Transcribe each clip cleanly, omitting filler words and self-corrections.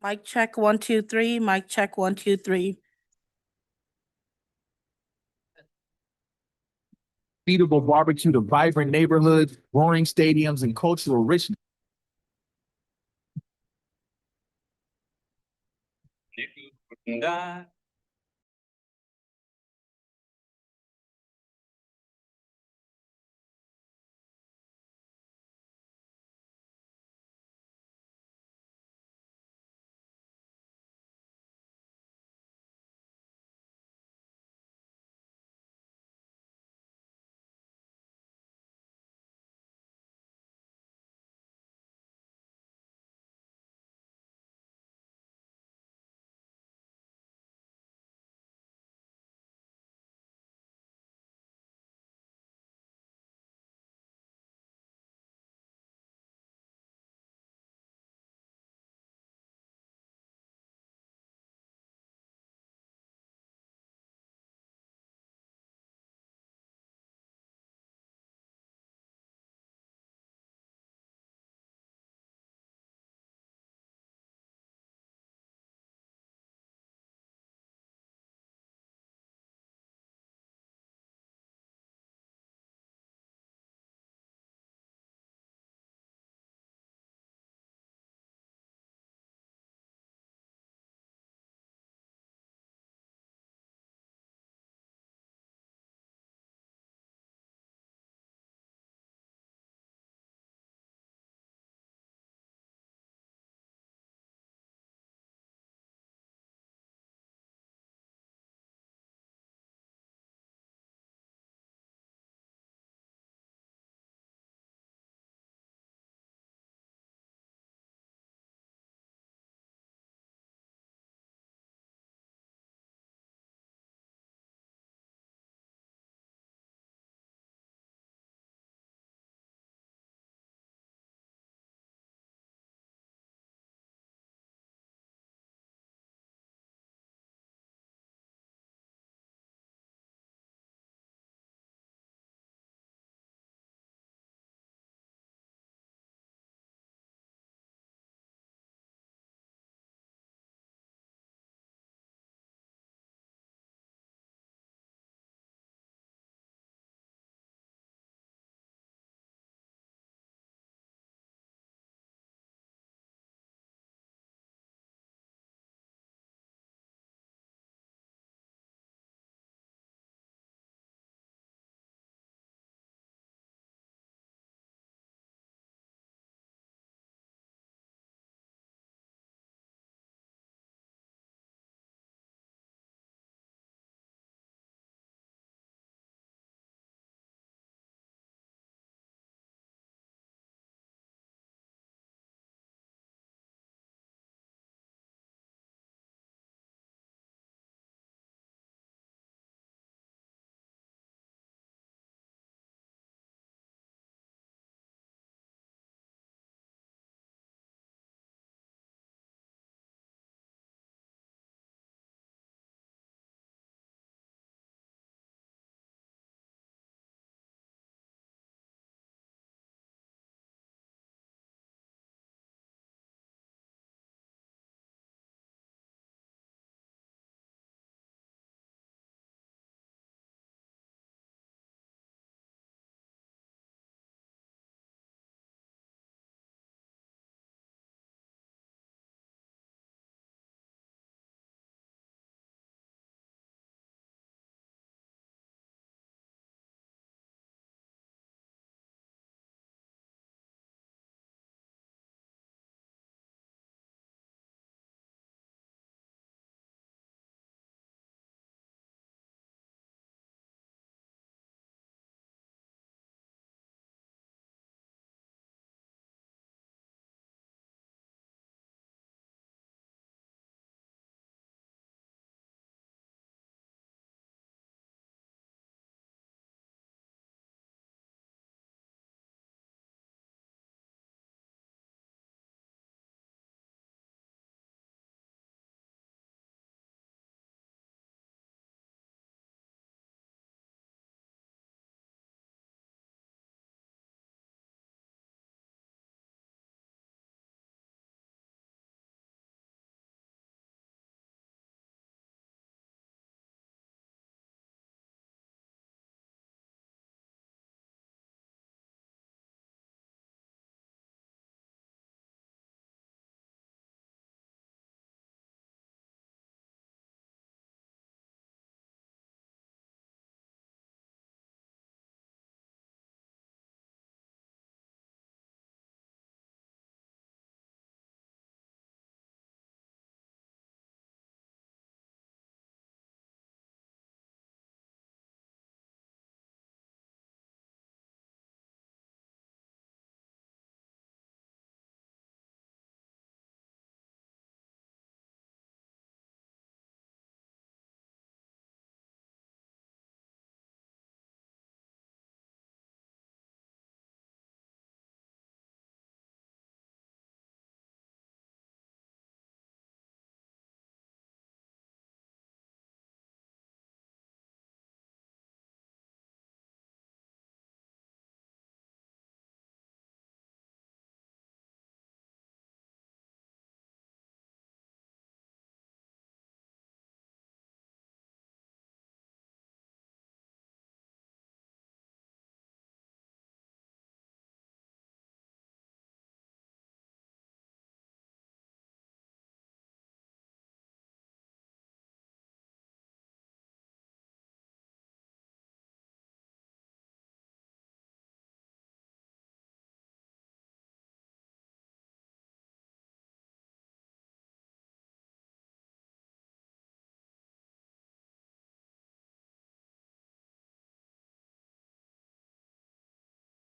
Mic check, 1, 2, 3. Mic check, 1, 2, 3. Beatable barbecue to vibrant neighborhoods, roaring stadiums, and cultural richness.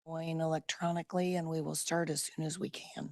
Going electronically, and we will start as soon as we can.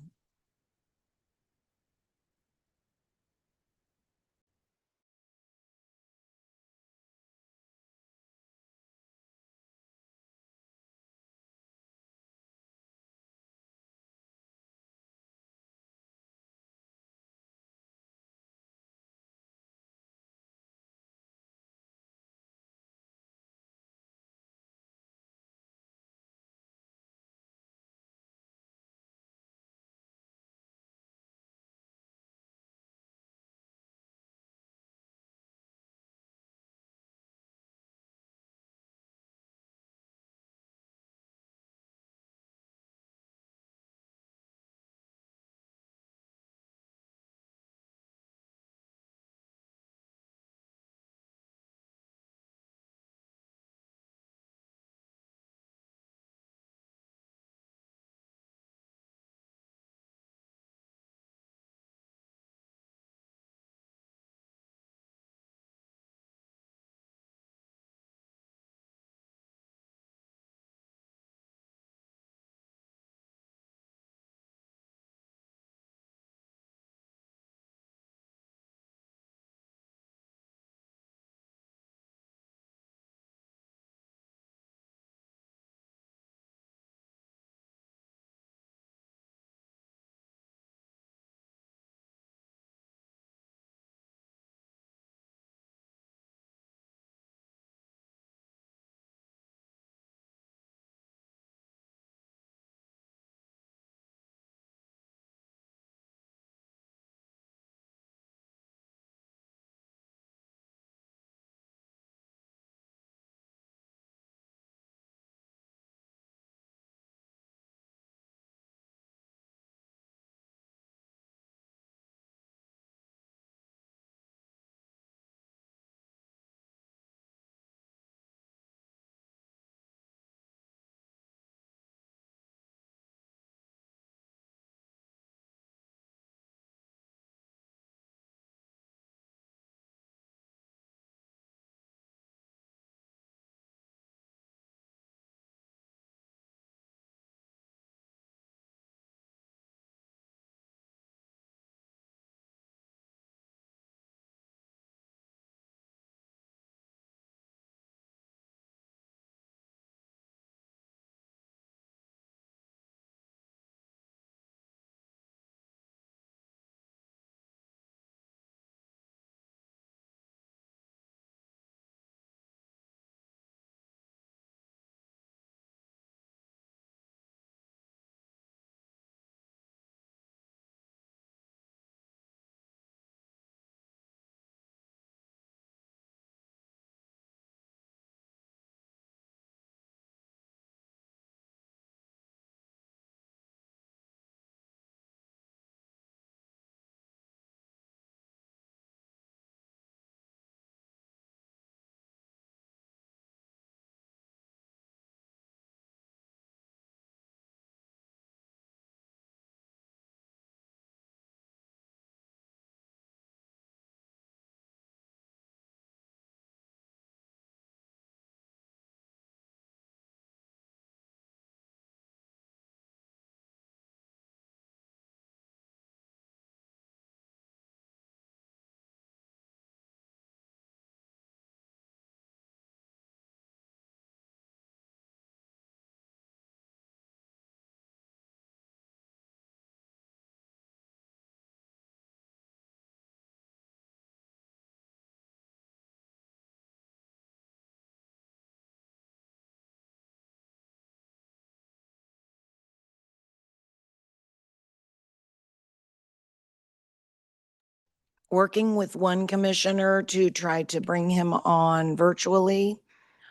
Working with one commissioner to try to bring him on virtually.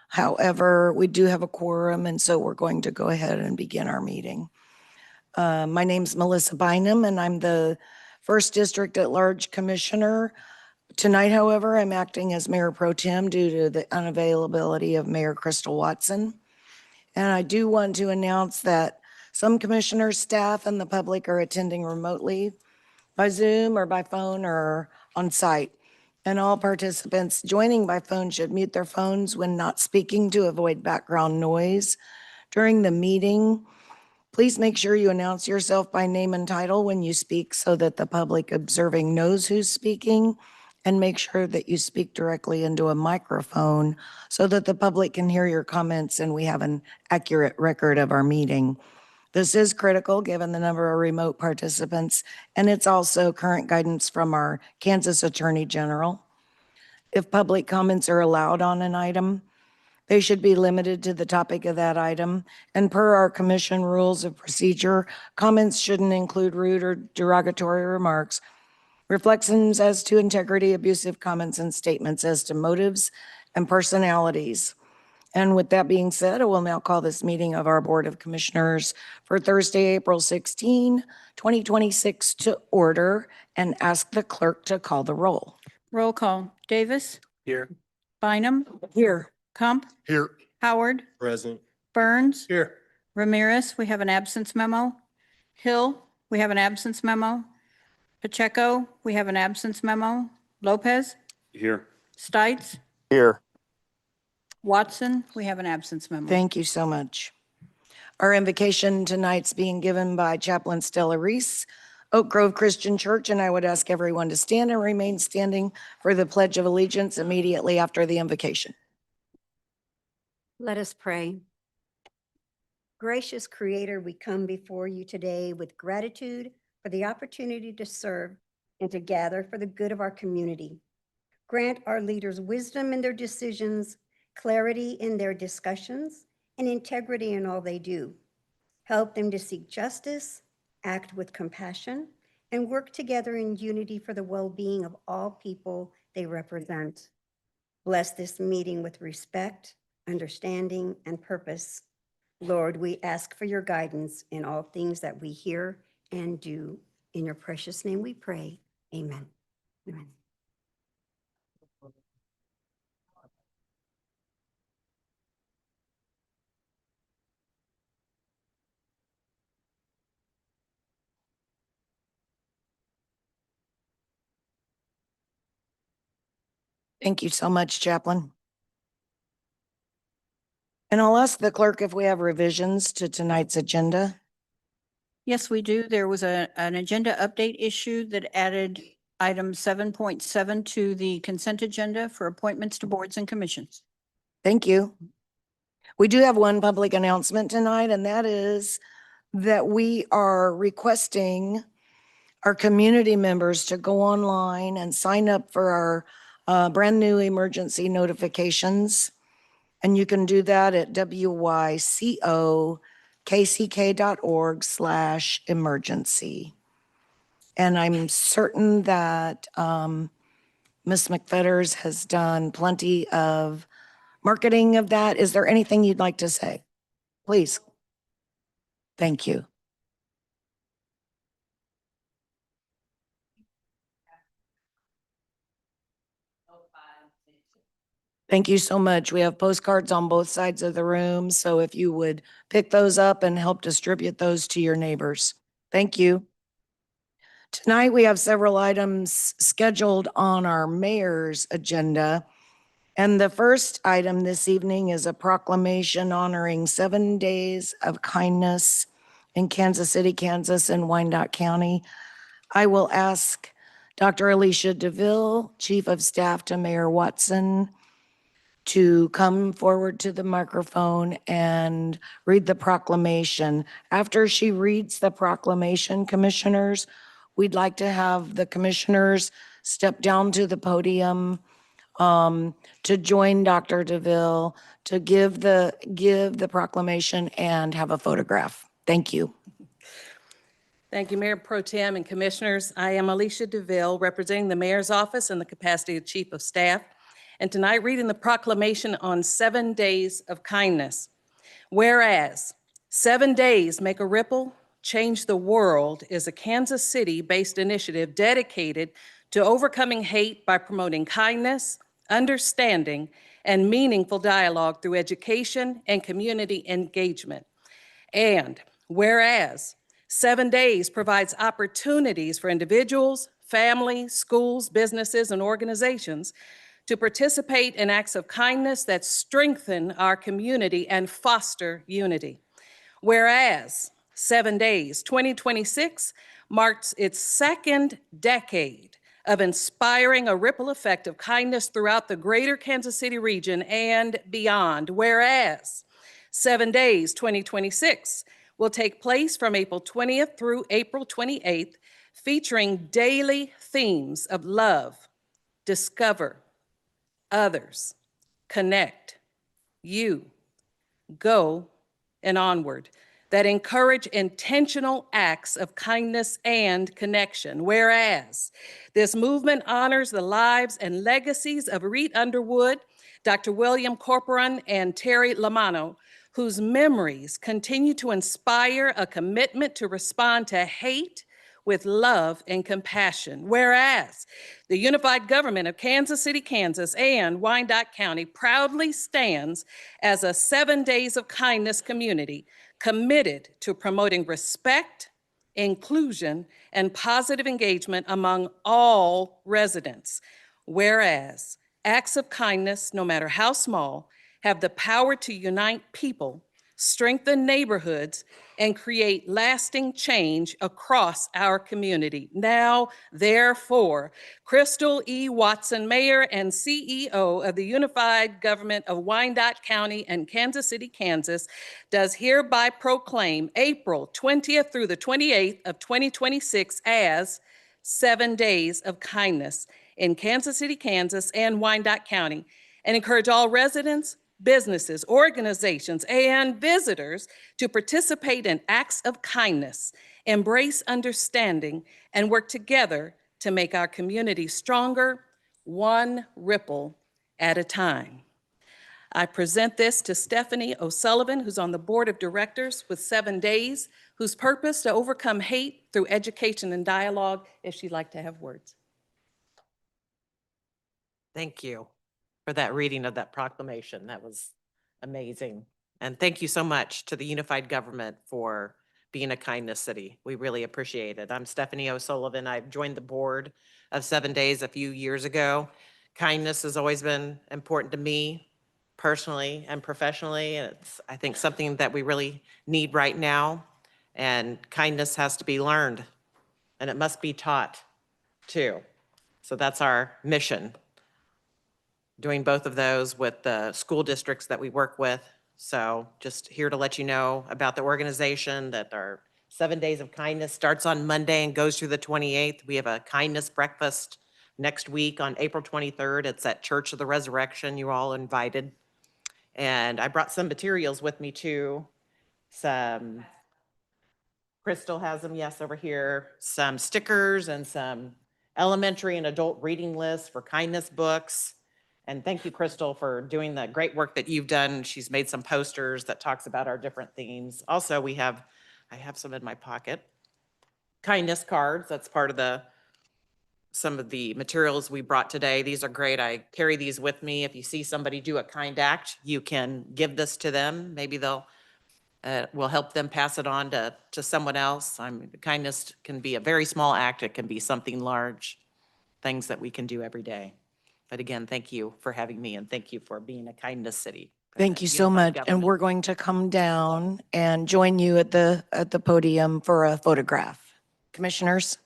However, we do have a quorum, and so we're going to go ahead and begin our meeting. My name's Melissa Bynum, and I'm the First District at Large Commissioner. Tonight, however, I'm acting as Mayor Pro Tem due to the unavailability of Mayor Crystal Watson. And I do want to announce that some commissioners, staff, and the public are attending remotely by Zoom or by phone or on site. And all participants joining by phone should mute their phones when not speaking to avoid background noise. During the meeting, please make sure you announce yourself by name and title when you speak so that the public observing knows who's speaking, and make sure that you speak directly into a microphone so that the public can hear your comments and we have an accurate record of our meeting. This is critical given the number of remote participants, and it's also current guidance from our Kansas Attorney General. If public comments are allowed on an item, they should be limited to the topic of that item. And per our commission rules of procedure, comments shouldn't include rude or derogatory remarks, reflections as to integrity, abusive comments, and statements as to motives and personalities. And with that being said, I will now call this meeting of our Board of Commissioners for Thursday, April 16, 2026 to order, and ask the clerk to call the roll. Roll call. Davis, Here. Bynum, Here. Kump, Here. Howard, Present. Burns, Here. Ramirez, we have an absence memo. Hill, we have an absence memo. Pacheco, we have an absence memo. Lopez, Here. Stites, Here. Watson, we have an absence memo. Thank you so much. Our invocation tonight's being given by Chaplain Stella Reese, Oak Grove Christian Church, and I would ask everyone to stand and remain standing for the Pledge of Allegiance immediately after the invocation. Let us pray. Gracious Creator, we come before you today with gratitude for the opportunity to serve and to gather for the good of our community. Grant our leaders wisdom in their decisions, clarity in their discussions, and integrity in all they do. Help them to seek justice, act with compassion, and work together in unity for the well-being of all people they represent. Bless this meeting with respect, understanding, and purpose. Lord, we ask for your guidance in all things that we hear and do. In your precious name we pray. Amen. Amen. Thank you so much, Chaplain. And I'll ask the clerk if we have revisions to tonight's agenda. Yes, we do. There was an agenda update issue that added item 7.7 to the consent agenda for appointments to boards and commissions. Thank you. We do have one public announcement tonight, and that is that we are requesting our community members to go online and sign up for our brand new emergency notifications. And you can do that at wyckck.org/emergency. And I'm certain that Ms. McFetters has done plenty of marketing of that. Is there anything you'd like to say? Please. Thank you. Thank you so much. We have postcards on both sides of the room, so if you would pick those up and help distribute those to your neighbors. Thank you. Tonight, we have several items scheduled on our mayor's agenda. And the first item this evening is a proclamation honoring 7 days of kindness in Kansas City, Kansas, and Wyandotte County. I will ask Dr. Alicia DeVille, Chief of Staff to Mayor Watson, to come forward to the microphone and read the proclamation. After she reads the proclamation, commissioners, we'd like to have the commissioners step down to the podium to join Dr. DeVille to give the proclamation and have a photograph. Thank you. Thank you, Mayor Pro Tem and Commissioners. I am Alicia DeVille, representing the Mayor's Office in the capacity of Chief of Staff, and tonight reading the proclamation on 7 days of kindness. Whereas 7 days make a ripple, change the world is a Kansas City-based initiative dedicated to overcoming hate by promoting kindness, understanding, and meaningful dialogue through education and community engagement. And whereas 7 days provides opportunities for individuals, families, schools, businesses, and organizations to participate in acts of kindness that strengthen our community and foster unity. Whereas 7 Days 2026 marks its second decade of inspiring a ripple effect of kindness throughout the greater Kansas City region and beyond. Whereas 7 Days 2026 will take place from April 20th through April 28th, featuring daily themes of love, discover, others, connect, you, go, and onward, that encourage intentional acts of kindness and connection. Whereas this movement honors the lives and legacies of Reed Underwood, Dr. William Corporon, and Terry Lamano, whose memories continue to inspire a commitment to respond to hate with love and compassion. Whereas the unified government of Kansas City, Kansas and Wyandotte County proudly stands as a 7 Days of Kindness community committed to promoting respect, inclusion, and positive engagement among all residents. Whereas acts of kindness, no matter how small, have the power to unite people, strengthen neighborhoods, and create lasting change across our community. Now, therefore, Crystal E. Watson, Mayor and CEO of the Unified Government of Wyandotte County and Kansas City, Kansas, does hereby proclaim April 20th through the 28th of 2026 as 7 Days of Kindness in Kansas City, Kansas and Wyandotte County, and encourage all residents, businesses, organizations, and visitors to participate in acts of kindness, embrace understanding, and work together to make our community stronger, one ripple at a time. I present this to Stephanie O'Sullivan, who's on the board of directors with 7 Days, whose purpose to overcome hate through education and dialogue, if she'd like to have words. Thank you for that reading of that proclamation. That was amazing. And thank you so much to the unified government for being a kindness city. We really appreciate it. I'm Stephanie O'Sullivan. I've joined the board of 7 Days a few years ago. Kindness has always been important to me personally and professionally. And it's, I think, something that we really need right now. And kindness has to be learned and it must be taught too. So that's our mission, doing both of those with the school districts that we work with. So just here to let you know about the organization, that our 7 Days of Kindness starts on Monday and goes through the 28th. We have a kindness breakfast next week on April 23rd. It's at Church of the Resurrection. You're all invited. And I brought some materials with me too. Some, Crystal has them, yes, over here. Some stickers and some elementary and adult reading lists for kindness books. And thank you, Crystal, for doing the great work that you've done. She's made some posters that talks about our different themes. Also, I have some in my pocket. Kindness cards, that's part of some of the materials we brought today. These are great. I carry these with me. If you see somebody do a kind act, you can give this to them. Maybe will help them pass it on to someone else. Kindness can be a very small act. It can be something large, things that we can do every day. But again, thank you for having me and thank you for being a kindness city. Thank you so Unified much. And government. we're going to come down and join you at the podium for a photograph. Commissioners?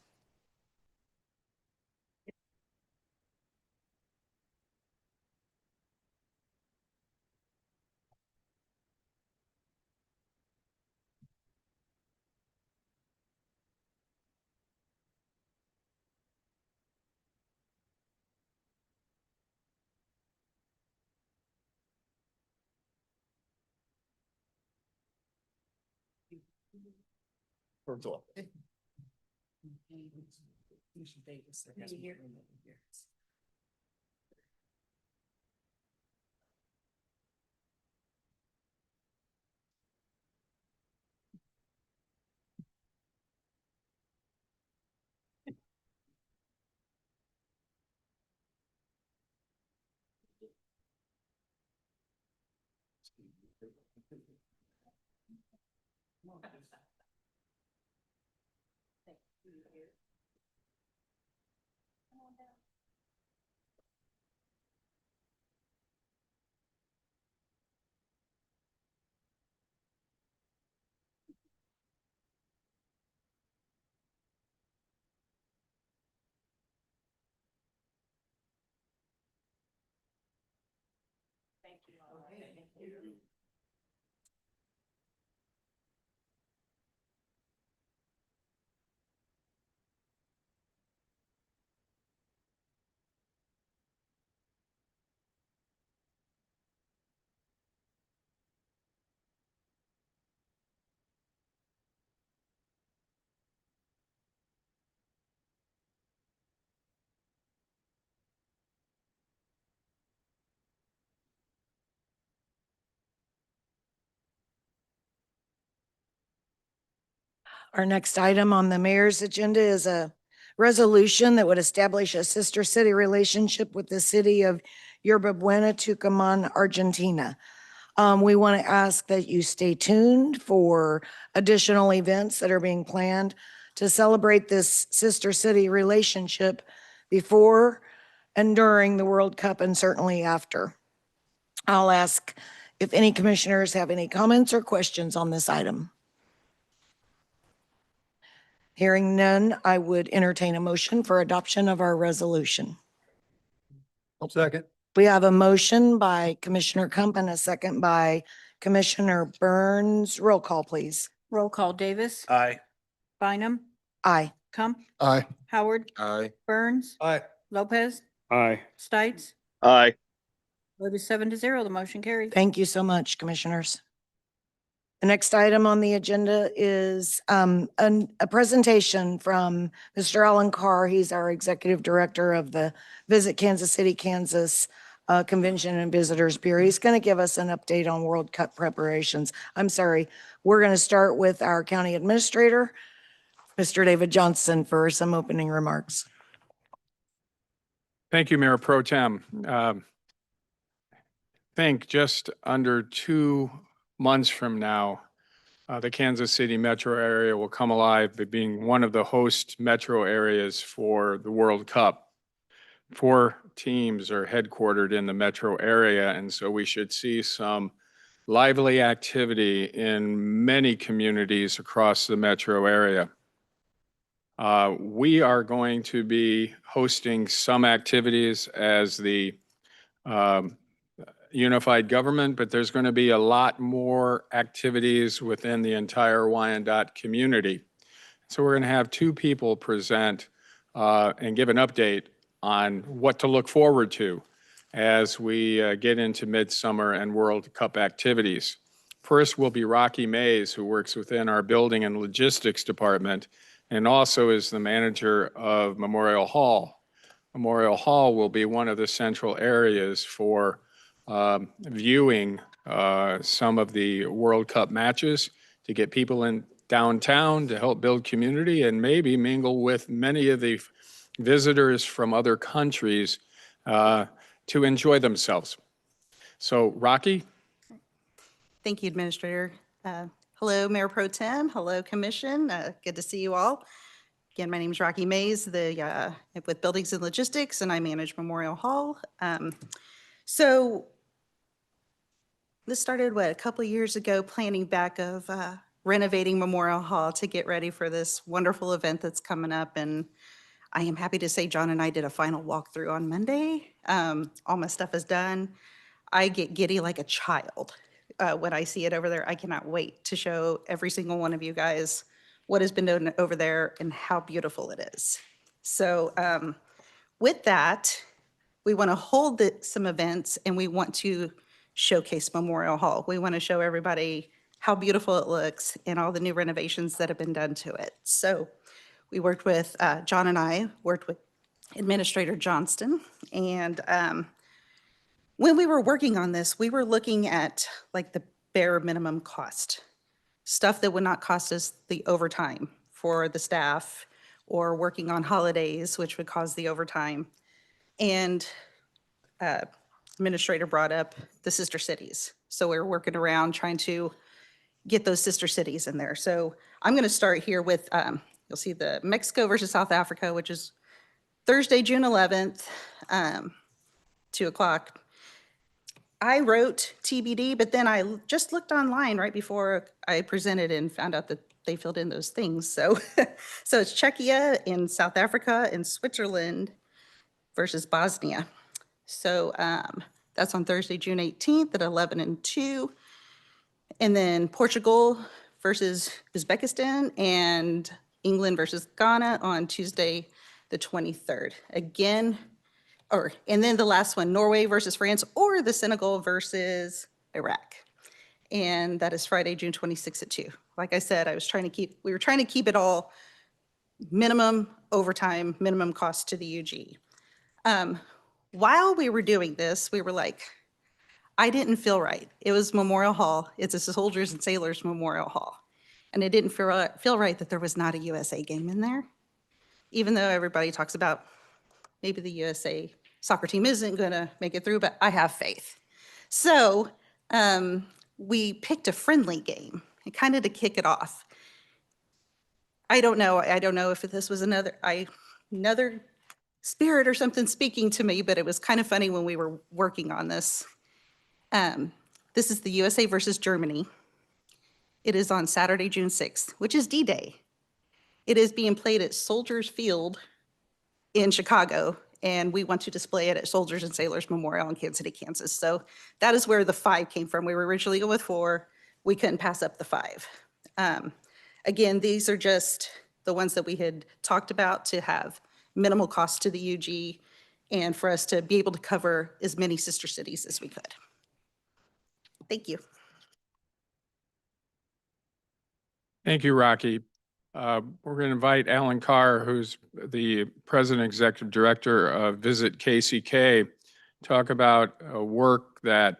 Our next item on the mayor's agenda is a resolution that would establish a sister city relationship with the city of Yerba Buena, Tucumán, Argentina. We want to ask that you stay tuned for additional events that are being planned to celebrate this sister city relationship before and during the World Cup and certainly after. I'll ask if any commissioners have any comments or questions on this item. Hearing none, I would entertain a motion for adoption of our resolution. I'll second. We have a motion by Commissioner Kump and a second by Commissioner Burns. Roll call, please. Roll call Davis, Aye. Bynum, Aye. Kump, Aye. Howard, Aye. Burns, Aye. Lopez, Aye. Stites. Aye. Vote is 7-0. The motion carries. Thank you so much, commissioners. The next item on the agenda is a presentation from Mr. Alan Carr. He's our Executive Director of the Visit Kansas City, Kansas Convention and Visitors Bureau. He's going to give us an update on World Cup preparations. I'm sorry, we're going to start with our County Administrator, Mr. David Johnson, for some opening remarks. Thank you, Mayor Pro Tem. Think just under 2 months from now, the Kansas City metro area will come alive by being one of the host metro areas for the World Cup. 4 teams are headquartered in the metro area, and so we should see some lively activity in many communities across the metro area. We are going to be hosting some activities as the unified government, but there's going to be a lot more activities within the entire Wyandotte community. So we're going to have 2 people present and give an update on what to look forward to as we get into midsummer and World Cup activities. First will be Rocky Mays, who works within our building and logistics department and also is the manager of Memorial Hall. Memorial Hall will be one of the central areas for viewing some of the World Cup matches to get people in downtown to help build community and maybe mingle with many of the visitors from other countries to enjoy themselves. So Rocky? Thank you, Administrator. Hello, Mayor Pro Tem. Hello, Commission. Good to see you all. Again, my name is Rocky Mays, with Buildings and Logistics, and I manage Memorial Hall. So this started, a couple of years ago, planning back of renovating Memorial Hall to get ready for this wonderful event that's coming up. And I am happy to say John and I did a final walkthrough on Monday. All my stuff is done. I get giddy like a child when I see it over there. I cannot wait to show every single one of you guys what has been done over there and how beautiful it is. So with that, we want to hold some events and we want to showcase Memorial Hall. We want to show everybody how beautiful it looks and all the new renovations that have been done to it. So we worked with, John and I worked with Administrator Johnston. And when we were working on this, we were looking at like the bare minimum cost, stuff that would not cost us the overtime for the staff or working on holidays, which would cause the overtime. And Administrator brought up the sister cities. So we were working around trying to get those sister cities in there. So I'm going to start here with, you'll see the Mexico versus South Africa, which is Thursday, June 11th, 2 o'clock. I wrote TBD, but then I just looked online right before I presented and found out that they filled in those things. So, so it's Czechia in South Africa and Switzerland versus Bosnia. So That's on Thursday, June 18th at 11 and 2. And then Portugal versus Uzbekistan and England versus Ghana on Tuesday, the 23rd. Again, and then the last one, Norway versus France or the Senegal versus Iraq. And that is Friday, June 26th at 2. Like I said, we were trying to keep it all minimum overtime, minimum cost to the UG. While we were doing this, we were like, I didn't feel right. It was Memorial Hall. It's a Soldiers and Sailors Memorial Hall. And it didn't feel right that there was not a USA game in there, even though everybody talks about maybe the USA soccer team isn't going to make it through, but I have faith. So we picked a friendly game, kind of to kick it off. I don't know if this was another spirit or something speaking to me, but it was kind of funny when we were working on this. This is the USA versus Germany. It is on Saturday, June 6th, which is D-Day. It is being played at Soldiers Field in Chicago, and we want to display it at Soldiers and Sailors Memorial in Kansas City, Kansas. So that is where the 5 came from. We were originally going with 4. We couldn't pass up the 5. Again, these are just the ones that we had talked about to have minimal cost to the UG and for us to be able to cover as many sister cities as we could. Thank you. Thank you, Rocky. We're going to invite Alan Carr, who's the President Executive Director of Visit KCK, talk about work that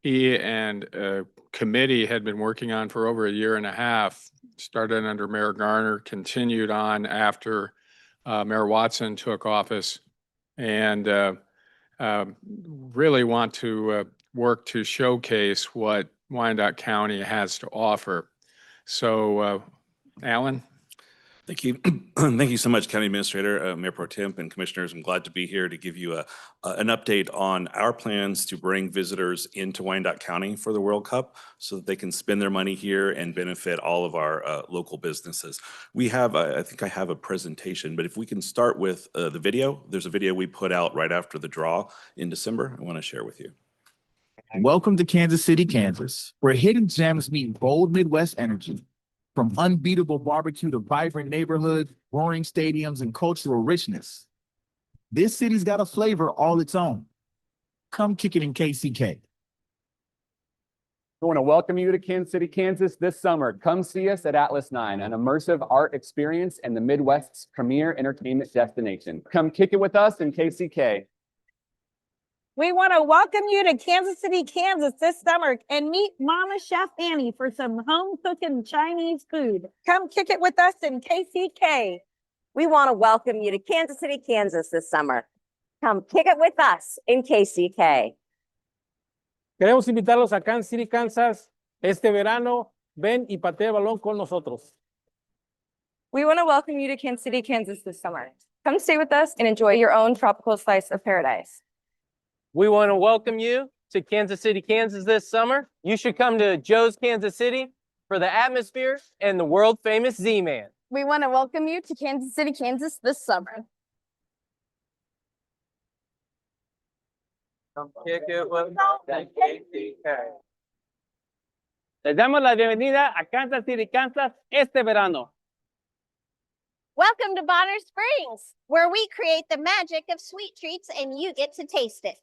he and a committee had been working on for over a year and a half, started under Mayor Garner, continued on after Mayor Watson took office, and really want to work to showcase what Wyandotte County has to offer. So, Alan? Thank you. Thank you so much, County Administrator, Mayor Pro Tem, and Commissioners. I'm glad to be here to give you an update on our plans to bring visitors into Wyandotte County for the World Cup so that they can spend their money here and benefit all of our local businesses. We have, I think I have a presentation, but if we can start with the video. There's a video we put out right after the draw in December I want to share with you. Welcome to Kansas City, Kansas, where hidden gems meet bold Midwest energy. From unbeatable barbecue to vibrant neighborhoods, roaring stadiums, and cultural richness. This city's got a flavor all its own. Come kick it in KCK. We want to welcome you to Kansas City, Kansas this summer. Come see us at Atlas 9, an immersive art experience and the Midwest's premier entertainment destination. Come kick it with us in KCK. We want to welcome you to Kansas City, Kansas this summer and meet Mama Chef Annie for some home cooking Chinese food. Come kick it with us in KCK. We want to welcome you to Kansas City, Kansas this summer. Come kick it with us in KCK. Queremos invitarlos a Kansas City, Kansas este verano. Ven y patea el balón con nosotros. We want to welcome you to Kansas City, Kansas this summer. Come stay with us and enjoy your own tropical slice of paradise. We want to welcome you to Kansas City, Kansas this summer. You should come to Joe's Kansas City for the atmosphere and the world famous Z-Man. We want to welcome you to Kansas City, Kansas this summer. Come kick it with KCK. Les damos la bienvenida a Kansas City, Kansas este verano. Welcome to Bonner Springs, where we create the magic of sweet treats and you get to taste it.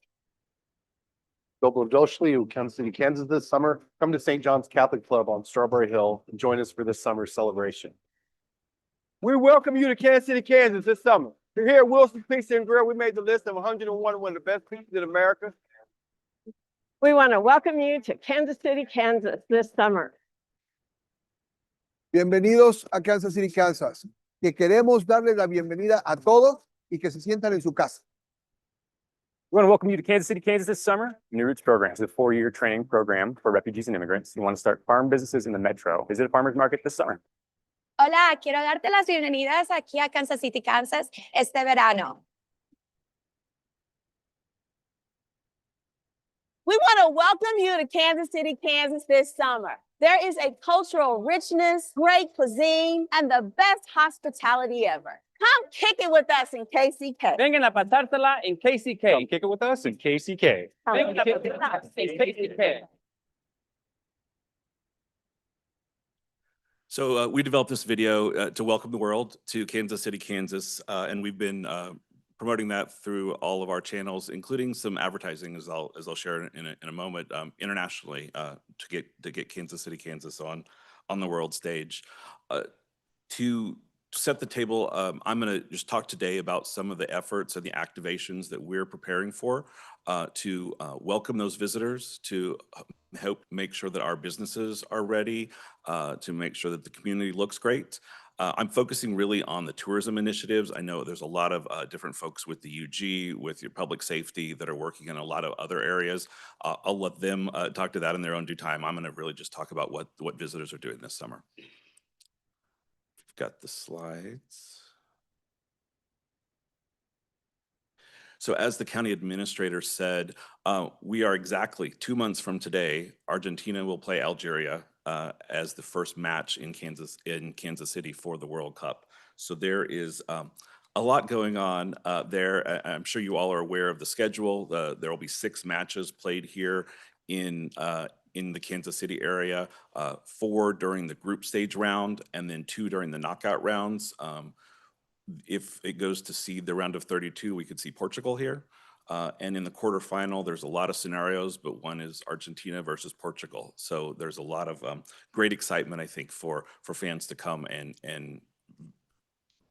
Dobrodošli, Kansas City, Kansas this summer. Come to St. John's Catholic Club on Strawberry Hill and join us for this summer's celebration. We welcome you to Kansas City, Kansas this summer. We're here at Wilson's Pizza and Grill. We made the list of 101 of the best pizzas in America. We want to welcome you to Kansas City, Kansas this summer. Bienvenidos a Kansas City, Kansas. Que queremos darle la bienvenida a todos y que se sientan en su casa. We want to welcome you to Kansas City, Kansas this summer. New Roots Program is a 4-year training program for refugees and immigrants who want to start farm businesses in the metro. Visit a farmer's market this summer. Hola, quiero darte las bienvenidas aquí a Kansas City, Kansas este verano. We want to welcome you to Kansas City, Kansas this summer. There is a cultural richness, great cuisine, and the best hospitality ever. Come kick it with us in KCK. Vengan a pasársela en KCK. Come kick it with us in KCK. Vengan a pasársela en KCK. So we developed this video to welcome the world to Kansas City, Kansas, and we've been promoting that through all of our channels, including some advertising, as I'll share in a moment, internationally to get Kansas City, Kansas on the world stage. To set the table, I'm going to just talk today about some of the efforts and the activations that we're preparing for to welcome those visitors, to help make sure that our businesses are ready, to make sure that the community looks great. I'm focusing really on the tourism initiatives. I know there's a lot of different folks with the UG, with your public safety that are working in a lot of other areas. I'll let them talk to that in their own due time. I'm going to really just talk about what visitors are doing this summer. Got the slides. So as the county administrator said, we are exactly 2 months from today. Argentina will play Algeria as the first match in Kansas City for the World Cup. So there is a lot going on there. I'm sure you all are aware of the schedule. There will be 6 matches played here in the Kansas City area, 4 during the group stage round, and then 2 during the knockout rounds. If it goes to seed the round of 32, we could see Portugal here. And in the quarterfinal, there's a lot of scenarios, but one is Argentina versus Portugal. So there's a lot of great excitement, I think, for fans to come and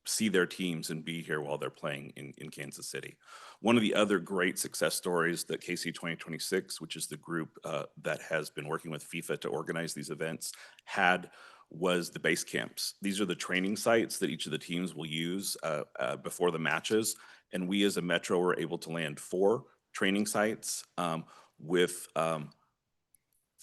see their teams and be here while they're playing in Kansas City. One of the other great success stories that KC 2026, which is the group that has been working with FIFA to organize these events, had was the base camps. These are the training sites that each of the teams will use before the matches. And we as a Metro were able to land 4 training sites with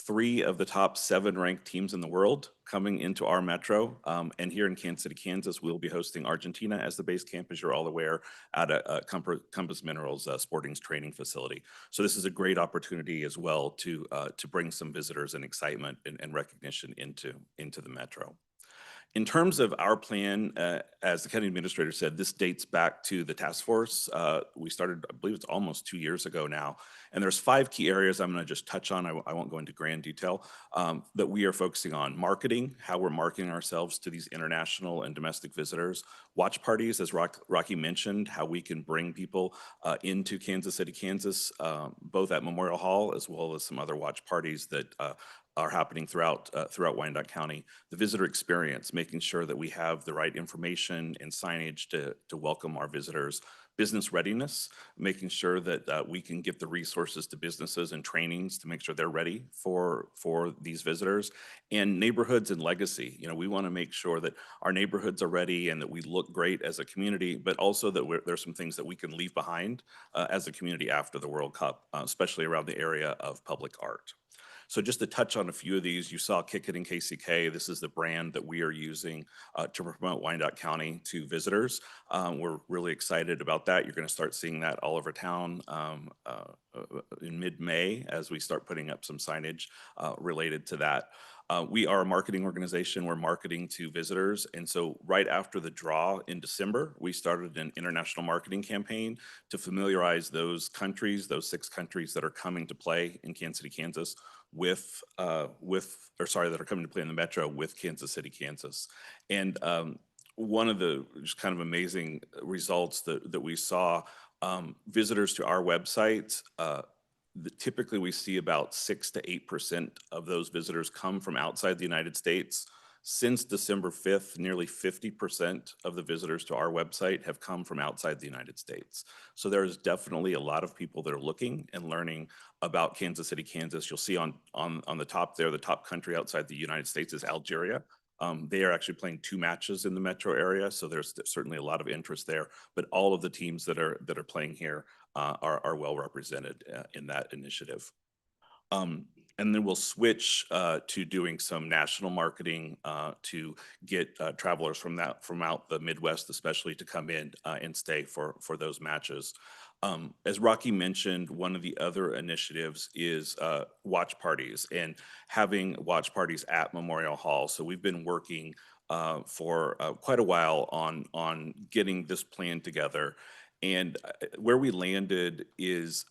3 of the top 7 ranked teams in the world coming into our Metro. And here in Kansas City, Kansas, we'll be hosting Argentina as the base camp, as you're all aware, at a Compass Minerals Sporting's training facility. So this is a great opportunity as well to bring some visitors and excitement and recognition into the Metro. In terms of our plan, as the county administrator said, this dates back to the task force. We started, I believe it's almost 2 years ago now. And there's 5 key areas I'm going to just touch on. I won't go into grand detail that we are focusing on. Marketing, how we're marketing ourselves to these international and domestic visitors. Watch parties, as Rocky mentioned, how we can bring people into Kansas City, Kansas, both at Memorial Hall as well as some other watch parties that are happening throughout Wyandotte County. The visitor experience, making sure that we have the right information and signage to welcome our visitors. Business readiness, making sure that we can get the resources to businesses and trainings to make sure they're ready for these visitors. And neighborhoods and legacy. You know, we want to make sure that our neighborhoods are ready and that we look great as a community, but also that there's some things that we can leave behind as a community after the World Cup, especially around the area of public art. So just to touch on a few of these, you saw Kick It in KCK. This is the brand that we are using to promote Wyandotte County to visitors. We're really excited about that. You're going to start seeing that all over town in mid-May as we start putting up some signage related to that. We are a marketing organization. We're marketing to visitors. And so right after the draw in December, we started an international marketing campaign to familiarize those countries, those 6 countries that are coming to play in Kansas City, Kansas, that are coming to play in the Metro with Kansas City, Kansas. And one of the just kind of amazing results that we saw, visitors to our website, typically we see about 6 to 8% of those visitors come from outside the United States. Since December 5th, nearly 50% of the visitors to our website have come from outside the United States. So there is definitely a lot of people that are looking and learning about Kansas City, Kansas. You'll see on the top there, the top country outside the United States is Algeria. They are actually playing 2 matches in the metro area, so there's certainly a lot of interest there. But all of the teams that are playing here are well represented in that initiative. And then we'll switch to doing some national marketing to get travelers from out the Midwest, especially, to come in and stay for those matches. As Rocky mentioned, one of the other initiatives is watch parties and having watch parties at Memorial Hall. So we've been working for quite a while on getting this plan together. And where we landed is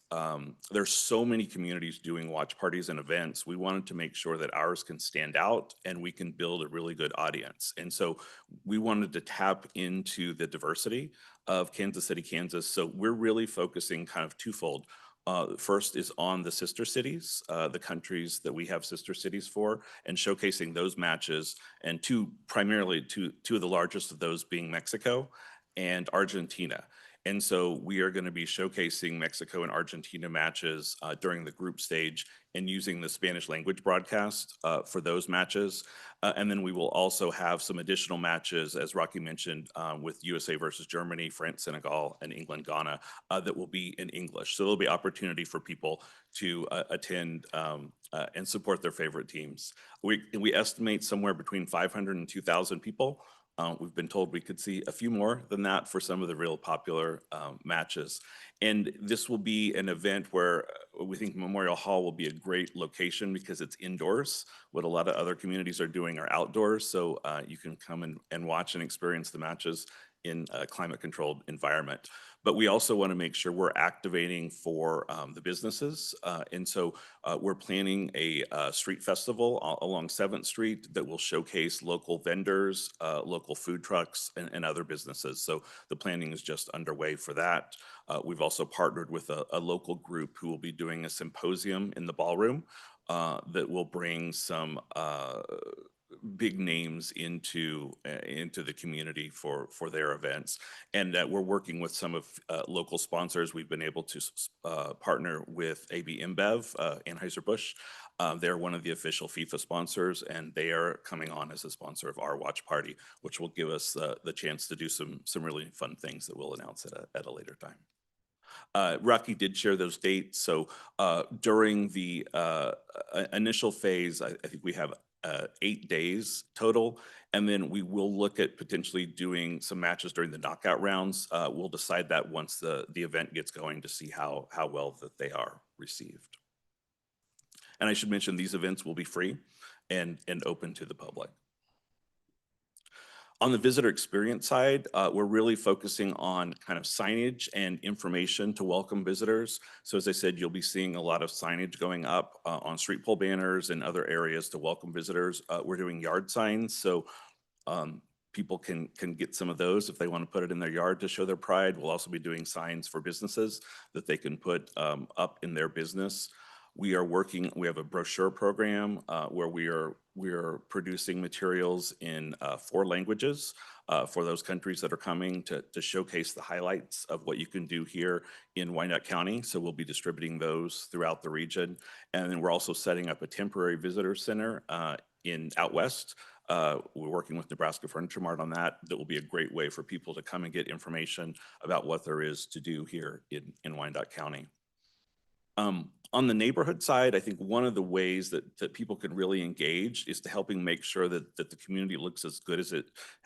there's so many communities doing watch parties and events. We wanted to make sure that ours can stand out and we can build a really good audience. And so we wanted to tap into the diversity of Kansas City, Kansas. So we're really focusing kind of twofold. First is on the sister cities, the countries that we have sister cities for, and showcasing those matches. And primarily two of the largest of those being Mexico and Argentina. And so we are going to be showcasing Mexico and Argentina matches during the group stage and using the Spanish language broadcast for those matches. And then we will also have some additional matches, as Rocky mentioned, with USA versus Germany, France, Senegal, and England, Ghana, that will be in English. So there'll be opportunity for people to attend and support their favorite teams. We estimate somewhere between 500 and 2,000 people. We've been told we could see a few more than that for some of the real popular matches. And this will be an event where we think Memorial Hall will be a great location because it's indoors. What a lot of other communities are doing are outdoors. So you can come and watch and experience the matches in a climate controlled environment. But we also want to make sure we're activating for the businesses. And so we're planning a street festival along 7th Street that will showcase local vendors, local food trucks, and other businesses. So the planning is just underway for that. We've also partnered with a local group who will be doing a symposium in the ballroom that will bring some big names into the community for their events. And we're working with some of local sponsors. We've been able to partner with AB InBev, Anheuser-Busch. They're one of the official FIFA sponsors, and they are coming on as a sponsor of our watch party, which will give us the chance to do some really fun things that we'll announce at a later time. Rocky did share those dates. So during the initial phase, I think we have 8 days total. And then we will look at potentially doing some matches during the knockout rounds. We'll decide that once the event gets going to see how well that they are received. And I should mention these events will be free and open to the public. On the visitor experience side, we're really focusing on kind of signage and information to welcome visitors. So as I said, you'll be seeing a lot of signage going up on street pole banners and other areas to welcome visitors. We're doing yard signs, so people can get some of those if they want to put it in their yard to show their pride. We'll also be doing signs for businesses that they can put up in their business. We have a brochure program where we are producing materials in 4 languages for those countries that are coming to showcase the highlights of what you can do here in Wyandotte County. So we'll be distributing those throughout the region. And then we're also setting up a temporary visitor center out west. We're working with Nebraska Furniture Mart on that. That will be a great way for people to come and get information about what there is to do here in Wyandotte County. On the neighborhood side, I think one of the ways that people can really engage is to helping make sure that the community looks as good as it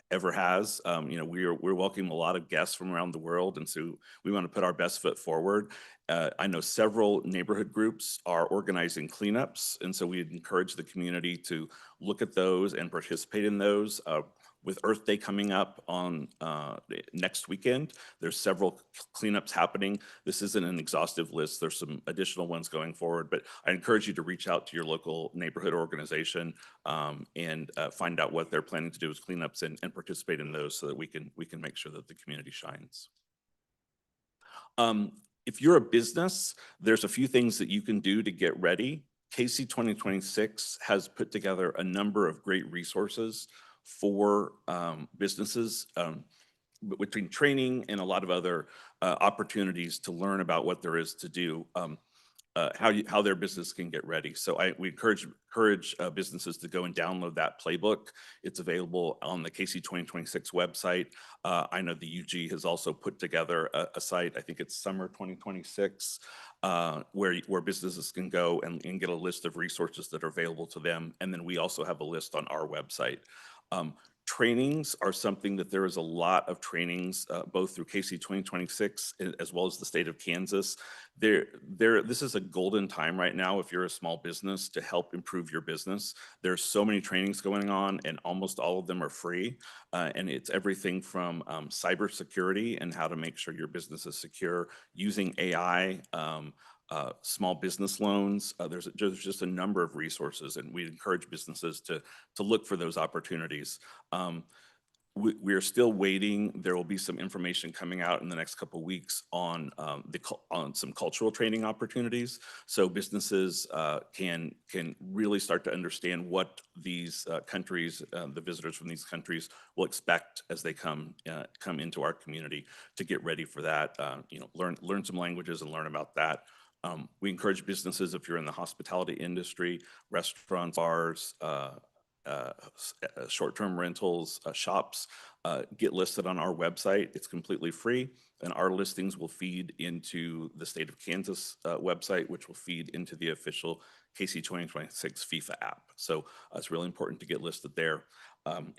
ever has. We're welcoming a lot of guests from around the world, and so we want to put our best foot forward. I know several neighborhood groups are organizing cleanups, and so we encourage the community to look at those and participate in those. With Earth Day coming up on next weekend, there's several cleanups happening. This isn't an exhaustive list. There's some additional ones going forward, but I encourage you to reach out to your local neighborhood organization and find out what they're planning to do as cleanups and participate in those so that we can make sure that the community shines. If you're a business, there's a few things that you can do to get ready. KC 2026 has put together a number of great resources for businesses between training and a lot of other opportunities to learn about what there is to do, how their business can get ready. So we encourage businesses to go and download that playbook. It's available on the KC 2026 website. I know the UG has also put together a site, I think it's Summer 2026, where businesses can go and get a list of resources that are available to them. And then we also have a list on our website. Trainings are something that there is a lot of trainings, both through KC 2026 as well as the state of Kansas. This is a golden time right now if you're a small business to help improve your business. There's so many trainings going on and almost all of them are free. And it's everything from cybersecurity and how to make sure your business is secure, using AI, small business loans. There's just a number of resources, and we encourage businesses to look for those opportunities. We are still waiting. There will be some information coming out in the next couple of weeks on on some cultural training opportunities, so businesses can really start to understand what these countries, the visitors from these countries, will expect as they come into our community, to get ready for that. Learn some languages and learn about that. We encourage businesses, if you're in the hospitality industry, restaurants, bars, short-term rentals, shops, get listed on our website. It's completely free, and our listings will feed into the state of Kansas website, which will feed into the official KC 2026 FIFA app. So it's really important to get listed there.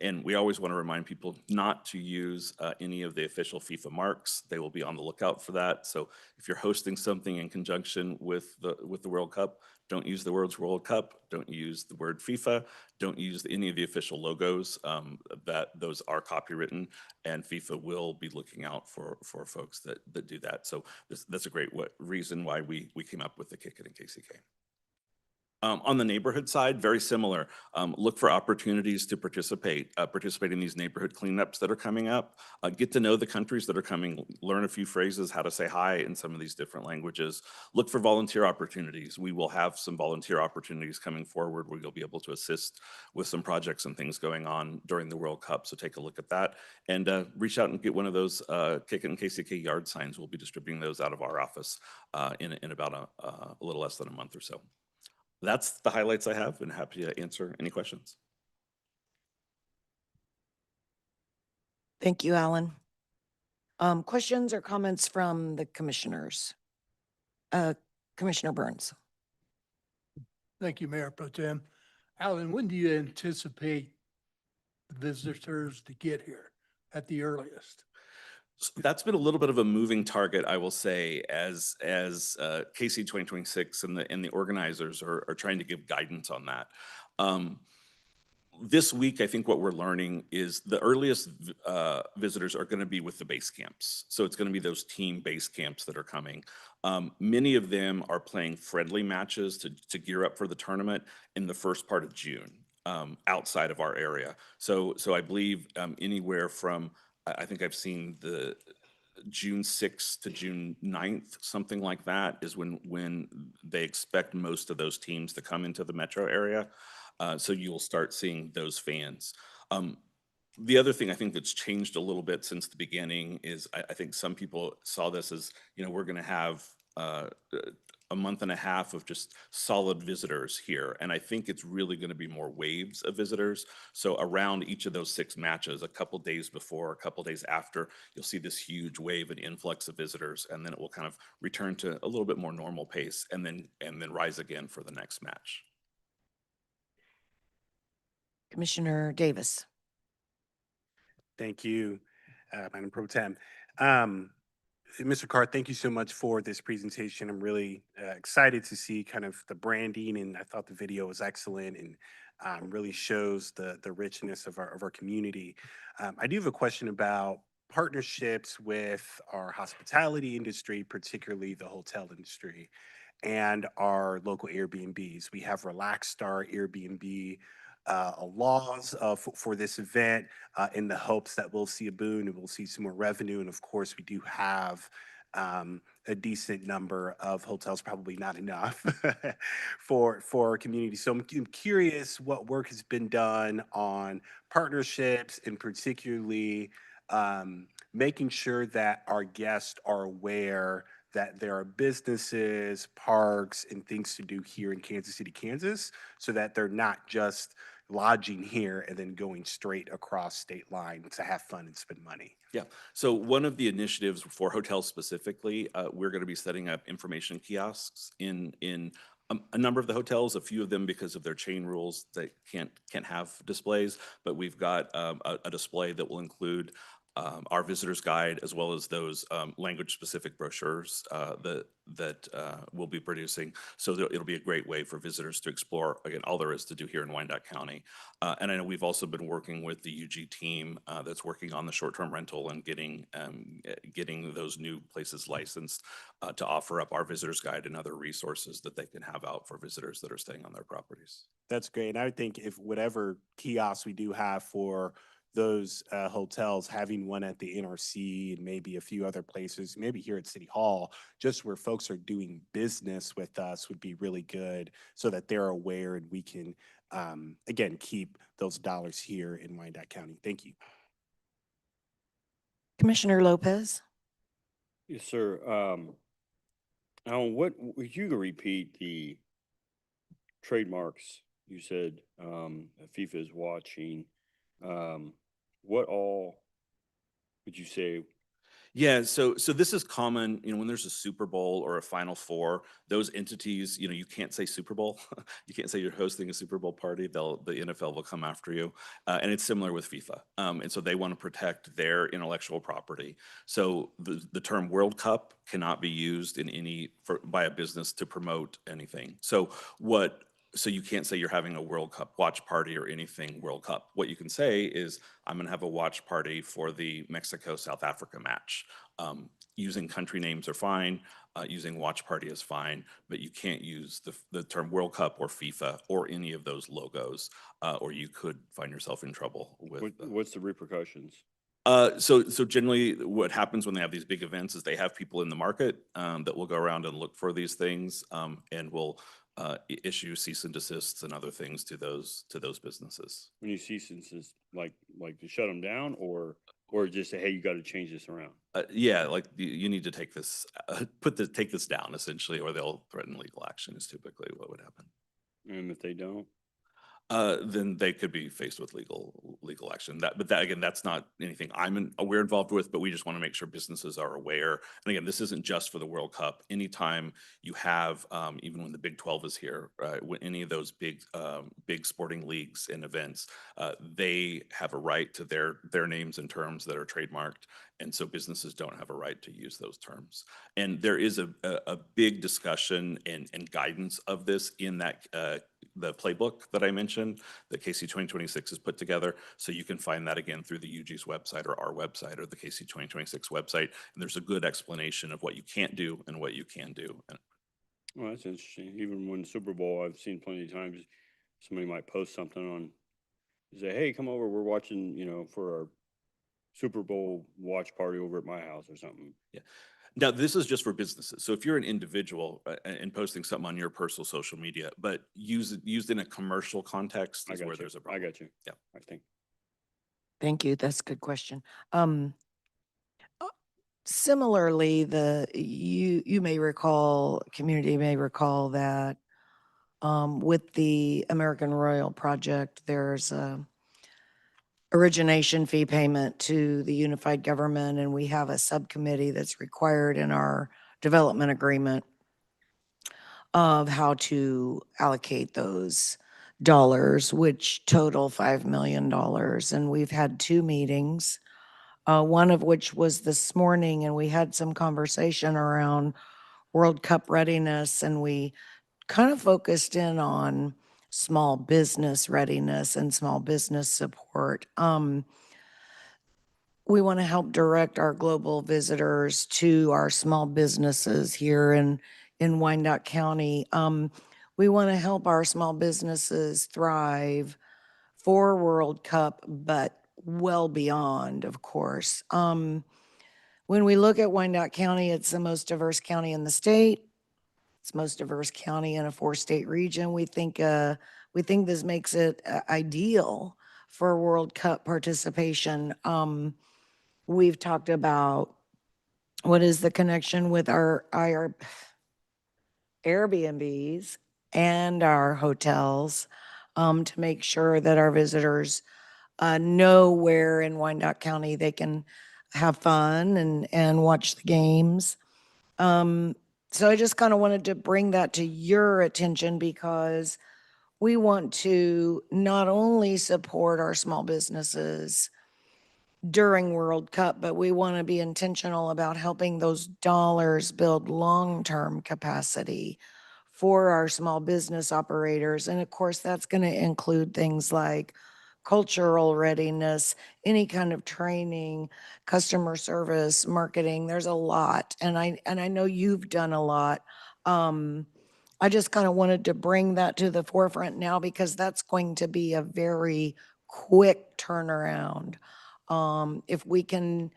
And we always want to remind people not to use any of the official FIFA marks. They will be on the lookout for that. So if you're hosting something in conjunction with the World Cup, don't use the words World Cup, don't use the word FIFA, don't use any of the official logos, that those are copywritten, and FIFA will be looking out for folks that do that. So that's a great reason why we came up with the Kick It in KCK. On the neighborhood side, very similar. Look for opportunities to participate in these neighborhood cleanups that are coming up. Get to know the countries that are coming, learn a few phrases, how to say hi in some of these different languages. Look for volunteer opportunities. We will have some volunteer opportunities coming forward where you'll be able to assist with some projects and things going on during the World Cup. So take a look at that, and reach out and get one of those Kick It in KCK yard signs. We'll be distributing those out of our office in about a little less than a month or so. That's the highlights I have, and happy to answer any questions. Thank you, Alan. Questions or comments from the commissioners? Commissioner Burns. Thank you, Mayor Pro Tem. Alan, when do you anticipate visitors to get here at the earliest? That's been a little bit of a moving target, I will say, as KC 2026 and the organizers are trying to give guidance on that. This week, I think what we're learning is the earliest visitors are going to be with the base camps. So it's going to be those team base camps that are coming. Many of them are playing friendly matches to gear up for the tournament in the first part of June, outside of our area. So I believe anywhere from, I think I've seen the June 6th to June 9th, something like that, is when they expect most of those teams to come into the metro area. So you'll start seeing those fans. The other thing I think that's changed a little bit since the beginning is I think some people saw this as, we're going to have a month and a half of just solid visitors here. And I think it's really going to be more waves of visitors. So around each of those 6 matches, a couple days before, a couple days after, you'll see this huge wave and influx of visitors. And then it will kind of return to a little bit more normal pace and then rise again for the next match. Commissioner Davis. Thank you, Madam Pro Tem. Mr. Carr, thank you so much for this presentation. I'm really excited to see kind of the branding, and I thought the video was excellent and really shows the richness of our community. I do have a question about partnerships with our hospitality industry, particularly the hotel industry, and our local Airbnbs. We have relaxed our Airbnb laws for this event in the hopes that we'll see a boon and we'll see some more revenue. And of course, we do have a decent number of hotels, probably not enough for our community. So I'm curious what work has been done on partnerships, and particularly making sure that our guests are aware that there are businesses, parks, and things to do here in Kansas City, Kansas, so that they're not just lodging here and then going straight across state line to have fun and spend money. Yeah. So one of the initiatives for hotels specifically, we're going to be setting up information kiosks in a number of the hotels, a few of them because of their chain rules, they can't have displays, but we've got a display that will include our visitor's guide as well as those language-specific brochures that we'll be producing. So it'll be a great way for visitors to explore, again, all there is to do here in Wyandotte County. And I know we've also been working with the UG team that's working on the short-term rental and getting those new places licensed to offer up our visitor's guide and other resources that they can have out for visitors that are staying on their properties. That's great. And I would think if whatever kiosks we do have for those hotels, having one at the NRC and maybe a few other places, maybe here at City Hall, just where folks are doing business with us would be really good so that they're aware and we can, again, keep those dollars here in Wyandotte County. Thank you. Commissioner Lopez. Yes, sir. Alan, would you repeat the trademarks you said FIFA is watching? What all would you say? Yeah, so this is common, when there's a Super Bowl or a Final Four, those entities, you can't say Super Bowl. You can't say you're hosting a Super Bowl party. The NFL will come after you. And it's similar with FIFA. And so they want to protect their intellectual property. So the term World Cup cannot be used by a business to promote anything. So you can't say you're having a World Cup watch party or anything World Cup. What you can say is, I'm going to have a watch party for the Mexico-South Africa match. Using country names are fine. Using watch party is fine, but you can't use the term World Cup or FIFA or any of those logos, or you could find yourself in trouble with. What's the repercussions? So generally what happens when they have these big events is they have people in the market that will go around and look for these things and will issue cease and desists and other things to those businesses. When you cease and desist, like to shut them down, or just say, hey, you got to change this around? Yeah, like you need to take this, take this down essentially, or they'll threaten legal action is typically what would happen. And if they don't? Then they could be faced with legal action. But again, that's not anything we're involved with, but we just want to make sure businesses are aware. And again, this isn't just for the World Cup. Anytime you have, even when the Big 12 is here, when any of those big sporting leagues and events, they have a right to their names and terms that are trademarked. And so businesses don't have a right to use those terms. And there is a big discussion and guidance of this in that the playbook that I mentioned that KC 2026 has put together. So you can find that again through the UG's website or our website or the KC 2026 website. And there's a good explanation of what you can't do and what you can do. Well, that's interesting. Even when Super Bowl, I've seen plenty of times somebody might post something on, say, hey, come over, we're watching, for our Super Bowl watch party over at my house or something. Yeah. Now, this is just for businesses. So if you're an individual and posting something on your personal social media, but used in a commercial context is where there's a problem. I got you. Yeah. I think. Thank you. That's a good question. Similarly, you may recall, community may recall that with the American Royal Project, there's a origination fee payment to the unified government, and we have a subcommittee that's required in our development agreement of how to allocate those dollars, which total $5 million. And we've had 2 meetings, one of which was this morning, and we had some conversation around World Cup readiness, and we kind of focused in on small business readiness and small business support. We want to help direct our global visitors to our small businesses here in Wyandotte County. We want to help our small businesses thrive for World Cup, but well beyond, of course. When we look at Wyandotte County, it's the most diverse county in the state. It's the most diverse county in a 4-state region. We think this makes it ideal for World Cup participation. We've talked about what is the connection with our Airbnbs and our hotels to make sure that our visitors know where in Wyandotte County they can have fun and watch the games. So I just kind of wanted to bring that to your attention because we want to not only support our small businesses during World Cup, but we want to be intentional about helping those dollars build long-term capacity for our small business operators. And of course, that's going to include things like cultural readiness, any kind of training, customer service, marketing. There's a lot. And I know you've done a lot. I just kind of wanted to bring that to the forefront now because that's going to be a very quick turnaround. If we can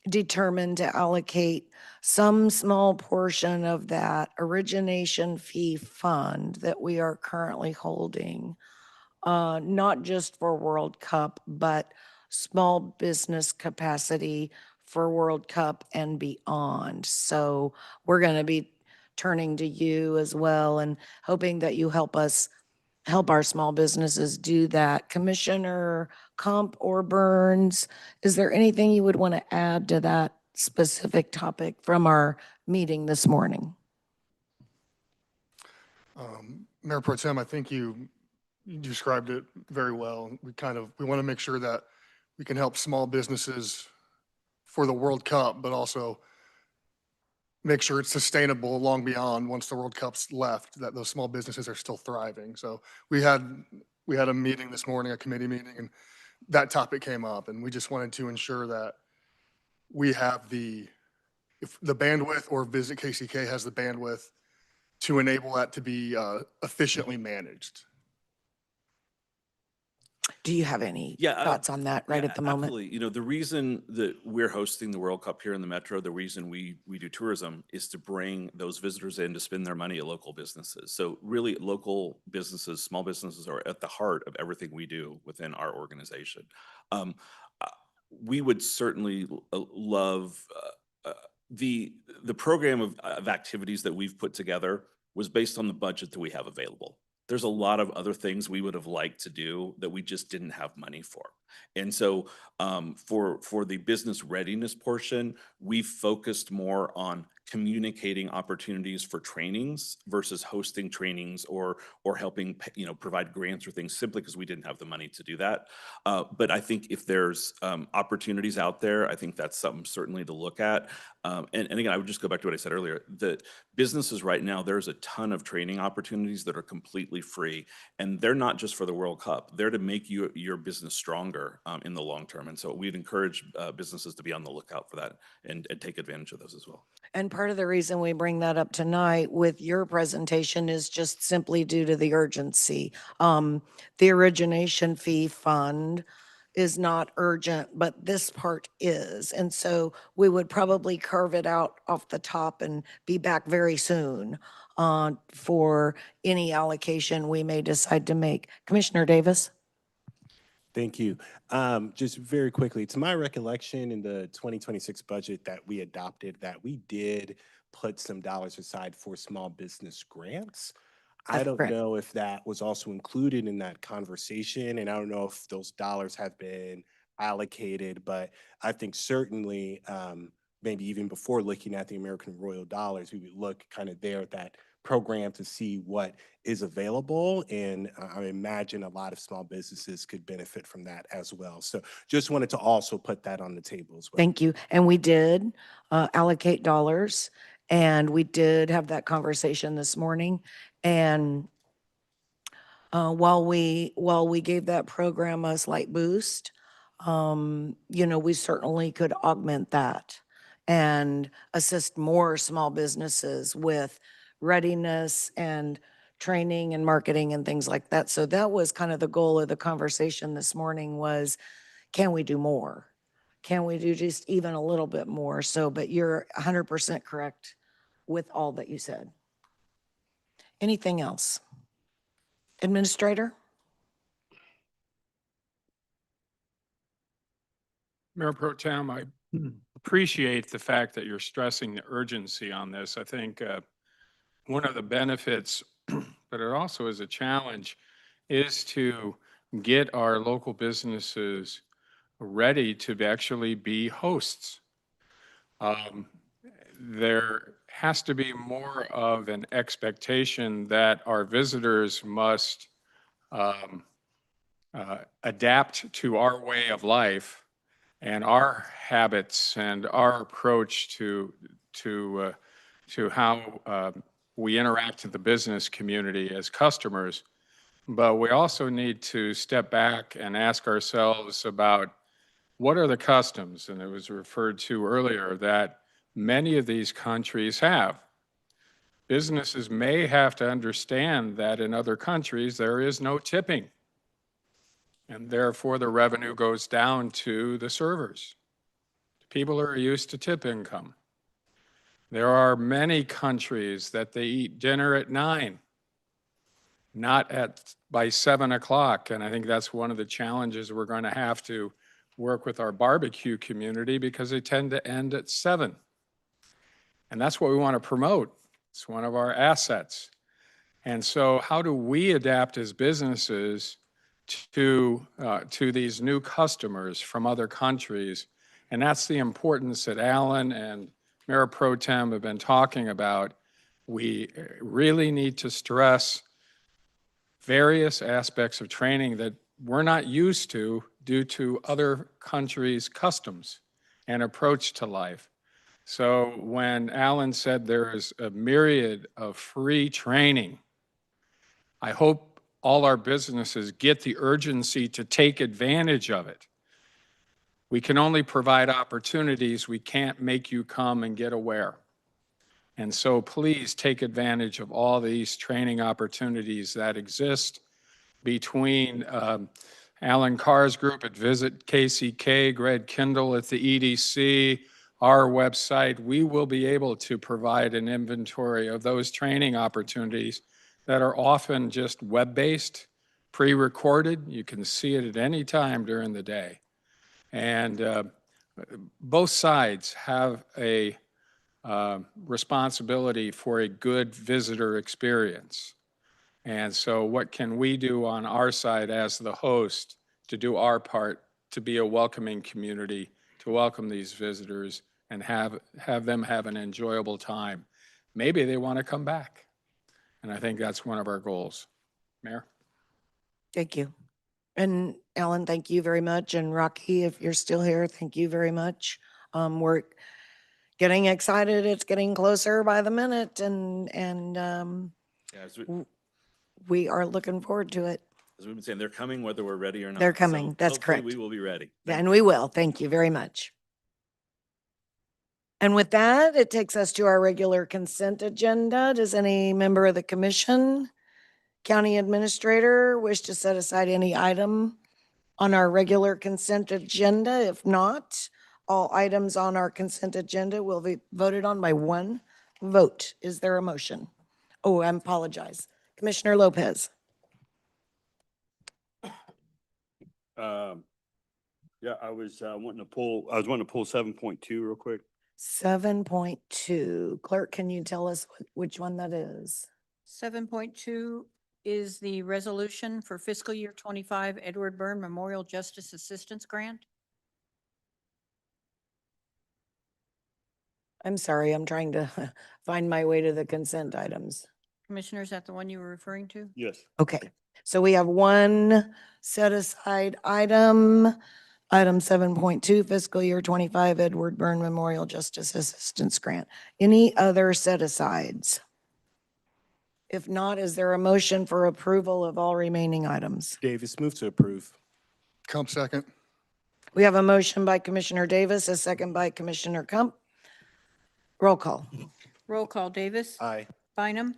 determine to allocate some small portion of that origination fee fund that we are currently holding, not just for World Cup, but small business capacity for World Cup and beyond. So we're going to be turning to you as well and hoping that you help us help our small businesses do that. Commissioner Comp or Burns, is there anything you would want to add to that specific topic from our meeting this morning? Mayor Pro Tem, I think you described it very well. We want to make sure that we can help small businesses for the World Cup, but also make sure it's sustainable long beyond once the World Cup's left, that those small businesses are still thriving. So we had a meeting this morning, a committee meeting, and that topic came up, and we just wanted to ensure that we have if the bandwidth, or Visit KCK has the bandwidth to enable that to be efficiently managed. Do you have any thoughts on that right at the moment? Absolutely. You know, the reason that we're hosting the World Cup here in the Metro, the reason we do tourism is to bring those visitors in to spend their money at local businesses. So really local businesses, small businesses are at the heart of everything we do within our organization. We would certainly love the program of activities that we've put together was based on the budget that we have available. There's a lot of other things we would have liked to do that we just didn't have money for. And so for the business readiness portion, we've focused more on communicating opportunities for trainings versus hosting trainings or helping provide grants or things simply because we didn't have the money to do that. But I think if there's opportunities out there, I think that's something certainly to look at. And again, I would just go back to what I said earlier, that businesses right now, there's a ton of training opportunities that are completely free, and they're not just for the World Cup. They're to make your business stronger in the long term. And so we'd encourage businesses to be on the lookout for that and take advantage of those as well. And part of the reason we bring that up tonight with your presentation is just simply due to the urgency. The origination fee fund is not urgent, but this part is. And so we would probably carve it out off the top and be back very soon for any allocation we may decide to make. Commissioner Davis? Thank you. Just very quickly, it's my recollection in the 2026 budget that we adopted that we did put some dollars aside for small business grants. I That's don't correct. know if that was also included in that conversation, and I don't know if those dollars have been allocated, but I think certainly maybe even before looking at the American Royal dollars, we would look kind of there at that program to see what is available. And I imagine a lot of small businesses could benefit from that as well. So just wanted to also put that on the table as well. Thank you. And we did allocate dollars, and we did have that conversation this morning. And while we gave that program a slight boost, we certainly could augment that and assist more small businesses with readiness and training and marketing and things like that. So that was kind of the goal of the conversation this morning was, can we do more? Can we do just even a little bit more? So, but you're 100% correct with all that you said. Anything else? Administrator? Mayor Pro Tem, I appreciate the fact that you're stressing the urgency on this. I think one of the benefits, but it also is a challenge, is to get our local businesses ready to actually be hosts. There has to be more of an expectation that our visitors must adapt to our way of life and our habits and our approach to how we interact with the business community as customers. But we also need to step back and ask ourselves about what are the customs, and it was referred to earlier, that many of these countries have. Businesses may have to understand that in other countries there is no tipping, and therefore the revenue goes down to the servers. People are used to tip income. There are many countries that they eat dinner at 9, not by 7 o'clock. And I think that's one of the challenges we're going to have to work with our barbecue community, because they tend to end at 7. And that's what we want to promote. It's one of our assets. And so how do we adapt as businesses to these new customers from other countries? And that's the importance that Alan and Mayor Pro Tem have been talking about. We really need to stress various aspects of training that we're not used to due to other countries' customs and approach to life. So when Alan said there is a myriad of free training, I hope all our businesses get the urgency to take advantage of it. We can only provide opportunities. We can't make you come and get aware. And so please take advantage of all these training opportunities that exist between Alan Carr's group at Visit KCK, Greg Kindle at the EDC, our website. We will be able to provide an inventory of those training opportunities that are often just web-based, pre-recorded. You can see it at any time during the day. And both sides have a responsibility for a good visitor experience. And so what can we do on our side as the host to do our part to be a welcoming community, to welcome these visitors and have them have an enjoyable time? Maybe they want to come back. And I think that's one of our goals. Mayor? Thank you. And Alan, thank you very much. And Rocky, if you're still here, thank you very much. We're getting excited. It's getting closer by the minute, and we are looking forward to it. As we've been saying, they're coming whether we're ready or not. They're coming. So That's hopefully correct. we will be ready. And we will. Thank you very much. And with that, it takes us to our regular consent agenda. Does any member of the commission, county administrator, wish to set aside any item on our regular consent agenda? If not, all items on our consent agenda will be voted on by one vote. Is there a motion? Oh, I apologize. Commissioner Lopez. Yeah, I was wanting to pull 7.2 real quick. 7.2. Clerk, can you tell us which one that is? 7.2 is the resolution for fiscal year 25 Edward Byrne Memorial Justice Assistance Grant. I'm sorry, I'm trying to find my way to the consent items. Commissioner, is that the one you were referring to? Yes. Okay, so we have one set aside item, item 7.2, fiscal year 25 Edward Byrne Memorial Justice Assistance Grant. Any other set asides? If not, is there a motion for approval of all remaining items? Davis, move to approve. Come second. We have a motion by Commissioner Davis, a second by Commissioner Kump. Roll call. Roll call. Davis. Aye. Bynum.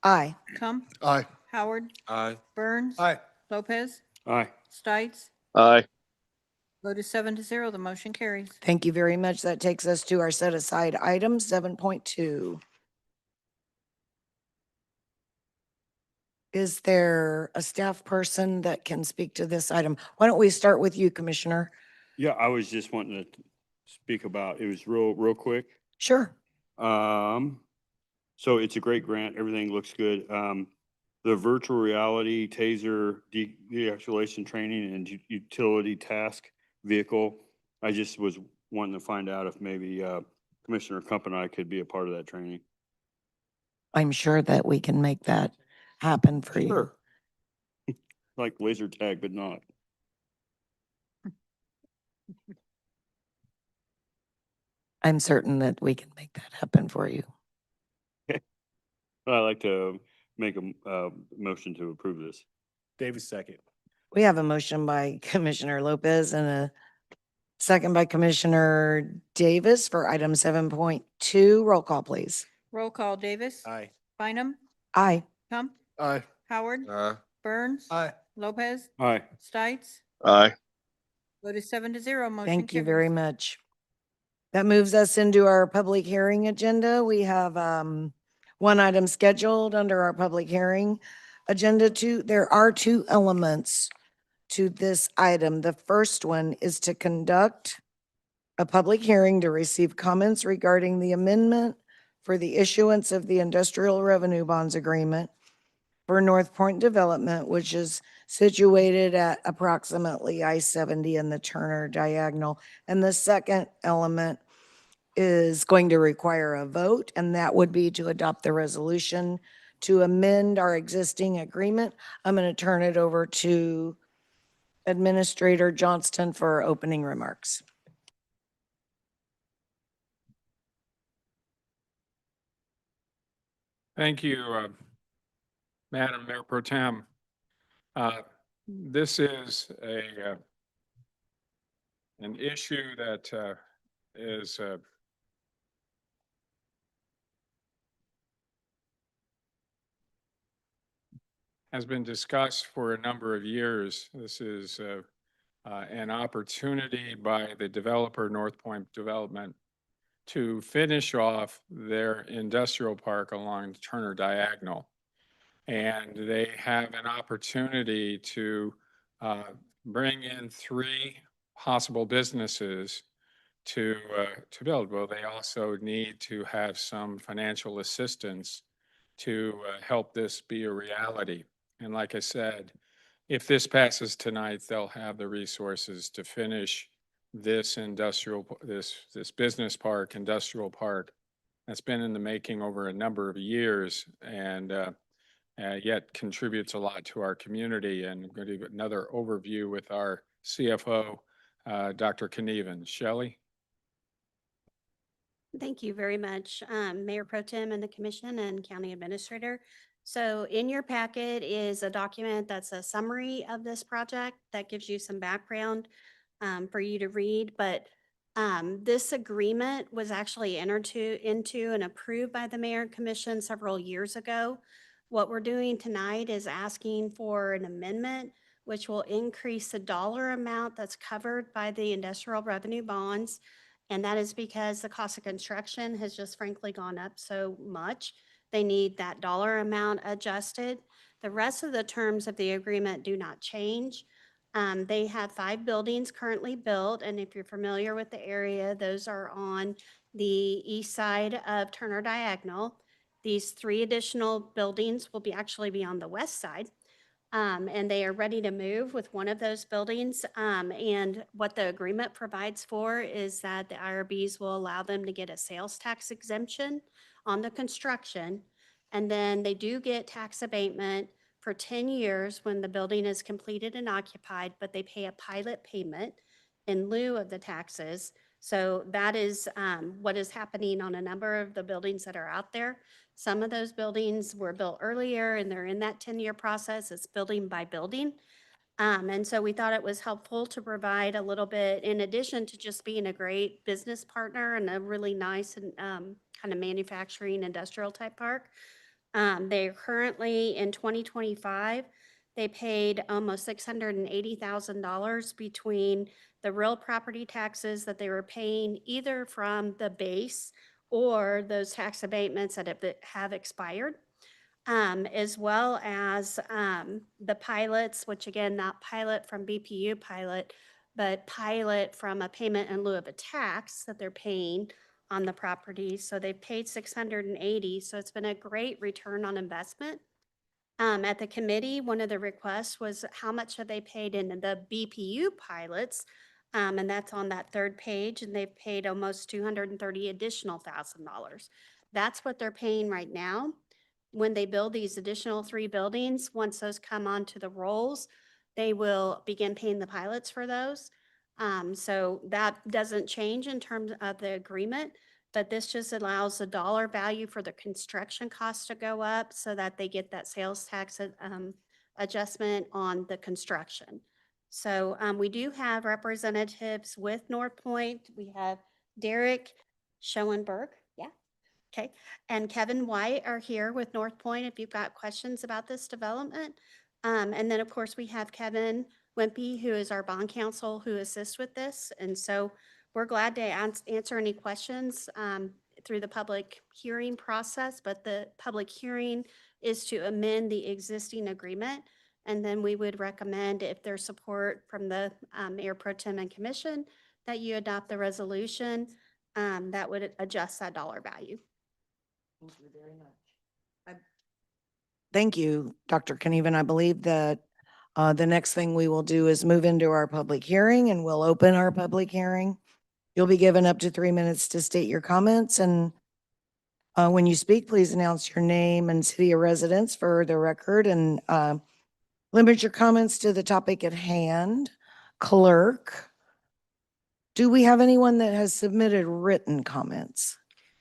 Aye. Kump. Aye. Howard. Aye. Burns. Aye. Lopez. Aye. Stites. Aye. Vote is 7-0. The motion carries. Thank you very much. That takes us to our set aside item 7.2. Is there a staff person that can speak to this item? Why don't we start with you, Commissioner? Yeah, I was just wanting to speak about, it was real quick. Sure. So it's a great grant. Everything looks good. The virtual reality taser de-escalation training and utility task vehicle. I just was wanting to find out if maybe Commissioner Kump and I could be a part of that training. I'm sure that we can make that happen for you. Sure. Like laser tag, but not. I'm certain that we can make that happen for you. I'd like to make a motion to approve this. Davis, second. We have a motion by Commissioner Lopez and a second by Commissioner Davis for item 7.2. Roll call, please. Roll call, Davis. Aye. Bynum. Aye. Hump. Aye. Howard. Burns. Aye. Lopez. Aye. Stites. Aye. Vote is 7-0. Motion Thank you carries. very much. That moves us into our public hearing agenda. We have one item scheduled under our public hearing agenda. There are two elements to this item. The first one is to conduct a public hearing to receive comments regarding the amendment for the issuance of the industrial revenue bonds agreement for North Point Development, which is situated at approximately I-70 in the Turner Diagonal. And the second element is going to require a vote, and that would be to adopt the resolution to amend our existing agreement. I'm going to turn it over to Administrator Johnston for opening remarks. Thank you, Madam Mayor Pro Tem. This is an issue that is has been discussed for a number of years. This is an opportunity by the developer, North Point Development, to finish off their industrial park along Turner Diagonal. And they have an opportunity to bring in 3 possible businesses to build. Well, they also need to have some financial assistance to help this be a reality. And like I said, if this passes tonight, they'll have the resources to finish this this business park, industrial park, that's been in the making over a number of years and yet contributes a lot to our community. And I'm going to give another overview with our CFO, Dr. Knieven. Shelley? Thank you very much, Mayor Pro Tem and the Commission and County Administrator. So in your packet is a document that's a summary of this project that gives you some background for you to read. But this agreement was actually entered into and approved by the Mayor and Commission several years ago. What we're doing tonight is asking for an amendment which will increase the dollar amount that's covered by the industrial revenue bonds. And that is because the cost of construction has just frankly gone up so much. They need that dollar amount adjusted. The rest of the terms of the agreement do not change. They have 5 buildings currently built, and if you're familiar with the area, those are on the east side of Turner Diagonal. These 3 additional buildings will actually be on the west side. And they are ready to move with one of those buildings. And what the agreement provides for is that the IRBs will allow them to get a sales tax exemption on the construction. And then they do get tax abatement for 10 years when the building is completed and occupied, but they pay a pilot payment in lieu of the taxes. So that is what is happening on a number of the buildings that are out there. Some of those buildings were built earlier and they're in that 10-year process. It's building by building. And so we thought it was helpful to provide a little bit, in addition to just being a great business partner and a really nice and kind of manufacturing industrial type park. They're currently in 2025, they paid almost $680,000 between the real property taxes that they were paying either from the base or those tax abatements that have expired, as well as the pilots, which again, not pilot from BPU pilot, but pilot from a payment in lieu of a tax that they're paying on the property. So they've paid 680. So it's been a great return on investment. At the committee, one of the requests was how much have they paid in the BPU pilots? And that's on that 3rd page, and they've paid almost $230 additional $1,000. That's what they're paying right now. when they build these additional 3 buildings, once those come onto the rolls, they will begin paying the pilots for those. So that doesn't change in terms of the agreement, but this just allows the dollar value for the construction costs to go up so that they get that sales tax adjustment on the construction. So we do have representatives with North Point. We have Derek Schoenberg, yeah, okay, and Kevin White are here with North Point if you've got questions about this development. And then, of course, we have Kevin Wimpy, who is our bond counsel, who assists with this. And so we're glad to answer any questions through the public hearing process, but the public hearing is to amend the existing agreement. And then we would recommend, if there's support from the Mayor Pro Tem and Commission, that you adopt the resolution that would adjust that dollar value. Thank you very much. Thank you, Dr. Knieven. I believe that the next thing we will do is move into our public hearing, and we'll open our public hearing. You'll be given up to 3 minutes to state your comments, and when you speak, please announce your name and city of residence for the record, and limit your comments to the topic at hand. Clerk, do we have anyone that has submitted written comments?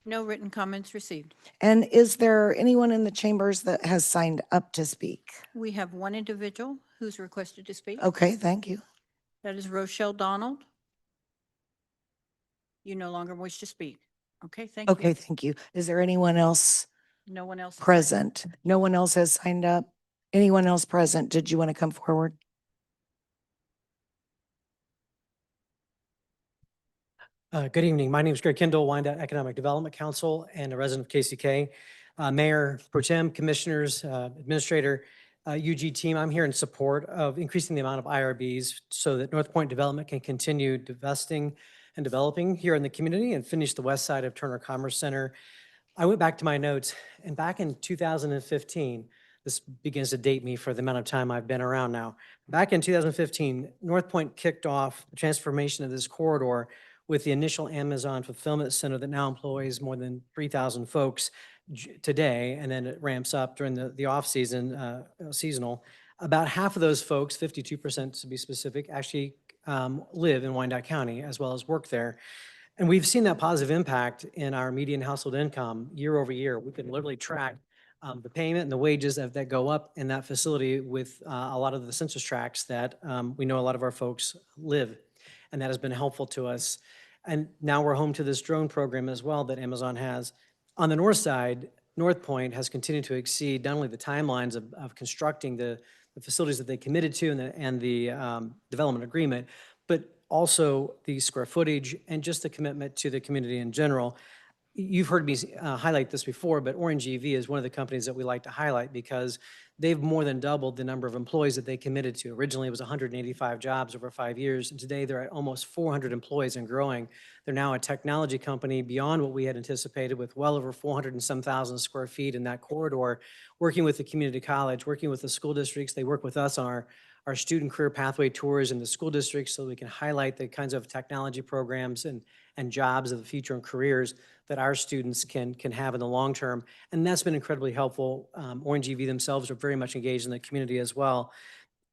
No written comments received. And is there anyone in the chambers that has signed up to speak? We have one individual who's requested to speak. Okay, thank you. That is Rochelle Donald. You no longer wish to speak. Okay, thank you. Okay, thank you. Is there anyone else No one else. is present? No one else has signed up? Anyone else present? Did you want to come forward? Good evening. My name is Greg Kendall, Wyandotte Economic Development Council and a resident of KCK. Mayor Pro Tem, Commissioners, Administrator, UG team, I'm here in support of increasing the amount of IRBs so that North Point Development can continue investing and developing here in the community and finish the west side of Turner Commerce Center. I went back to my notes, and back in 2015, this begins to date me for the amount of time I've been around now. Back in 2015, North Point kicked off the transformation of this corridor with the initial Amazon fulfillment center that now employs more than 3,000 folks today, and then it ramps up during the off-season, seasonal. About half of those folks, 52% to be specific, actually live in Wyandotte County as well as work there. And we've seen that positive impact in our median household income year over year. We can literally track the payment and the wages that go up in that facility with a lot of the census tracts that we know a lot of our folks live. And that has been helpful to us. And now we're home to this drone program as well that Amazon has. On the north side, North Point has continued to exceed not only the timelines of constructing the facilities that they committed to and the development agreement, but also the square footage and just the commitment to the community in general. You've heard me highlight this before, but Orange EV is one of the companies that we like to highlight because they've more than doubled the number of employees that they committed to. Originally, it was 185 jobs over 5 years, and today they're at almost 400 employees and growing. They're now a technology company beyond what we had anticipated, with well over 400 and some thousand square feet in that corridor, working with the community college, working with the school districts. They work with us on our student career pathway tours in the school districts so we can highlight the kinds of technology programs and jobs of the future and careers that our students can have in the long term. And that's been incredibly helpful. Orange EV themselves are very much engaged in the community as well.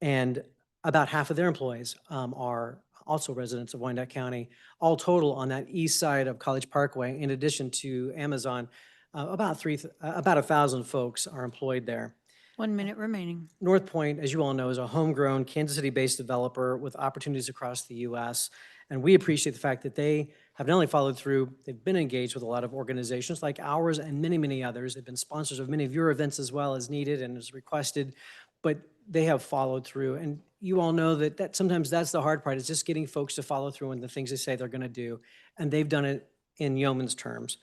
And about half of their employees are also residents of Wyandotte County. All total on that east side of College Parkway, in addition to Amazon, about 1,000 folks are employed there. 1 minute remaining. North Point, as you all know, is a homegrown Kansas City-based developer with opportunities across the U.S. And we appreciate the fact that they have not only followed through, they've been engaged with a lot of organizations like ours and many, many others. They've been sponsors of many of your events as well as needed and as requested, but they have followed through. And you all know that sometimes that's the hard part, is just getting folks to follow through on the things they say they're going to do. And they've done it in yeoman's terms.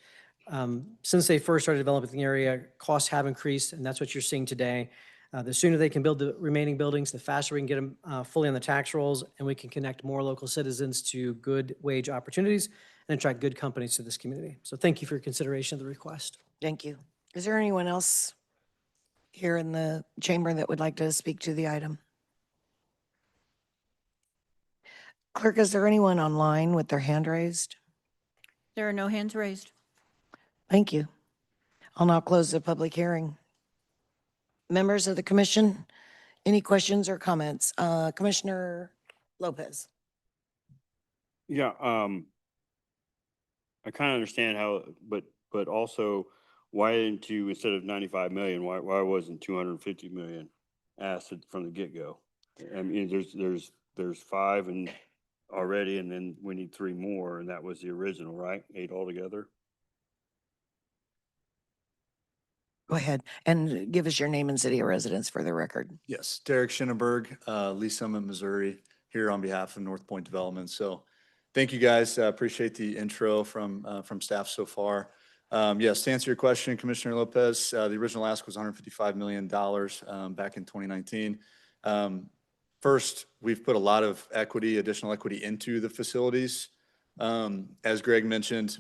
Since they first started developing the area, costs have increased, and that's what you're seeing today. The sooner they can build the remaining buildings, the faster we can get them fully on the tax rolls, and we can connect more local citizens to good wage opportunities and attract good companies to this community. So thank you for your consideration of the request. Thank you. Is there anyone else here in the chamber that would like to speak to the item? Clerk, is there anyone online with their hand raised? There are no hands raised. Thank you. I'll now close the public hearing. Members of the commission, any questions or comments? Commissioner Lopez. Yeah, I kind of understand how, but also, why didn't you, instead of 95 million, why wasn't 250 million asked from the get-go? I mean, there's 5 and already, and then we need 3 more, and that was the original, right? 8 altogether? Go ahead and give us your name and city of residence for the record. Yes, Derek Schinneberg, Lee Summit, Missouri, here on behalf of North Point Development. So thank you, guys. Appreciate the intro from staff so far. Yes, to answer your question, Commissioner Lopez, the original ask was $155 million back in 2019. First, we've put a lot of additional equity into the facilities. As Greg mentioned,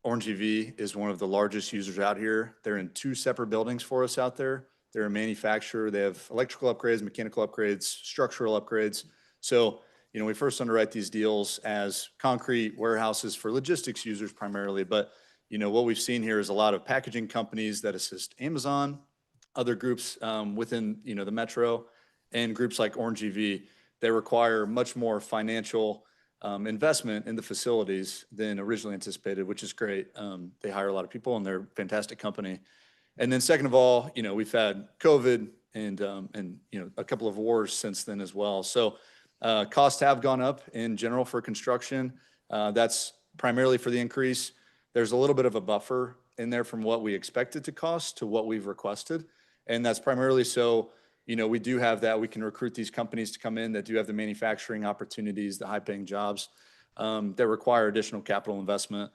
Orange EV is one of the largest users out here. They're in 2 separate buildings for us out there. They're a manufacturer. They have electrical upgrades, mechanical upgrades, structural upgrades. So, we first underwrite these deals as concrete warehouses for logistics users primarily. But, what we've seen here is a lot of packaging companies that assist Amazon, other groups within, the metro, and groups like Orange EV. They require much more financial investment in the facilities than originally anticipated, which is great. They hire a lot of people and they're a fantastic company. And then second of all, we've had COVID and a couple of wars since then as well. So costs have gone up in general for construction. That's primarily for the increase. There's a little bit of a buffer in there from what we expected to cost to what we've requested. And that's primarily so we do have that. We can recruit these companies to come in that do have the manufacturing opportunities, the high-paying jobs that require additional capital investment.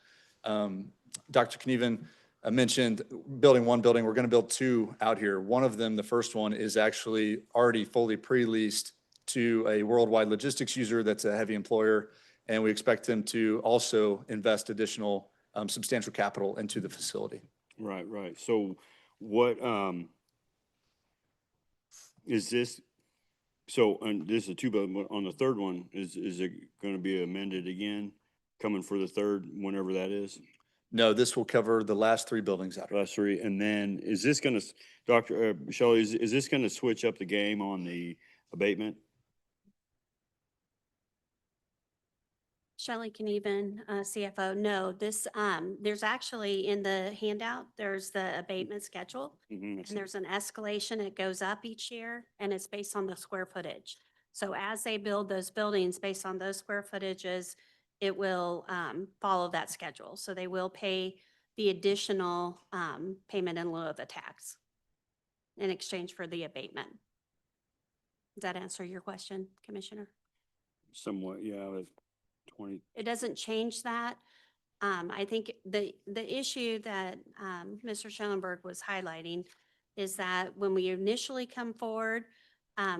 Dr. Knieven mentioned building 1 building. We're going to build 2 out here. One of them, the first one, is actually already fully pre-leased to a worldwide logistics user that's a heavy employer, and we expect them to also invest additional substantial capital into the facility. Right. So what, is this, so, and this is a 2 building, on the third one, is it going to be amended again, coming for the third, whenever that is? No, this will cover the last 3 buildings out here. Last 3, and then is this going to, Dr. Shelley, is this going to switch up the game on the abatement? Shelley Knieven, CFO. No, there's actually in the handout, there's the abatement schedule. And there's an escalation. It goes up each year and it's based on the square footage. So as they build those buildings based on those square footages, it will follow that schedule. So they will pay the additional payment in lieu of the tax in exchange for the abatement. Does that answer your question, Commissioner? Somewhat, yeah. 20. It doesn't change that. I think the issue that Mr. Schellenberg was highlighting is that when we initially come forward,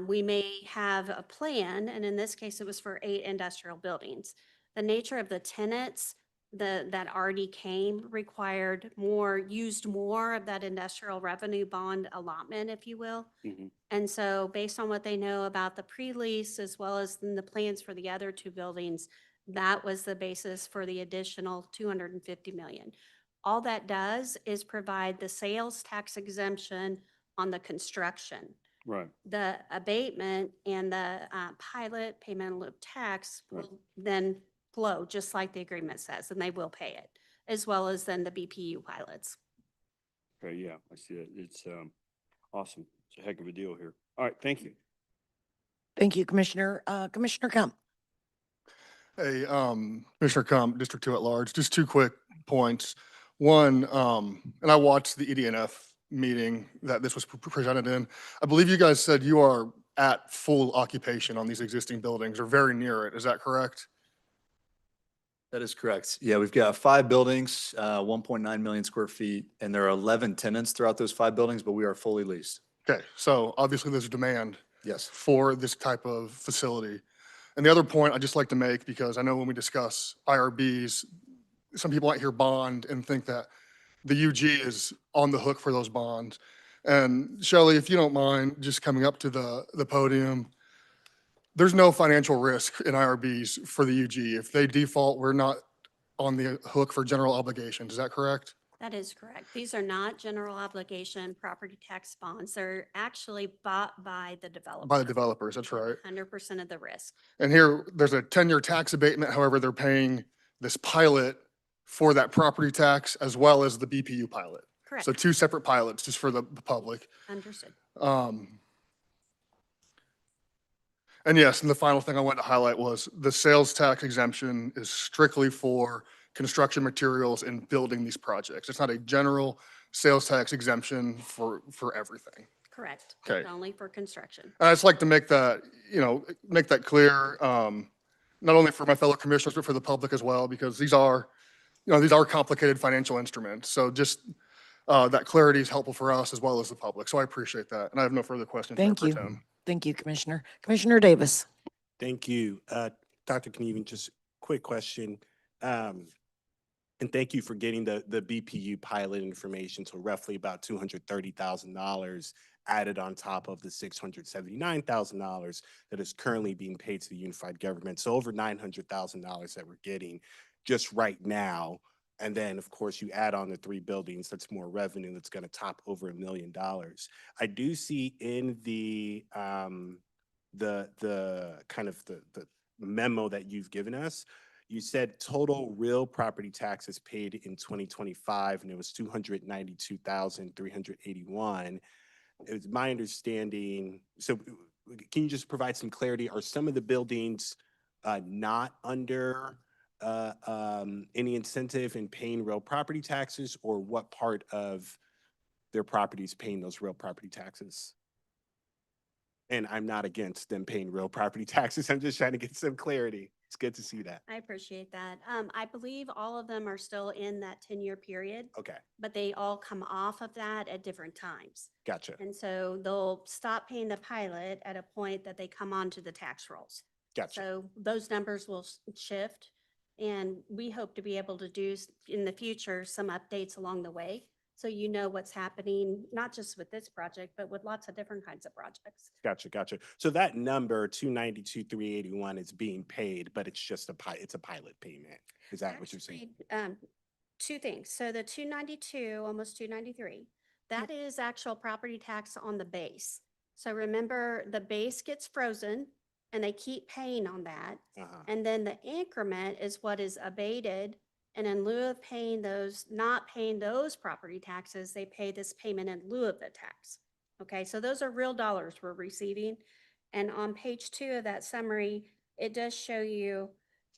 we may have a plan, and in this case, it was for 8 industrial buildings. The nature of the tenants that already came used more of that industrial revenue bond allotment, if you will. And so based on what they know about the pre-lease as well as in the plans for the other 2 buildings, that was the basis for the additional $250 million. All that does is provide the sales tax exemption on the construction. Right. The abatement and the pilot payment in lieu of tax will then flow just like the agreement says, and they will pay it, as well as then the BPU pilots. Okay, yeah, I see it. It's awesome. It's a heck of a deal here. All right, thank you. Thank you, Commissioner. Commissioner Kump. Hey, Commissioner Kump, District 2 at large, just 2 quick points. One, and I watched the EDNF meeting that this was presented in. I believe you guys said you are at full occupation on these existing buildings or very near it. Is that correct? That is correct. Yeah, we've got 5 buildings, 1.9 million square feet, and there are 11 tenants throughout those 5 buildings, but we are fully leased. Okay, so obviously there's a demand Yes. for this type of facility. And the other point I'd just like to make, because I know when we discuss IRBs, some people might hear bond and think that the UG is on the hook for those bonds. And Shelley, if you don't mind just coming up to the podium, there's no financial risk in IRBs for the UG. If they default, we're not on the hook for general obligations. Is that correct? That is correct. These are not general obligation property tax bonds. They're actually bought by the developer. By the developers, that's right. 100% of the risk. And here, there's a 10-year tax abatement. However, they're paying this pilot for that property tax as well as the BPU pilot. Correct. So two separate pilots just for the public. Understood. And yes, and the final thing I wanted to highlight was the sales tax exemption is strictly for construction materials and building these projects. It's not a general sales tax exemption for everything. Correct. Okay. It's only for construction. And I'd just like to make that, make that clear, not only for my fellow commissioners, but for the public as well, because these are complicated financial instruments. So just that clarity is helpful for us as well as the public. So I appreciate that. And I have no further questions. Thank Mayor you. Pro Tem. Thank you, Commissioner. Commissioner Davis. Thank you. Dr. Knieven, just quick question. And thank you for getting the BPU pilot information. So roughly about $230,000 added on top of the $679,000 that is currently being paid to the unified government. So over $900,000 that we're getting just right now. And then, of course, you add on the 3 buildings, that's more revenue that's going to top over $1 million. I do see in the kind of the memo that you've given us, you said total real property taxes paid in 2025, and it was $292,381. It's my understanding. So can you just provide some clarity? Are some of the buildings not under any incentive in paying real property taxes, or what part of their property is paying those real property taxes? And I'm not against them paying real property taxes. I'm just trying to get some clarity. It's good to see that. I appreciate that. I believe all of them are still in that 10-year period. Okay. But they all come off of that at different times. Gotcha. And so they'll stop paying the pilot at a point that they come onto the tax rolls. Gotcha. So those numbers will shift. And we hope to be able to do in the future some updates along the way. So you know what's happening, not just with this project, but with lots of different kinds of projects. Gotcha. So that number, 292,381, is being paid, but it's just it's a pilot payment. Is that what you're saying? Two things. So the 292, almost 293, that is actual property tax on the base. So remember, the base gets frozen and they keep paying on that. And then the increment is what is abated. And in lieu of paying those, not paying those property taxes, they pay this payment in lieu of the tax. Okay, so those are real dollars we're receiving. And on page 2 of that summary, it does show you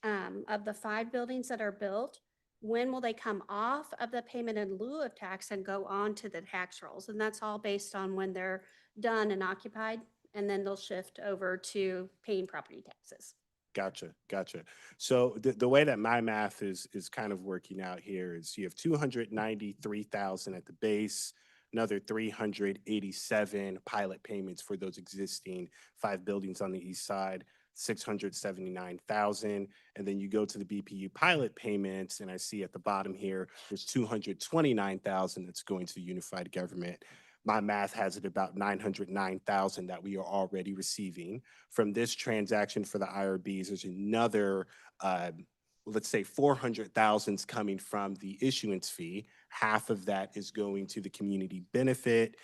of the 5 buildings that are built, when will they come off of the payment in lieu of tax and go on to the tax rolls? And that's all based on when they're done and occupied, and then they'll shift over to paying property taxes. Gotcha. So the way that my math is kind of working out here is you have 293,000 at the base, another 387 pilot payments for those existing 5 buildings on the east side, 679,000. And then you go to the BPU pilot payments, and I see at the bottom here, there's 229,000 that's going to the unified government. My math has it about 909,000 that we are already receiving. From this transaction for the IRBs, there's another, let's say 400,000 coming from the issuance fee. Half of that is going to the community benefit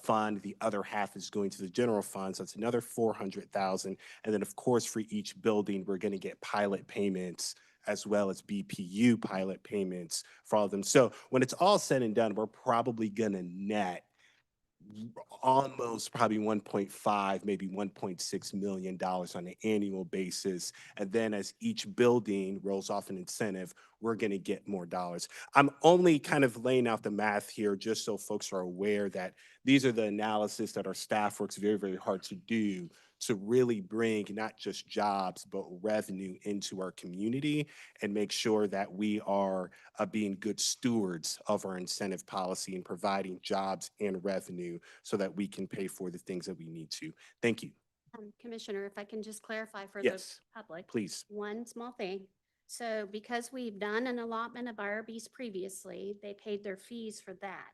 fund. The other half is going to the general fund. So it's another 400,000. And then of course, for each building, we're going to get pilot payments as well as BPU pilot payments for all of them. So when it's all said and done, we're probably going to net almost probably 1.5, maybe $1.6 million on an annual basis. And then as each building rolls off an incentive, we're going to get more dollars. I'm only kind of laying out the math here just so folks are aware that these are the analysis that our staff works very, very hard to do to really bring not just jobs, but revenue into our community and make sure that we are being good stewards of our incentive policy and providing jobs and revenue so that we can pay for the things that we need to. Thank you. Commissioner, if I can just clarify for Yes, the public. please. One small thing. So because we've done an allotment of IRBs previously, they paid their fees for that.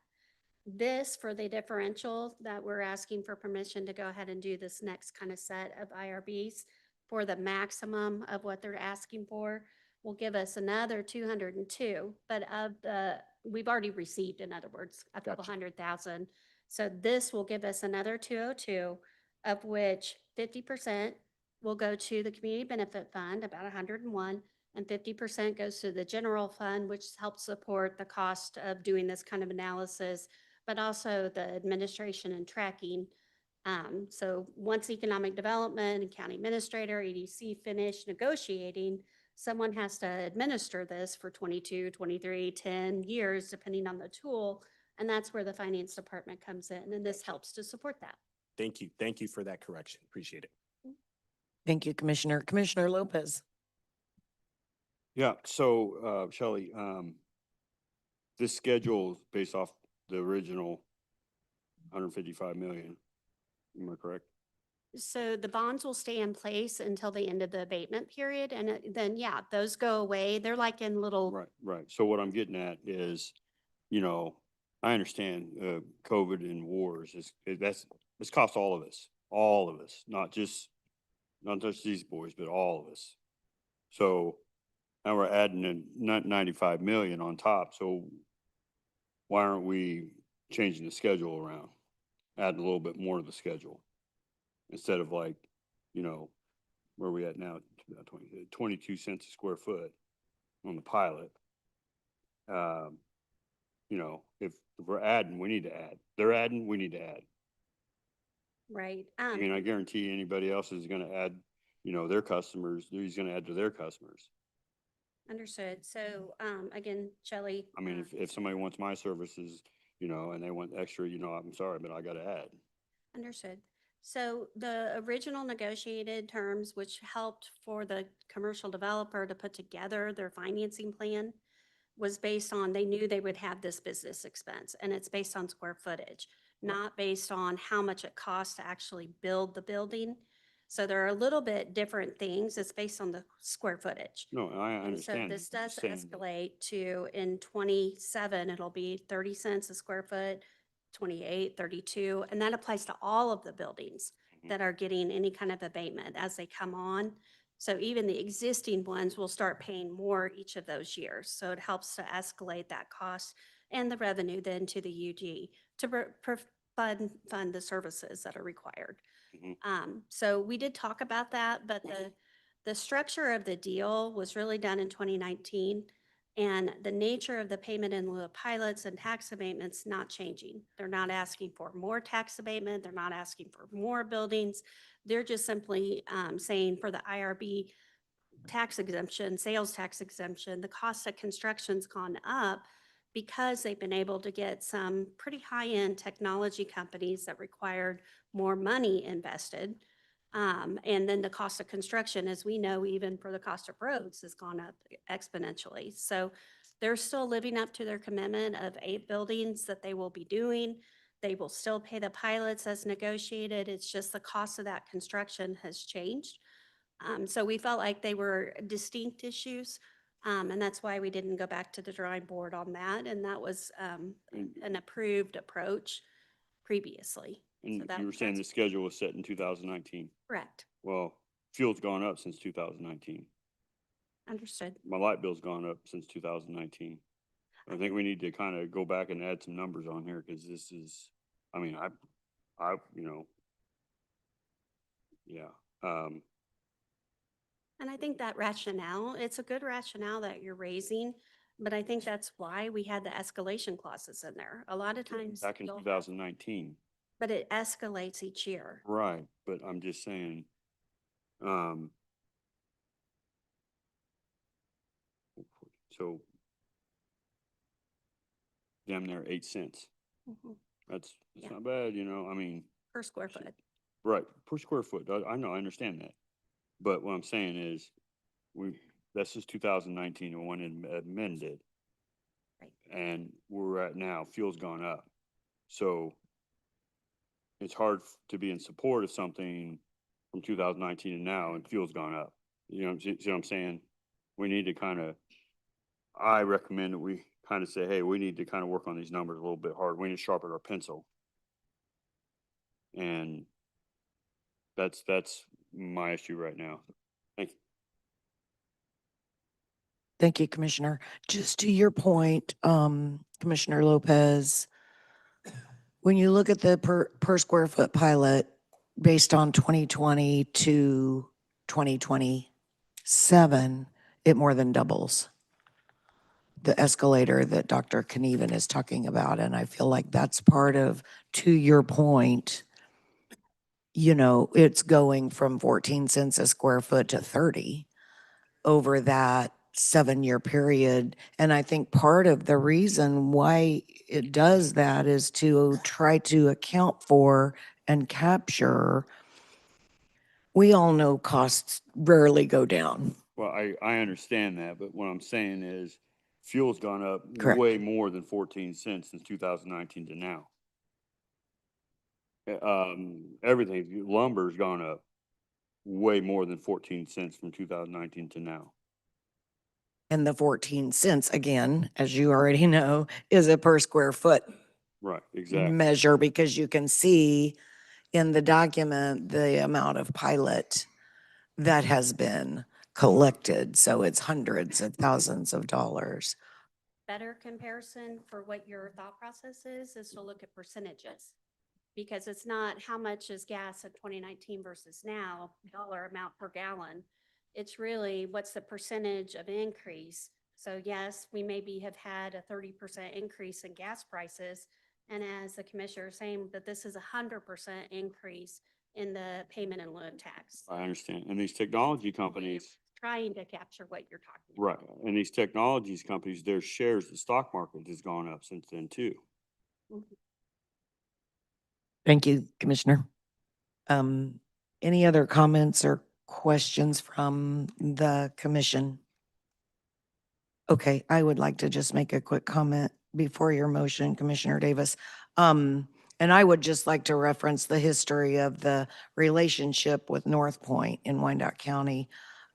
This, for the differential that we're asking for permission to go ahead and do this next kind of set of IRBs for the maximum of what they're asking for, will give us another 202. But of the we've already received, in other words, a couple Gotcha. 100,000. So this will give us another 202, of which 50% will go to the community benefit fund, about 101, and 50% goes to the general fund, which helps support the cost of doing this kind of analysis, but also the administration and tracking. So once economic development and county administrator, EDC finish negotiating, someone has to administer this for 22, 23, 10 years, depending on the tool. And that's where the finance department comes in, and this helps to support that. Thank you. Thank you for that correction. Appreciate it. Thank you, Commissioner. Commissioner Lopez. Yeah, so, Shelley, this schedule is based off the original 155 million. Am I correct? So the bonds will stay in place until the end of the abatement period, and then, yeah, those go away. They're like in little. Right, right. So what I'm getting at is, you know, I understand, COVID and wars it's cost all of us, not just these boys, but all of us. So now we're adding in 95 million on top. So why aren't we changing the schedule around? Adding a little bit more to the schedule instead of like, you know, where we at now, 22 cents a square foot on the pilot. You know, if we're adding, we need to add. They're adding, we need to add. Right. I mean, I guarantee anybody else is gonna add, you know, their customers, he's gonna add to their customers. Understood. So, again, Shelley. I mean, if somebody wants my services, you know, and they want extra, you know, I'm sorry, but I gotta add. Understood. So the original negotiated terms, which helped for the commercial developer to put together their financing plan, was based on, they knew they would have this business expense, and it's based on square footage, not based on how much it costs to actually build the building. So there are a little bit different things. It's based on the square footage. No, I And so understand. this does saying that. escalate to, in 27, it'll be 30 cents a square foot, 28, 32, and that applies to all of the buildings that are getting any kind of abatement as they come on. So even the existing ones will start paying more each of those years. So it helps to escalate that cost and the revenue then to the UG to fund the services that are required. So we did talk about that, but the structure of the deal was really done in 2019. And the nature of the payment in lieu of pilots and tax abatements not changing. They're not asking for more tax abatement. They're not asking for more buildings. They're just simply saying for the IRB tax exemption, sales tax exemption, the cost of construction's gone up because they've been able to get some pretty high-end technology companies that required more money invested. And then the cost of construction, as we know, even for the cost of roads, has gone up exponentially. So they're still living up to their commitment of 8 buildings that they will be doing. They will still pay the pilots as negotiated. It's just the cost of that construction has changed. So we felt like they were distinct issues. And that's why we didn't go back to the drawing board on that. And that was an approved approach previously. And you were saying the schedule was set in 2019. Correct. Well, fuel's gone up since 2019. Understood. My light bill's gone up since 2019. I think we need to kind of go back and add some numbers on here because this is, I mean, you know, yeah. And I think that rationale, it's a good rationale that you're raising, but I think that's why we had the escalation clauses in there. A lot of times. Back in 2019. But it escalates each year. Right, but I'm just saying, so damn near 8 cents. That's not bad, you know, I mean. Per square foot. Right, per square foot. I know, I understand that. But what I'm saying is, this is 2019 and when it amended. Right. And where we're at now, fuel's gone up. So it's hard to be in support of something from 2019 and now, and fuel's gone up. You know, see what I'm saying? We need to kind of, I recommend that we kind of say, hey, we need to kind of work on these numbers a little bit hard. We need to sharpen our pencil. And that's my issue right now. Thank you. Thank you, Commissioner. Just to your point, Commissioner Lopez, when you look at the per square foot pilot based on 2020 to 2027, it more than doubles the escalator that Dr. Knieven is talking about. And I feel like that's part of, to your point, you know, it's going from 14 cents a square foot to 30 over that 7-year period. And I think part of the reason why it does that is to try to account for and capture. We all know costs rarely go down. Well, I understand that, but what I'm saying is fuel's gone up Correct. way more than 14 cents since 2019 to now. Everything, lumber's gone up way more than 14 cents from 2019 to now. And the 14 cents, again, as you already know, is a per square foot Right, exactly. measure, because you can see in the document the amount of pilot that has been collected. So it's hundreds of thousands of dollars. Better comparison for what your thought process is to look at percentages. Because it's not how much is gas in 2019 versus now, dollar amount per gallon. It's really what's the percentage of increase. So yes, we maybe have had a 30% increase in gas prices. And as the commissioner is saying, that this is 100% increase in the payment in lieu of tax. I understand. And these technology companies, Trying to capture what you're talking right, and these technologies companies, their shares, the stock market has gone up since then too. about. Thank you, Commissioner. Any other comments or questions from the commission? Okay, I would like to just make a quick comment before your motion, Commissioner Davis. And I would just like to reference the history of the relationship with North Point in Wyandotte County.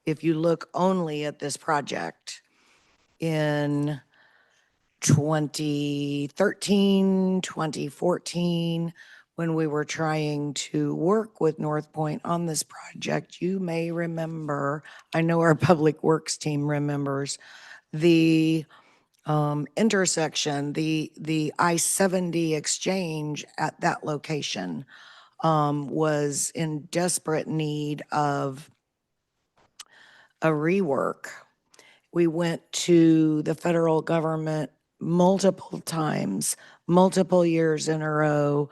If you look only at this project in 2013, 2014, when we were trying to work with North Point on this project, you may remember, I know our Public Works team remembers, the intersection, the I-70 exchange at that location was in desperate need of a rework. We went to the federal government multiple times, multiple years in a row.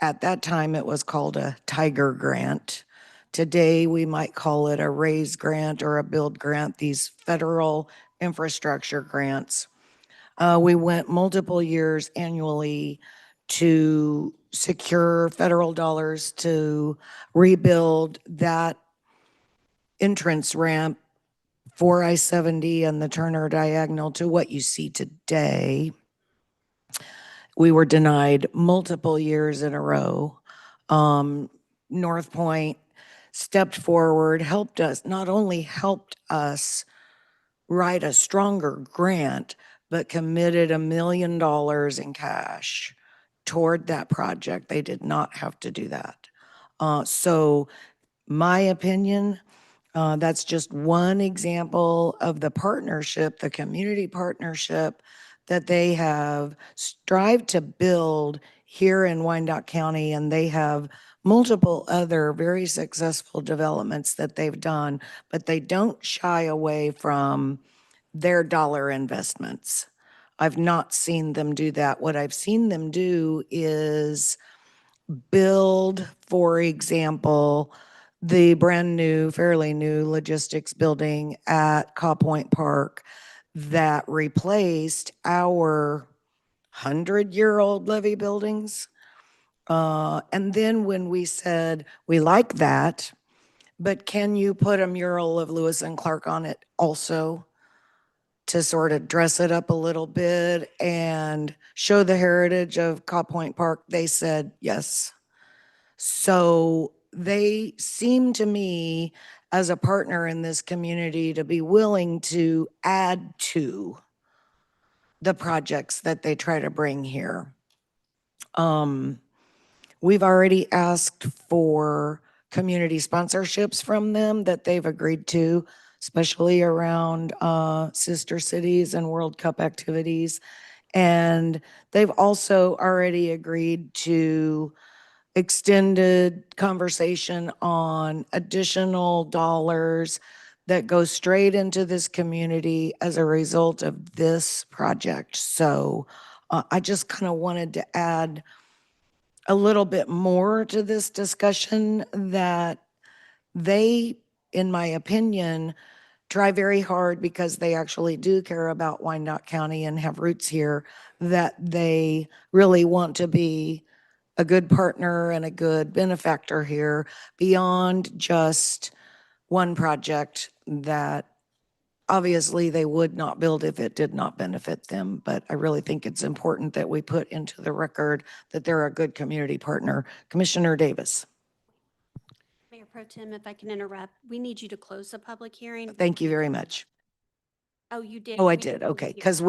At that time, it was called a Tiger Grant. Today, we might call it a RAISE grant or a BUILD grant, these federal infrastructure grants. We went multiple years annually to secure federal dollars to rebuild that entrance ramp for I-70 and the Turner Diagonal to what you see today. We were denied multiple years in a row. North Point stepped forward, helped us, not only helped us write a stronger grant, but committed $1 million in cash toward that project. They did not have to do that. So my opinion, that's just one example of the partnership, the community partnership that they have strived to build here in Wyandotte County, and they have multiple other very successful developments that they've done, but they don't shy away from their dollar investments. I've not seen them do that. What I've seen them do is build, for example, the brand new, fairly new logistics building at Caw Point Park that replaced our 100-year-old levee buildings. And then when we said, we like that, but can you put a mural of Lewis and Clark on it also to sort of dress it up a little bit and show the heritage of Caw Point Park? They said yes. So they seem to me, as a partner in this community, to be willing to add to the projects that they try to bring here. We've already asked for community sponsorships from them that they've agreed to. especially around sister cities and World Cup activities. And they've also already agreed to extended conversation on additional dollars that go straight into this community as a result of this project. So I just kind of wanted to add a little bit more to this discussion, that they, in my opinion, try very hard, because they actually do care about Wyandotte County and have roots here, that they really want to be a good partner and a good benefactor here beyond just one project that obviously they would not build if it did not benefit them. But I really think it's important that we put into the record that they're a good community partner. Commissioner Davis. Mayor Pro Tem, if I can interrupt, we need you to close the public hearing. Thank you very much. Oh, you did? Oh, I We did. didn't Okay. hear. Because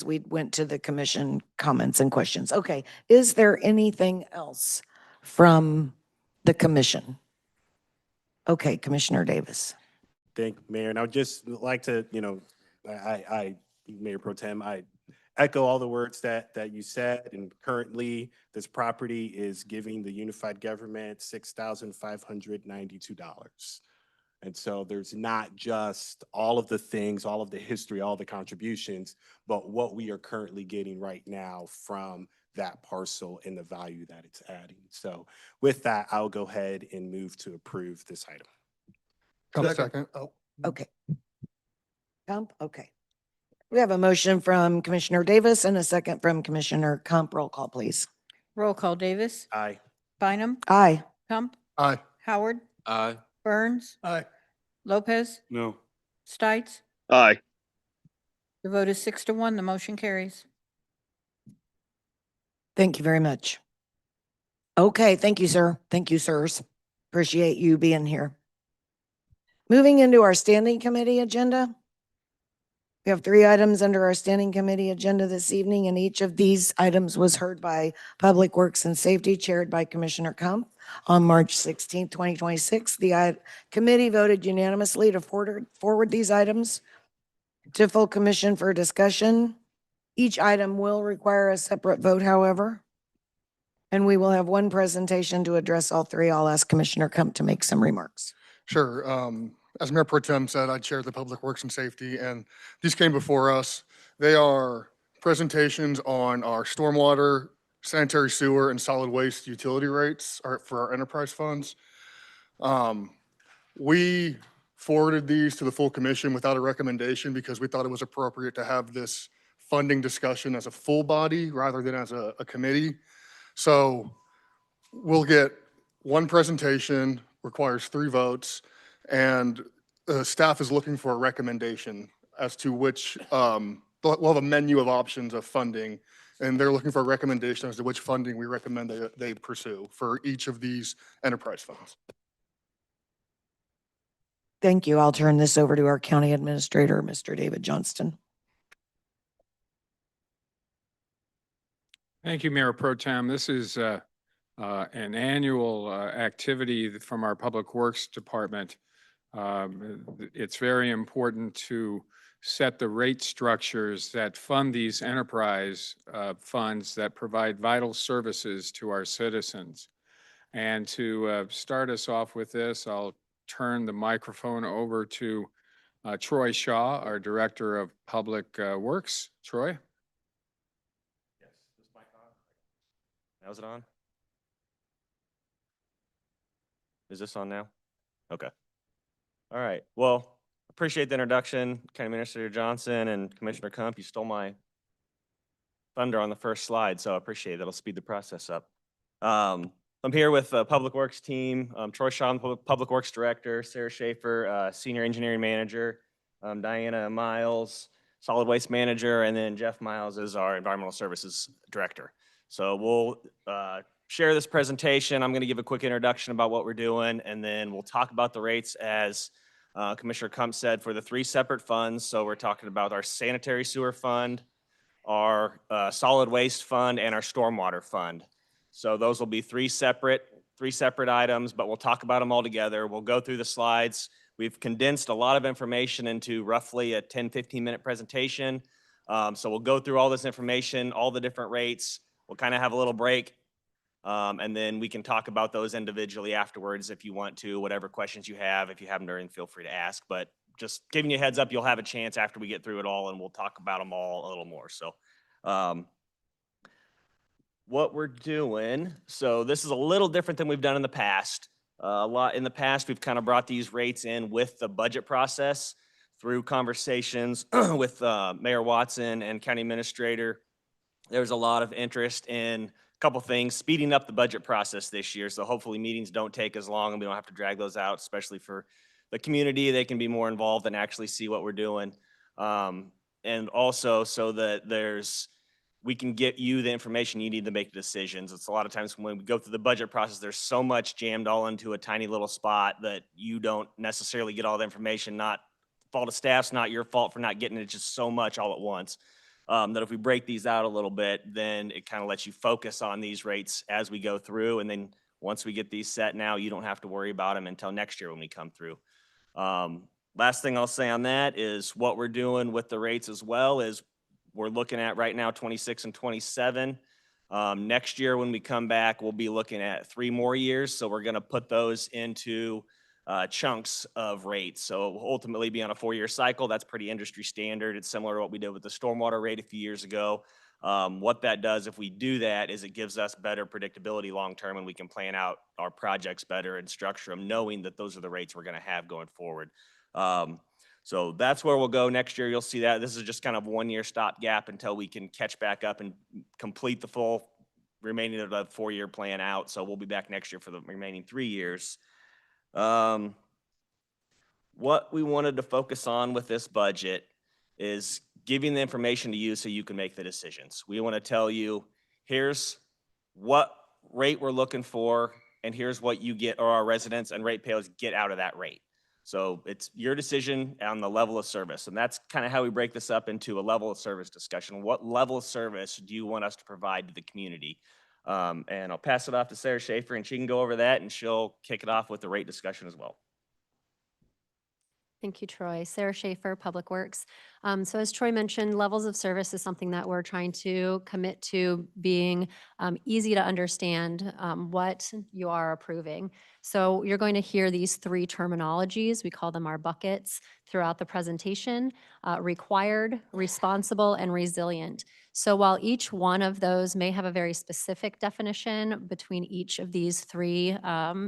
we went to the commission comments and questions. Okay. Is there anything else from the commission? Okay, Commissioner Davis. Thank you, Mayor. And I would just like to, Mayor Pro Tem, I echo all the words that you said. And currently, this property is giving the unified government $6,592. And so there's not just all of the things, all of the history, all the contributions, but what we are currently getting right now from that parcel and the value that it's adding. So with that, I'll go ahead and move to approve this item. Second. Oh. Okay. Kump, okay. We have a motion from Commissioner Davis and a second from Commissioner Kump. Roll call, please. Roll call, Davis. Aye. Bynum. Aye. Kump. Aye. Howard. Aye. Burns. Aye. Lopez. No. Stites. Aye. The vote is 6-1. The motion carries. Thank you very much. Okay, thank you, sir. Thank you, sirs. Appreciate you being here. Moving into our standing committee agenda. We have 3 items under our standing committee agenda this evening, and each of these items was heard by Public Works and Safety, chaired by Commissioner Kump on March 16, 2026. The committee voted unanimously to forward these items to full commission for discussion. Each item will require a separate vote, however, and we will have one presentation to address all 3. I'll ask Commissioner Kump to make some remarks. Sure. As Mayor Pro Tem said, I chair the Public Works and Safety, and these came before us. They are presentations on our stormwater, sanitary sewer, and solid waste utility rates for our enterprise funds. We forwarded these to the full commission without a recommendation because we thought it was appropriate to have this funding discussion as a full body rather than as a committee. So we'll get one presentation, requires 3 votes, and staff is looking for a recommendation as to which, we'll have a menu of options of funding, and they're looking for a recommendation as to which funding we recommend they pursue for each of these enterprise funds. Thank you. I'll turn this over to our county administrator, Mr. David Johnston. Thank you, Mayor Pro Tem. This is an annual activity from our Public Works Department. It's very important to set the rate structures that fund these enterprise funds that provide vital services to our citizens. And to start us off with this, I'll turn the microphone over to Troy Shaw, our Director of Public Works. Troy? How's it on? Is this on now? Okay. All right. Well, appreciate the introduction, County Administrator Johnson and Commissioner Kump. You stole my thunder on the first slide, so I appreciate it. That'll speed the process up. I'm here with the Public Works team. Troy Shaw, Public Works Director, Sarah Schaefer, Senior Engineering Manager, Diana Miles, Solid Waste Manager, and then Jeff Miles is our Environmental Services Director. So we'll share this presentation. I'm going to give a quick introduction about what we're doing, and then we'll talk about the rates as Commissioner Kump said for the 3 separate funds. So we're talking about our sanitary sewer fund, our solid waste fund, and our stormwater fund. So those will be three separate items, but we'll talk about them all together. We'll go through the slides. We've condensed a lot of information into roughly a 10, 15-minute presentation. So we'll go through all this information, all the different rates. We'll kind of have a little break. And then we can talk about those individually afterwards if you want to, whatever questions you have. If you have them during, feel free to ask. But just giving you a heads up, you'll have a chance after we get through it all, and we'll talk about them all a little more. So what we're doing, so this is a little different than we've done in the past. In the past, we've kind of brought these rates in with the budget process through conversations with Mayor Watson and County Administrator. There's a lot of interest in a couple things, speeding up the budget process this year. So hopefully meetings don't take as long and we don't have to drag those out, especially for the community. They can be more involved and actually see what we're doing. And also so that we can get you the information you need to make decisions. It's a lot of times when we go through the budget process, there's so much jammed all into a tiny little spot that you don't necessarily get all the information. Not fault of staff's not your fault for not getting it, just so much all at once. That if we break these out a little bit, then it kind of lets you focus on these rates as we go through. And then once we get these set now, you don't have to worry about them until next year when we come through. Last thing I'll say on that is what we're doing with the rates as well is we're looking at right now 26 and 27. Next year when we come back, we'll be looking at 3 more years. So we're going to put those into chunks of rates. So we'll ultimately be on a 4-year cycle. That's pretty industry standard. It's similar to what we did with the stormwater rate a few years ago. What that does if we do that is it gives us better predictability long-term, and we can plan out our projects better and structure them knowing that those are the rates we're going to have going forward. So that's where we'll go next year. You'll see that. This is just kind of 1-year stopgap until we can catch back up and complete the full remaining of the 4-year plan out. So we'll be back next year for the remaining 3 years. What we wanted to focus on with this budget is giving the information to you so you can make the decisions. We want to tell you, here's what rate we're looking for, and here's what you get, or our residents and ratepayers get out of that rate. So it's your decision on the level of service. And that's kind of how we break this up into a level of service discussion. What level of service do you want us to provide to the community? And I'll pass it off to Sarah Schaefer, and she can go over that, and she'll kick it off with the rate discussion as well. Thank you, Troy. Sarah Schaefer, Public Works. So as Troy mentioned, levels of service is something that we're trying to commit to being easy to understand what you are approving. So you're going to hear these 3 terminologies. We call them our buckets throughout the presentation: required, responsible, and resilient. So while each one of those may have a very specific definition between each of these 3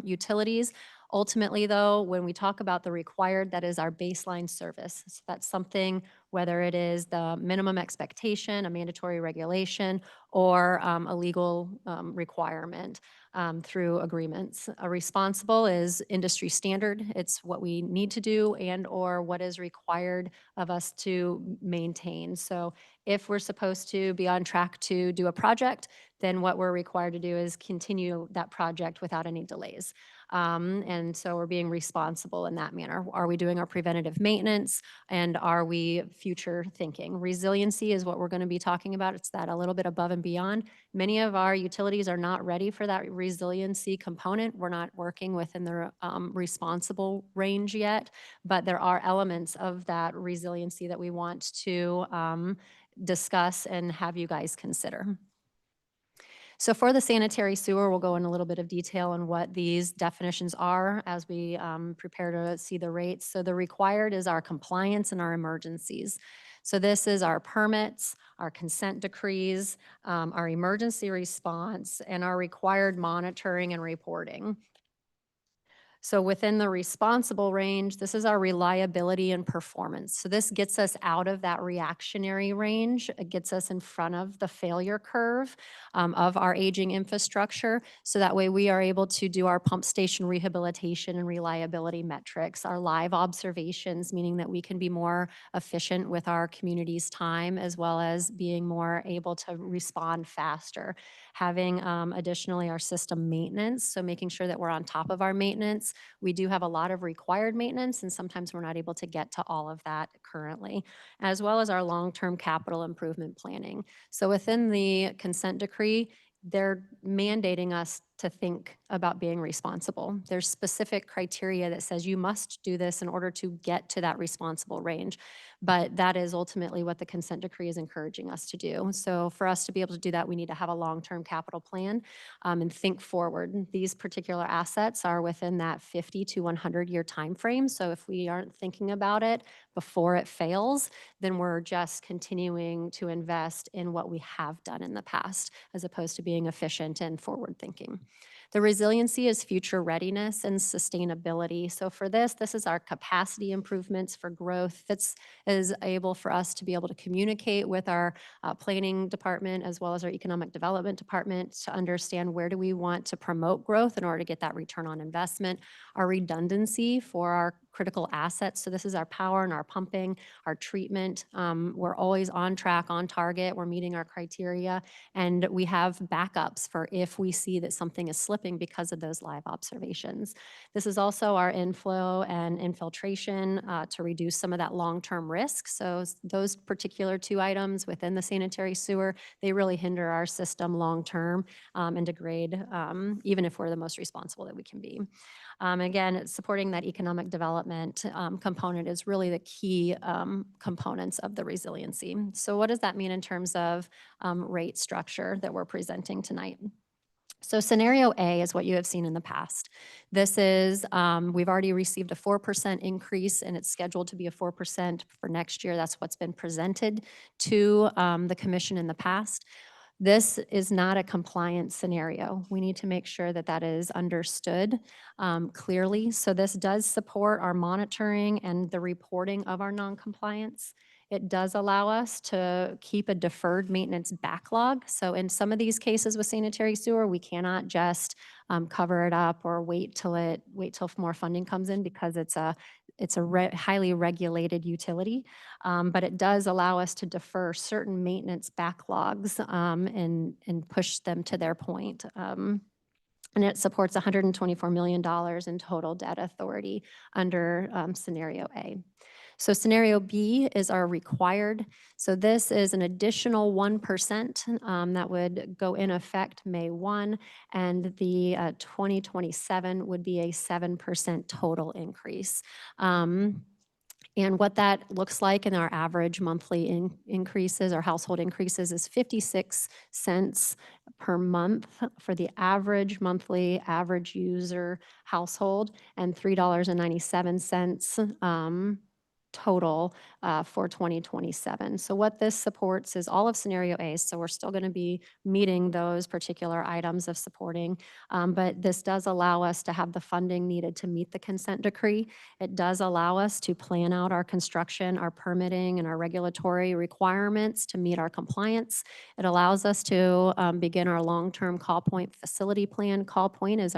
utilities, ultimately, though, when we talk about the required, that is our baseline service. So that's something, whether it is the minimum expectation, a mandatory regulation, or a legal requirement through agreements. A responsible is industry standard. It's what we need to do and or what is required of us to maintain. So if we're supposed to be on track to do a project, then what we're required to do is continue that project without any delays. And so we're being responsible in that manner. Are we doing our preventative maintenance, and are we future thinking? Resiliency is what we're going to be talking about. It's that a little bit above and beyond. Many of our utilities are not ready for that resiliency component. We're not working within the responsible range yet, but there are elements of that resiliency that we want to discuss and have you guys consider. So for the sanitary sewer, we'll go in a little bit of detail on what these definitions are as we prepare to see the rates. So the required is our compliance and our emergencies. So this is our permits, our consent decrees, our emergency response, and our required monitoring and reporting. So within the responsible range, this is our reliability and performance. So this gets us out of that reactionary range. It gets us in front of the failure curve of our aging infrastructure. So that way we are able to do our pump station rehabilitation and reliability metrics, our live observations, meaning that we can be more efficient with our community's time, as well as being more able to respond faster. Having additionally our system maintenance, so making sure that we're on top of our maintenance. We do have a lot of required maintenance, and sometimes we're not able to get to all of that currently, as well as our long-term capital improvement planning. So within the consent decree, they're mandating us to think about being responsible. There's specific criteria that says you must do this in order to get to that responsible range. But that is ultimately what the consent decree is encouraging us to do. So for us to be able to do that, we need to have a long-term capital plan and think forward. These particular assets are within that 50 to 100-year time frame. So if we aren't thinking about it before it fails, then we're just continuing to invest in what we have done in the past, as opposed to being efficient and forward-thinking. The resiliency is future readiness and sustainability. So for this is our capacity improvements for growth. That's is able for us to be able to communicate with our planning department as well as our economic development department to understand where do we want to promote growth in order to get that return on investment. Our redundancy for our critical assets. So this is our power and our pumping, our treatment. We're always on track, on target. We're meeting our criteria. And we have backups for if we see that something is slipping because of those live observations. This is also our inflow and infiltration to reduce some of that long-term risk. So those particular two items within the sanitary sewer, they really hinder our system long-term and degrade, even if we're the most responsible that we can be. Again, supporting that economic development component is really the key components of the resiliency. So what does that mean in terms of rate structure that we're presenting tonight? So scenario A is what you have seen in the past. This is, we've already received a 4% increase and it's scheduled to be a 4% for next year. That's what's been presented to the commission in the past. This is not a compliance scenario. We need to make sure that that is understood clearly. So this does support our monitoring and the reporting of our noncompliance. It does allow us to keep a deferred maintenance backlog. So in some of these cases with sanitary sewer, we cannot just cover it up or wait till more funding comes in because it's a highly regulated utility. But it does allow us to defer certain maintenance backlogs and push them to their point. And it supports $124 million in total debt authority under scenario A. So scenario B is our required. So this is an additional 1% that would go in effect May 1, and the 2027 would be a 7% total increase. And what that looks like in our average monthly increases, our household increases, is 56 cents per month for the average monthly average user household, and $3.97 total for 2027. So what this supports is all of scenario A. So we're still going to be meeting those particular items of supporting, but this does allow us to have the funding needed to meet the consent decree. It does allow us to plan out our construction, our permitting, and our regulatory requirements to meet our compliance. It allows us to begin our long-term call point facility plan. Call point is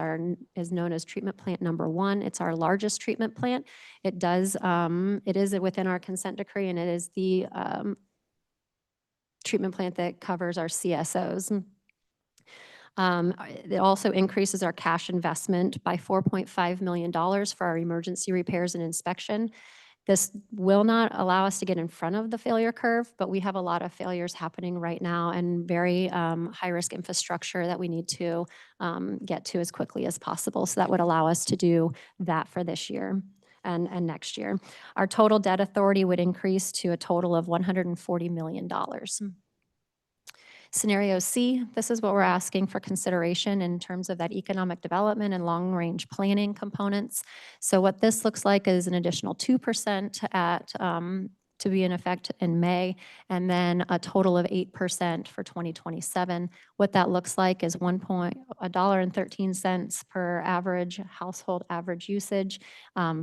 known as treatment plant number 1. It's our largest treatment plant. It is within our consent decree, and it is the treatment plant that covers our CSOs. It also increases our cash investment by $4.5 million for our emergency repairs and inspection. This will not allow us to get in front of the failure curve, but we have a lot of failures happening right now and very high-risk infrastructure that we need to get to as quickly as possible. So that would allow us to do that for this year and next year. Our total debt authority would increase to a total of $140 million. Scenario C, this is what we're asking for consideration in terms of that economic development and long-range planning components. So what this looks like is an additional 2% to be in effect in May, and then a total of 8% for 2027. What that looks like is $1.13 per average household average usage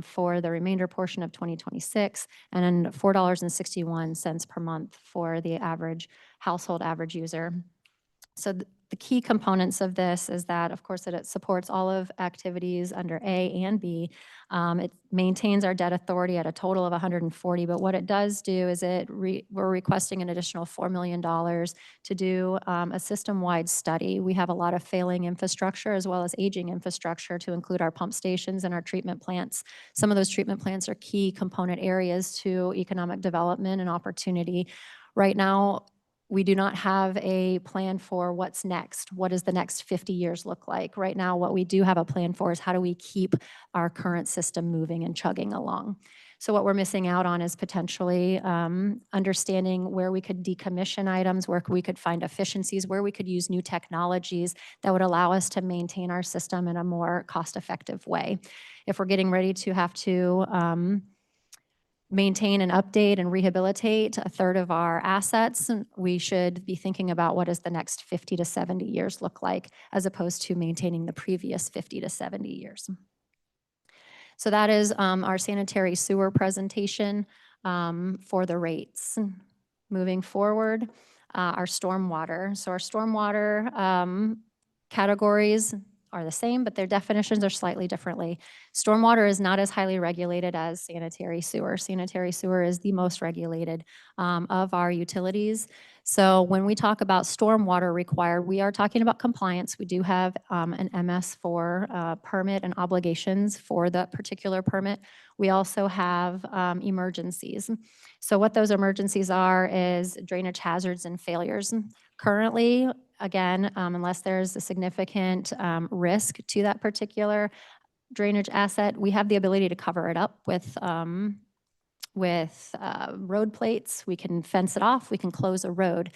for the remainder portion of 2026, and then $4.61 per month for the average household average user. So the key components of this is that, of course, that it supports all of activities under A and B. It maintains our debt authority at a total of 140, but what it does do is we're requesting an additional $4 million to do a system-wide study. We have a lot of failing infrastructure as well as aging infrastructure, to include our pump stations and our treatment plants. Some of those treatment plants are key component areas to economic development and opportunity. Right now, We do not have a plan for what's next. What does the next 50 years look like? Right now, what we do have a plan for is how do we keep our current system moving and chugging along. So what we're missing out on is potentially understanding where we could decommission items, where we could find efficiencies, where we could use new technologies that would allow us to maintain our system in a more cost-effective way. If we're getting ready to have to maintain and update and rehabilitate a third of our assets, we should be thinking about what does the next 50 to 70 years look like, as opposed to maintaining the previous 50 to 70 years. So that is our sanitary sewer presentation for the rates. Moving forward, our stormwater. So our stormwater categories are the same, but their definitions are slightly differently. Stormwater is not as highly regulated as sanitary sewer. Sanitary sewer is the most regulated of our utilities. So when we talk about stormwater required, we are talking about compliance. We do have an MS4 permit and obligations for that particular permit. We also have emergencies. So what those emergencies are is drainage hazards and failures. Currently, again, unless there's a significant risk to that particular drainage asset, we have the ability to cover it up with road plates. We can fence it off. We can close a road.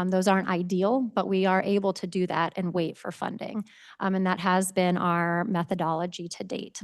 Those aren't ideal, but we are able to do that and wait for funding. And that has been our methodology to date.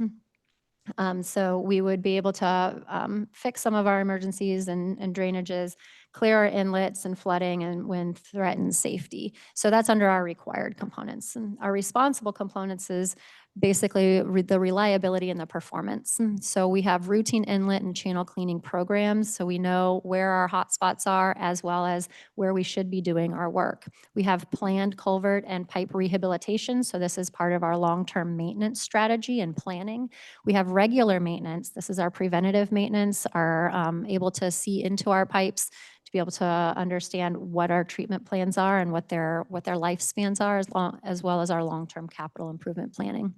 So we would be able to fix some of our emergencies and drainages, clear our inlets and flooding and when threatens safety. So that's under our required components. And our responsible components is basically the reliability and the performance. So we have routine inlet and channel cleaning programs, so we know where our hotspots are as well as where we should be doing our work. We have planned culvert and pipe rehabilitation, so this is part of our long-term maintenance strategy and planning. We have regular maintenance. This is our preventative maintenance, our able to see into our pipes, to be able to understand what our treatment plans are and what their lifespans are, as well as our long-term capital improvement planning.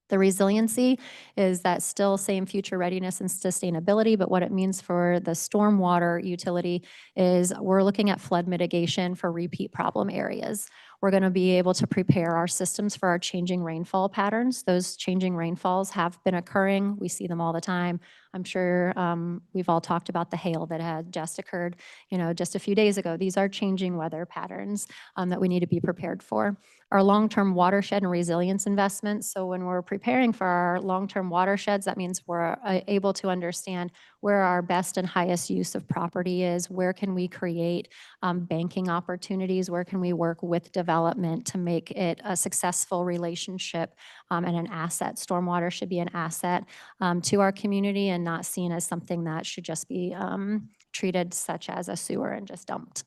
The resiliency is that still same future readiness and sustainability, but what it means for the stormwater utility is we're looking at flood mitigation for repeat problem areas. We're going to be able to prepare our systems for our changing rainfall patterns. Those changing rainfalls have been occurring. We see them all the time. I'm sure we've all talked about the hail that had just occurred, just a few days ago. These are changing weather patterns that we need to be prepared for. Our long-term watershed and resilience investments. So when we're preparing for our long-term watersheds, that means we're able to understand where our best and highest use of property is, where can we create banking opportunities, where can we work with development to make it a successful relationship and an asset. Stormwater should be an asset to our community and not seen as something that should just be treated such as a sewer and just dumped.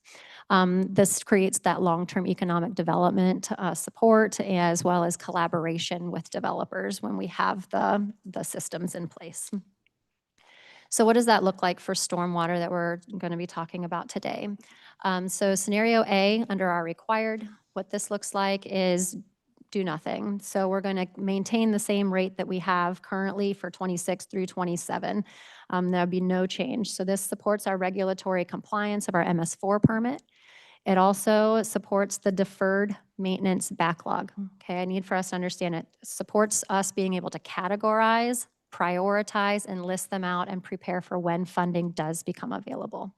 This creates that long-term economic development support as well as collaboration with developers when we have the systems in place. So what does that look like for stormwater that we're going to be talking about today? So scenario A, under our required, what this looks like is do nothing. So we're going to maintain the same rate that we have currently for 26 through 27. There'll be no change. So this supports our regulatory compliance of our MS4 permit. It also supports the deferred maintenance backlog. Okay, I need for us to understand it supports us being able to categorize, prioritize, and list them out and prepare for when funding does become available.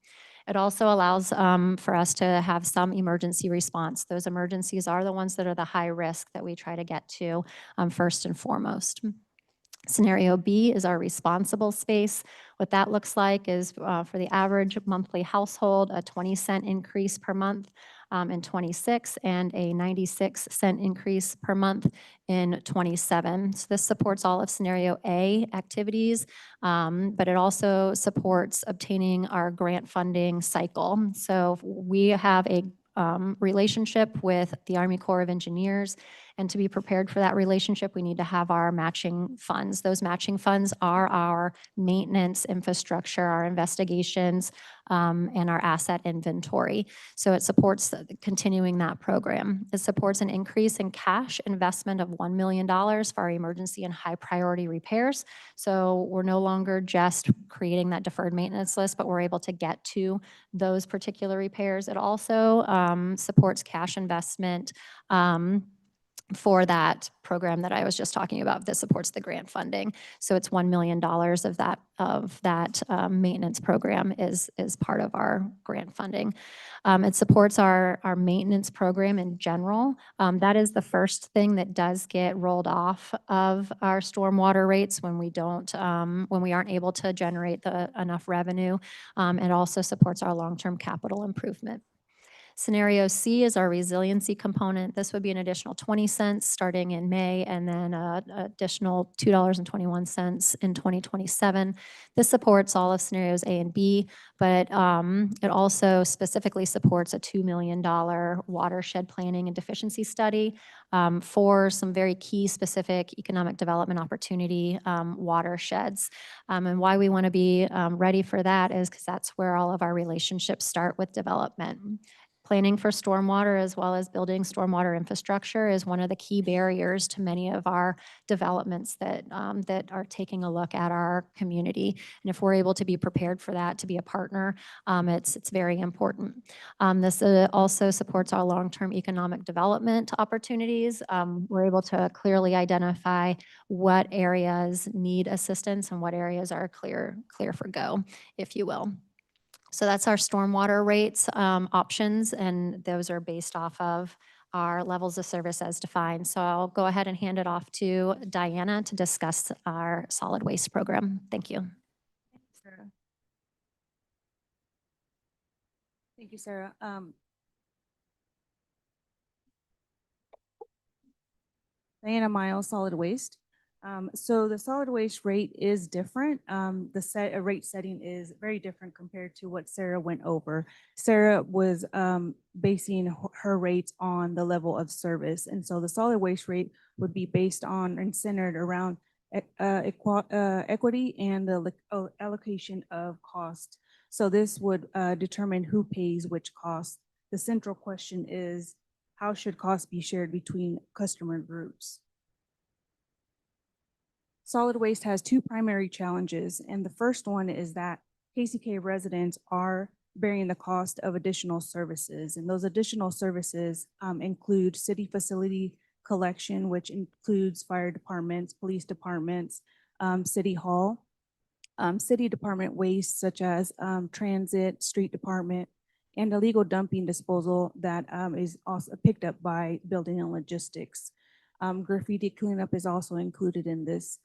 It also allows for us to have some emergency response. Those emergencies are the ones that are the high risk that we try to get to first and foremost. Scenario B is our responsible space. What that looks like is for the average monthly household, a 20-cent increase per month in 26 and a 96-cent increase per month in 27. So this supports all of scenario A activities, but it also supports obtaining our grant funding cycle. So we have a relationship with the Army Corps of Engineers And to be prepared for that relationship, we need to have our matching funds. Those matching funds are our maintenance infrastructure, our investigations, and our asset inventory. So it supports continuing that program. It supports an increase in cash investment of $1 million for our emergency and high priority repairs. So we're no longer just creating that deferred maintenance list, but we're able to get to those particular repairs. It also supports cash investment for that program that I was just talking about that supports the grant funding. So it's $1 million of that maintenance program is part of our grant funding. It supports our maintenance program in general. That is the first thing that does get rolled off of our stormwater rates when we don't, when we aren't able to generate enough revenue. It also supports our long-term capital improvement. Scenario C is our resiliency component. This would be an additional 20 cents starting in May and then additional $2.21 in 2027. This supports all of scenarios A and B, but it also specifically supports a $2 million watershed planning and deficiency study for some very key specific economic development opportunity watersheds. And why we want to be ready for that is because that's where all of our relationships start with development. Planning for stormwater as well as building stormwater infrastructure is one of the key barriers to many of our developments that are taking a look at our community. And if we're able to be prepared for that, to be a partner, it's very important. This also supports our long-term economic development opportunities. We're able to clearly identify what areas need assistance and what areas are clear for go, if you will. So that's our stormwater rates options, and those are based off of our levels of service as defined. So I'll go ahead and hand it off to Diana to discuss our solid waste program. Thank you. Thank you, Sarah. Diana Miles, Solid Waste. So the solid waste rate is different. The rate setting is very different compared to what Sarah went over. Sarah was basing her rates on the level of service. And so the solid waste rate would be based on and centered around equity and the allocation of cost. So this would determine who pays which cost. The central question is, how should costs be shared between customer groups? Solid waste has two primary challenges, and the first one is that KCK residents are bearing the cost of additional services, and those additional services include city facility collection, which includes fire departments, police departments, city hall, city department waste such as transit, street department, and illegal dumping disposal that is also picked up by building and logistics. Graffiti cleanup is also included in this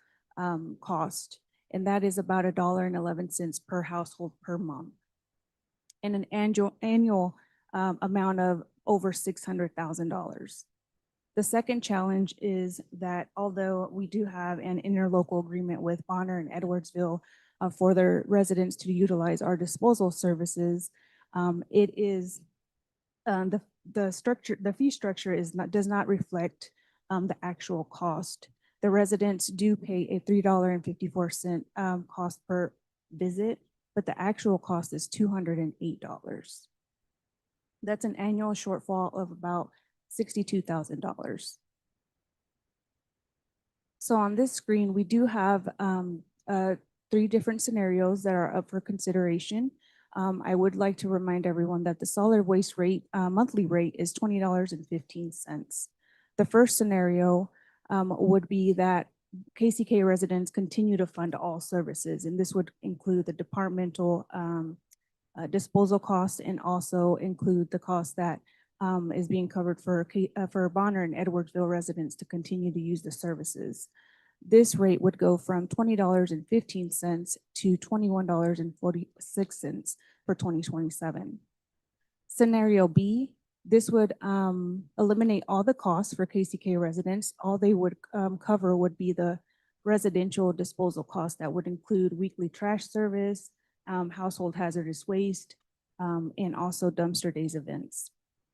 cost, and that is about $1.11 per household per month, and an annual amount of over $600,000. The second challenge is that although we do have an interlocal agreement with Bonner and Edwardsville for their residents to utilize our disposal services, it is the fee structure does not reflect the actual cost. The residents do pay a $3.54 cost per visit, but the actual cost is $208. That's an annual shortfall of about $62,000. So on this screen, we do have 3 different scenarios that are up for consideration. I would like to remind everyone that the solid waste rate, monthly rate is $20.15. The first scenario would be that KCK residents continue to fund all services, and this would include the departmental disposal costs and also include the cost that is being covered for Bonner and Edwardsville residents to continue to use the services. This rate would go from $20.15 to $21.46 for 2027. Scenario B, this would eliminate all the costs for KCK residents. All they would cover would be the residential disposal costs that would include weekly trash service, household hazardous waste, and also dumpster days events.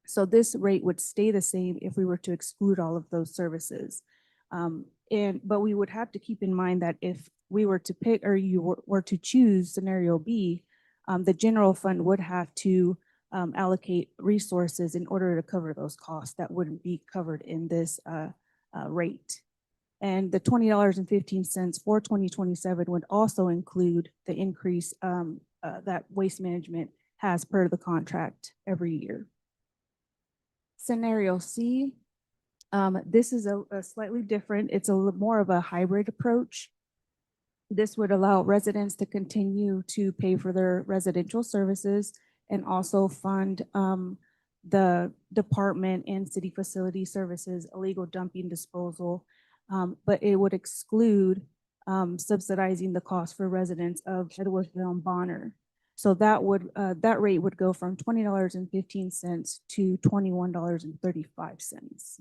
So this rate would stay the same if we were to exclude all of those services. But we would have to keep in mind that if we were to pick, or you were to choose scenario B, the general fund would have to allocate resources in order to cover those costs that wouldn't be covered in this rate. And the $20.15 for 2027 would also include the increase that Waste Management has per the contract every year. Scenario C, this is a slightly different, it's a little more of a hybrid approach. This would allow residents to continue to pay for their residential services and also fund the department and city facility services, illegal dumping disposal, but it would exclude subsidizing the cost for residents of Edwardsville and Bonner. So that rate would go from $20.15 to $21.35.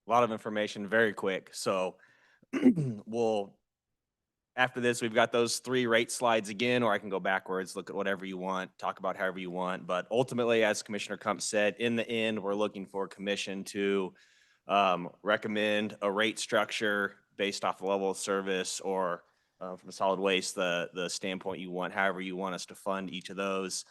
A lot of information, very quick. So after this, we've got those 3 rate slides again, or I can go backwards, look at whatever you want, talk about however you want. But ultimately, as Commissioner Kump said, in the end, we're looking for commission to recommend a rate structure based off the level of service, or from solid waste, the standpoint you want, however you want us to fund each of those.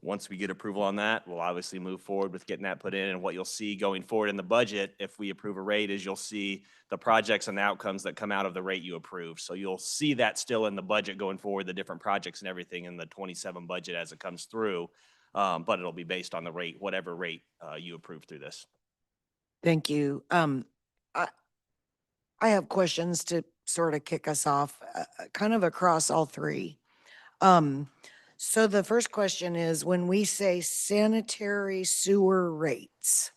Once we get approval on that, we'll obviously move forward with getting that put in. And what you'll see going forward in the budget, if we approve a rate, is you'll see the projects and the outcomes that come out of the rate you approve. So you'll see that still in the budget going forward, the different projects and everything in the 27 budget as it comes through. But it'll be based on the rate, whatever rate you approve through this. Thank you. I have questions to sort of kick us off, kind of across all 3. So the first question is, when we say sanitary sewer rates,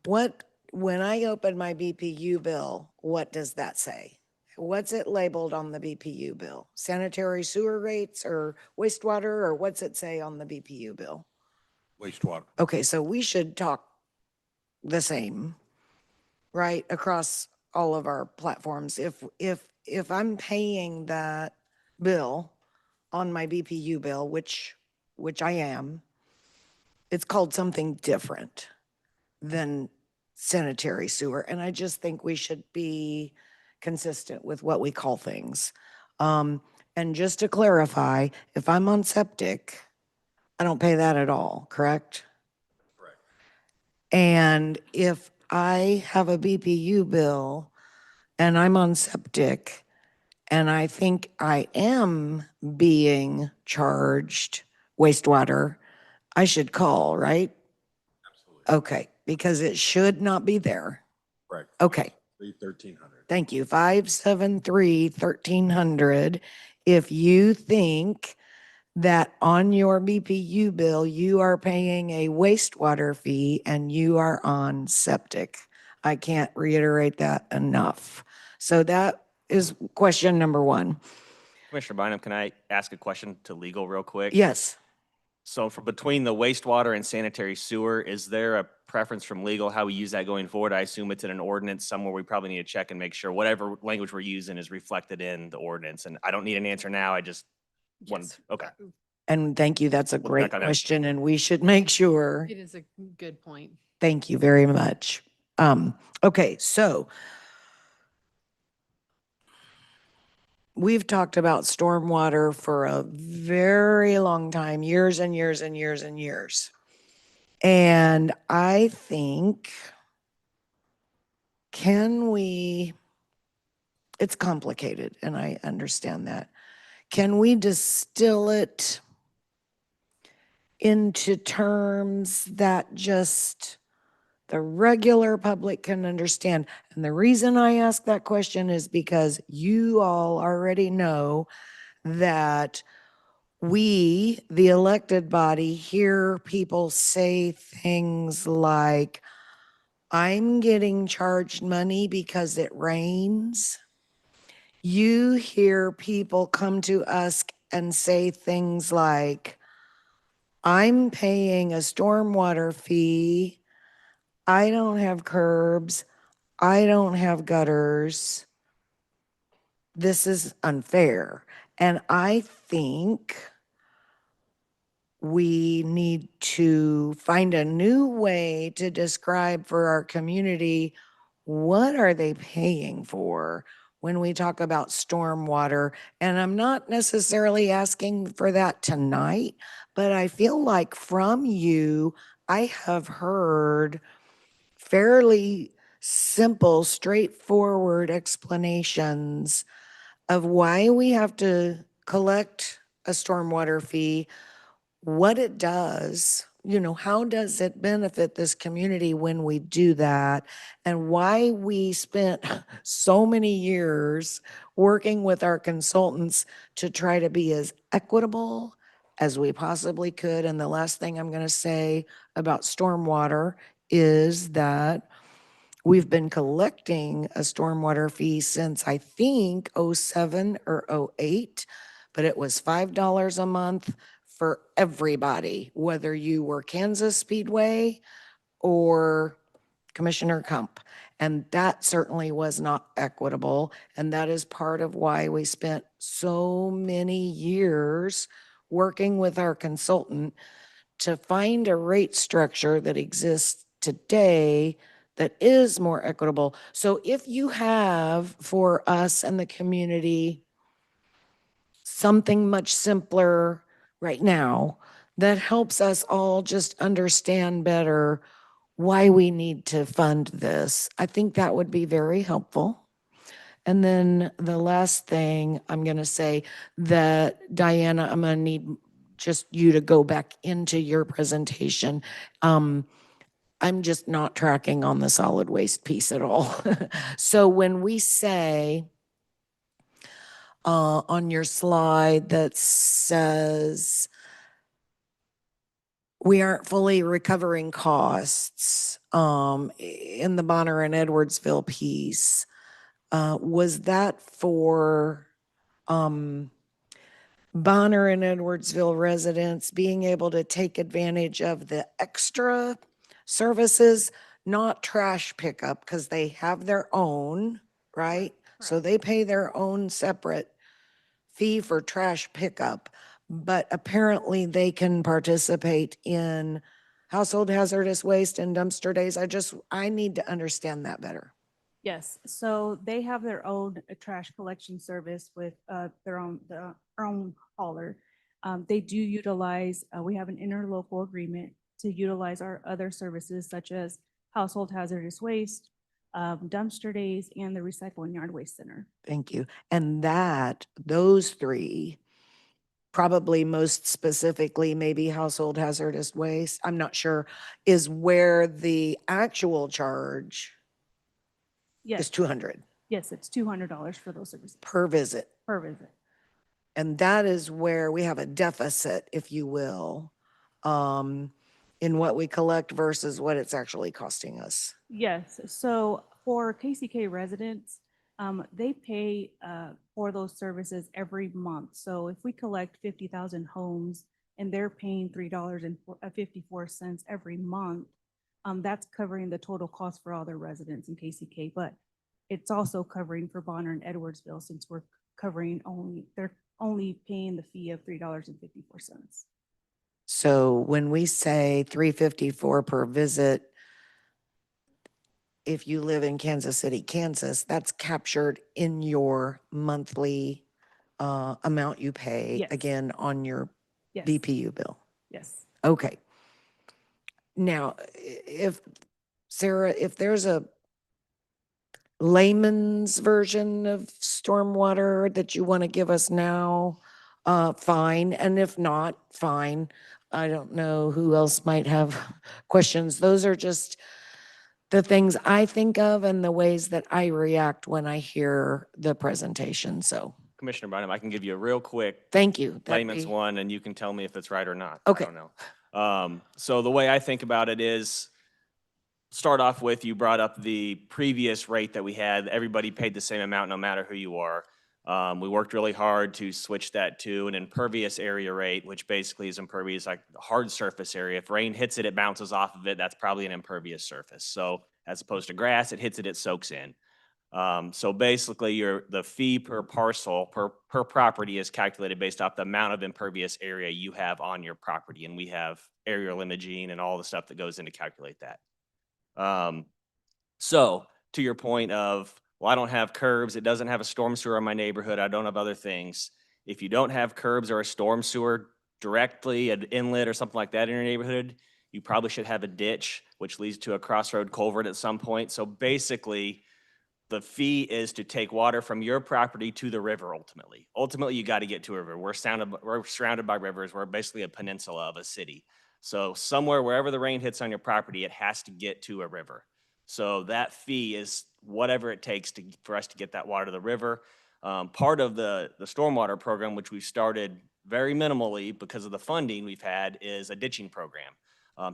when I open my BPU bill, what does that say? What's it labeled on the BPU bill? Sanitary sewer rates or wastewater, or what's it say on the BPU bill? Wastewater. Okay, so we should talk the same, right, across all of our platforms. If I'm paying that bill on my BPU bill, which I am, it's called something different than sanitary sewer. And I just think we should be consistent with what we call things. And just to clarify, if I'm on septic, I don't pay that at all, correct? Correct. And if I have a BPU bill and I'm on septic, and I think I am being charged wastewater, I should call, right? Absolutely. Okay, because it should not be there. Correct. Okay, 1300. thank you. 573-1300. If you think that on your BPU bill, you are paying a wastewater fee and you are on septic. I can't reiterate that enough. So that is question number 1. Commissioner Bynum, can I ask a question to legal real quick? Yes. So for between the wastewater and sanitary sewer, is there a preference from legal how we use that going forward? I assume it's in an ordinance somewhere. We probably need to check and make sure whatever language we're using is reflected in the ordinance. And I don't need an answer now. I just want, okay. And thank you. That's a We'll great check on that. question, and we should make sure. It is a good point. Thank you very much. Okay, so we've talked about stormwater for a very long time, years and years and years and years. And I think, it's complicated, and I understand that. Can we distill it into terms that just the regular public can understand? And the reason I ask that question is because you all already know that we, the elected body, hear people say things like, I'm getting charged money because it rains. You hear people come to us and say things like, I'm paying a stormwater fee. I don't have curbs. I don't have gutters. this is unfair. And I think we need to find a new way to describe for our community, what are they paying for when we talk about stormwater? And I'm not necessarily asking for that tonight, but I feel like from you, I have heard fairly simple, straightforward explanations of why we have to collect a stormwater fee, what it does, how does it benefit this community when we do that, and why we spent so many years working with our consultants to try to be as equitable as we possibly could. And the last thing I'm going to say about stormwater is that we've been collecting a stormwater fee since I think '07 or '08, but it was $5 a month for everybody, whether you were Kansas Speedway or Commissioner Kump. And that certainly was not equitable. And that is part of why we spent so many years working with our consultant to find a rate structure that exists today that is more equitable. So if you have for us and the community something much simpler right now that helps us all just understand better why we need to fund this, I think that would be very helpful. And then the last thing I'm going to say that Diana, I'm going to need just you to go back into your presentation. I'm just not tracking on the solid waste piece at all. So when we say on your slide that says we aren't fully recovering costs in the Bonner and Edwardsville piece, was that for Bonner and Edwardsville residents being able to take advantage of the extra services, not trash pickup, because they have their own, right? So they pay their own separate fee for trash pickup, but apparently they can participate in household hazardous waste and dumpster days. I need to understand that better. Yes, so they have their own trash collection service with their own hauler. They do utilize, we have an interlocal agreement to utilize our other services such as household hazardous waste, dumpster days, and the recycle and yard waste center. Thank you. And those three, probably most specifically, maybe household hazardous waste, I'm not sure, is where the actual charge Yes, is 200 yes, it's $200 for those services per visit. per visit. And that is where we have a deficit, if you will, in what we collect versus what it's actually costing us. Yes, so for KCK residents, they pay for those services every month. So if we collect 50,000 homes and they're paying $3.54 every month, that's covering the total cost for all their residents in KCK. But it's also covering for Bonner and Edwardsville since we're they're only paying the fee of $3.54. So when we say 354 per visit, if you live in Kansas City, Kansas, that's captured in your monthly amount you pay, Yes. again, on your Yes. BPU bill. Yes. Okay. Now, Sarah, if there's a layman's version of stormwater that you want to give us now, fine. And if not, fine. I don't know who else might have questions. Those are just the things I think of and the ways that I react when I hear the presentation. So Commissioner Bynum, I can give you a real quick thank you. That'd layman's be- one, and you can tell me if it's right or not. Okay. I don't know. So the way I think about it is, start off with, you brought up the previous rate that we had. Everybody paid the same amount no matter who you are. We worked really hard to switch that to an impervious area rate, which basically is impervious, like hard surface area. If rain hits it, it bounces off of it. That's probably an impervious surface. So as opposed to grass, it hits it, it soaks in. So basically the fee per parcel, per property is calculated based off the amount of impervious area you have on your property. And we have aerial imaging and all the stuff that goes in to calculate that. So to your point of, well, I don't have curbs, it doesn't have a storm sewer in my neighborhood, I don't have other things. If you don't have curbs or a storm sewer directly, an inlet or something like that in your neighborhood, you probably should have a ditch, which leads to a crossroad culvert at some point. So basically, the fee is to take water from your property to the river ultimately. Ultimately, you got to get to a river. We're surrounded by rivers. We're basically a peninsula of a city. So somewhere, wherever the rain hits on your property, it has to get to a river. So that fee is whatever it takes for us to get that water to the river. Part of the stormwater program, which we've started very minimally because of the funding we've had, is a ditching program.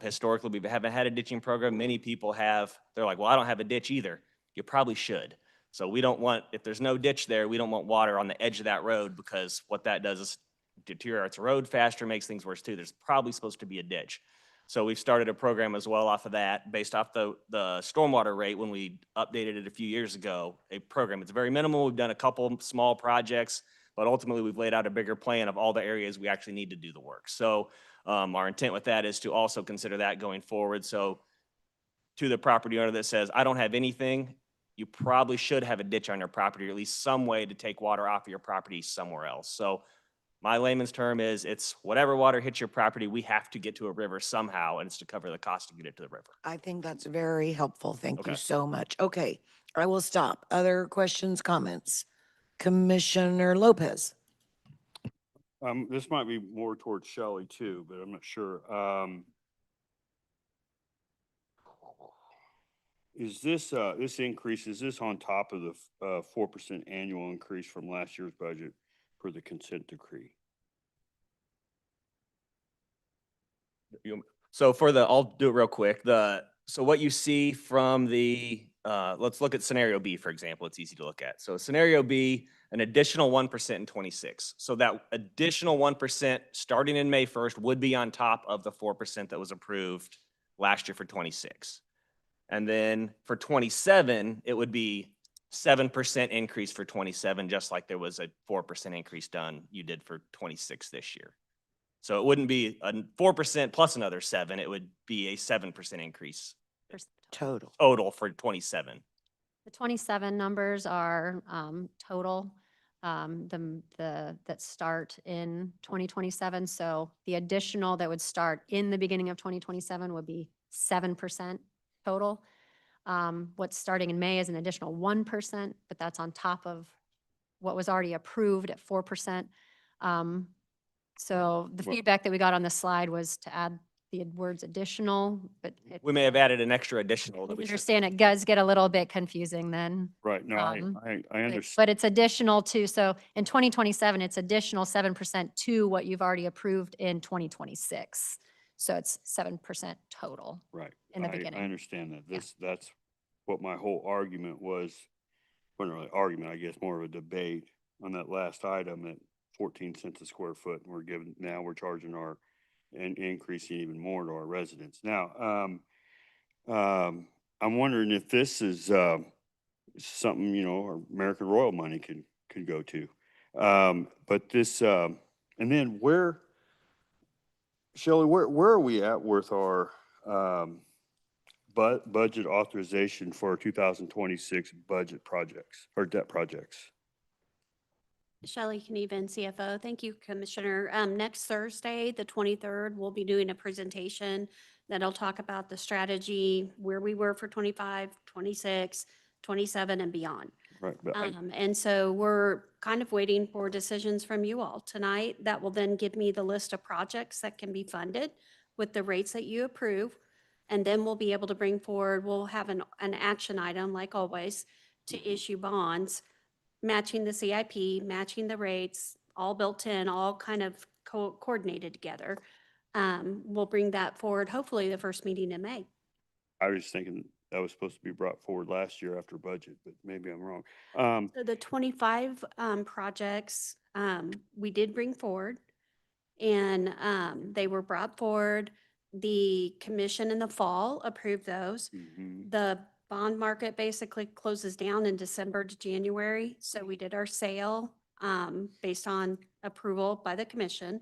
Historically, we haven't had a ditching program. Many people have. They're like, well, I don't have a ditch either. You probably should. So we don't want, if there's no ditch there, we don't want water on the edge of that road, because what that does is deteriorates the road faster, makes things worse too. There's probably supposed to be a ditch. So we've started a program as well off of that, based off the stormwater rate when we updated it a few years ago, a program. It's very minimal. We've done a couple small projects, but ultimately we've laid out a bigger plan of all the areas we actually need to do the work. So our intent with that is to also consider that going forward. So to the property owner that says, I don't have anything, you probably should have a ditch on your property, or at least some way to take water off of your property somewhere else. So my layman's term is, it's whatever water hits your property, we have to get to a river somehow, and it's to cover the cost to get it to the river. I think that's very helpful. Thank you Okay. so much. Okay, I will stop. Other questions, comments? Commissioner Lopez. This might be more towards Shelley too, but I'm not sure. Is this, this increase, is this on top of the 4% annual increase from last year's budget for the consent decree? So I'll do it real quick. So what you see from let's look at scenario B, for example. It's easy to look at. So scenario B, an additional 1% in 26. So that additional 1% starting in May 1st would be on top of the 4% that was approved last year for 26. And then for 27, it would be 7% increase for 27, just like there was a 4% increase you did for 26 this year. So it wouldn't be a 4% plus another 7, it would be a 7% increase total for 27. The 27 numbers are total, that start in 2027. So the additional that would start in the beginning of 2027 would be 7% total. What's starting in May is an additional 1%, but that's on top of what was already approved at 4%. So the feedback that we got on the slide was to add the words additional, but We may have added an extra additional that I we should. understand it does get a little bit confusing then. Right, no, I understand. But it's additional to, so in 2027, it's additional 7% to what you've already approved in 2026. So it's 7% total. Right. In the beginning. I understand that. That's what my whole argument was. Well, not really argument, I guess, more of a debate on that last item at 14 cents a square foot. And now we're charging and increasing even more to our residents. Now, I'm wondering if this is something, our American Royal money could go to. But this, and then Shelley, where are we at with our budget authorization for 2026 budget projects or debt projects? Shelley Knieven, CFO. Thank you, Commissioner. Next Thursday, the 23rd, we'll be doing a presentation that'll talk about the strategy, where we were for 25, 26, 27, and beyond. Right. But and so we're kind of waiting for decisions from you all tonight. That will then give me the list of projects that can be funded with the rates that you approve. And then we'll be able to bring forward, we'll have an action item, like always, to issue bonds, matching the CIP, matching the rates, all built in, all kind of coordinated together. We'll bring that forward, hopefully the first meeting in May. I was thinking that was supposed to be brought forward last year after budget, but maybe I'm wrong. So the 25 projects we did bring forward, and they were brought forward. The commission in the fall approved those. Mhm. The bond market basically closes down in December to January. So we did our sale based on approval by the commission.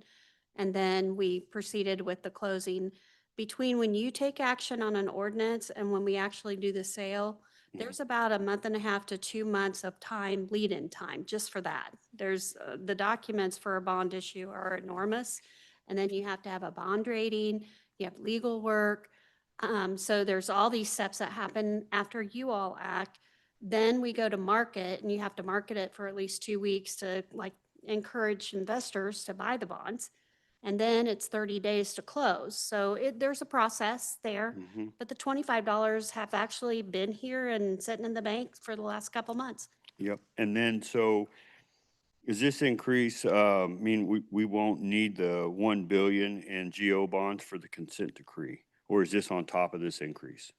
And then we proceeded with the closing. Between when you take action on an ordinance and when we actually do the sale, there's about a month and a half to 2 months of time, lead-in time, just for that. There's, the documents for a bond issue are enormous. And then you have to have a bond rating, you have legal work. So there's all these steps that happen after you all act. Then we go to market, and you have to market it for at least 2 weeks to like encourage investors to buy the bonds. And then it's 30 days to close. So there's a process there. But the $25 have actually been here and sitting in the bank for the last couple months. Yep. And then, so is this increase, mean we won't need the 1 billion in GO bonds for the consent decree? Or is this on top of this increase?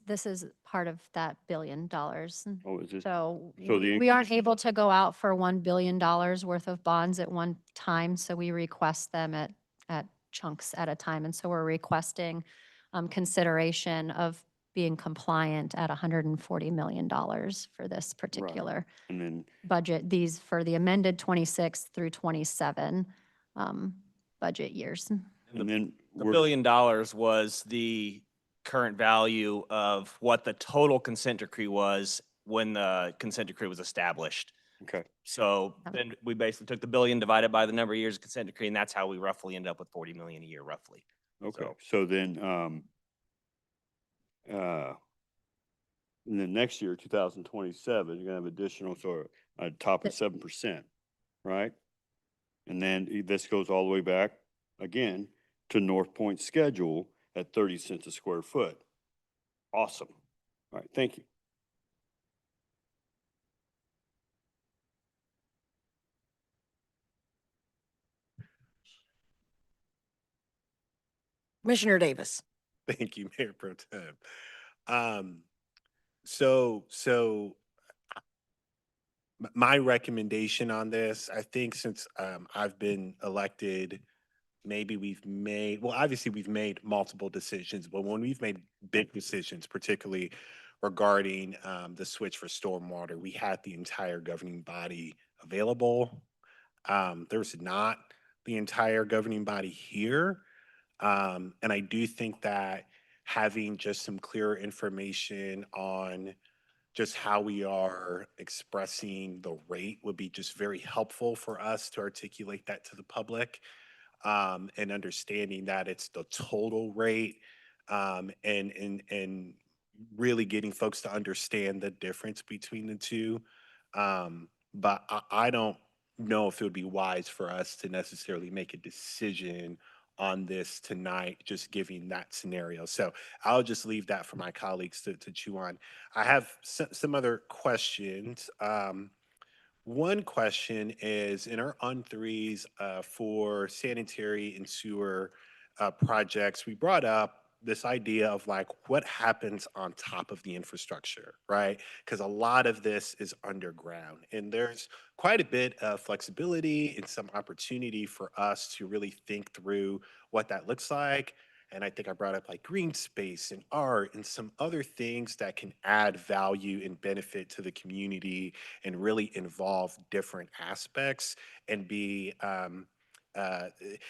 This is part of that $1 billion. Oh, is this? So So the we aren't able to go out for $1 billion worth of bonds at one time, so we request them at chunks at a time. And so we're requesting consideration of being compliant at $140 million for this particular And then, budget. These for the amended 26 through 27 budget years. and then The $1 we're, billion was the current value of what the total consent decree was when the consent decree was established. okay. So then we basically took the billion, divided by the number of years of consent decree, and that's how we roughly end up with 40 million a year, roughly. Okay. So then, and then next year, 2027, you're gonna have additional, so on top of 7%, right? And then this goes all the way back again to North Point schedule at 30 cents a square foot. Awesome. All right, thank you. Commissioner Davis. Thank you, Mayor Pro Tem. So my recommendation on this, I think since I've been elected, maybe obviously we've made multiple decisions, but when we've made big decisions, particularly regarding the switch for stormwater, we had the entire governing body available. There's not the entire governing body here. And I do think that having just some clearer information on just how we are expressing the rate would be just very helpful for us to articulate that to the public, and understanding that it's the total rate, and really getting folks to understand the difference between the two. But I don't know if it would be wise for us to necessarily make a decision on this tonight, just giving that scenario. So I'll just leave that for my colleagues to chew on. I have some other questions. One question is in our on-threes for sanitary and sewer projects, we brought up this idea of like what happens on top of the infrastructure, right? Because a lot of this is underground, and there's quite a bit of flexibility and some opportunity for us to really think through what that looks like. And I think I brought up like green space and art and some other things that can add value and benefit to the community and really involve different aspects and be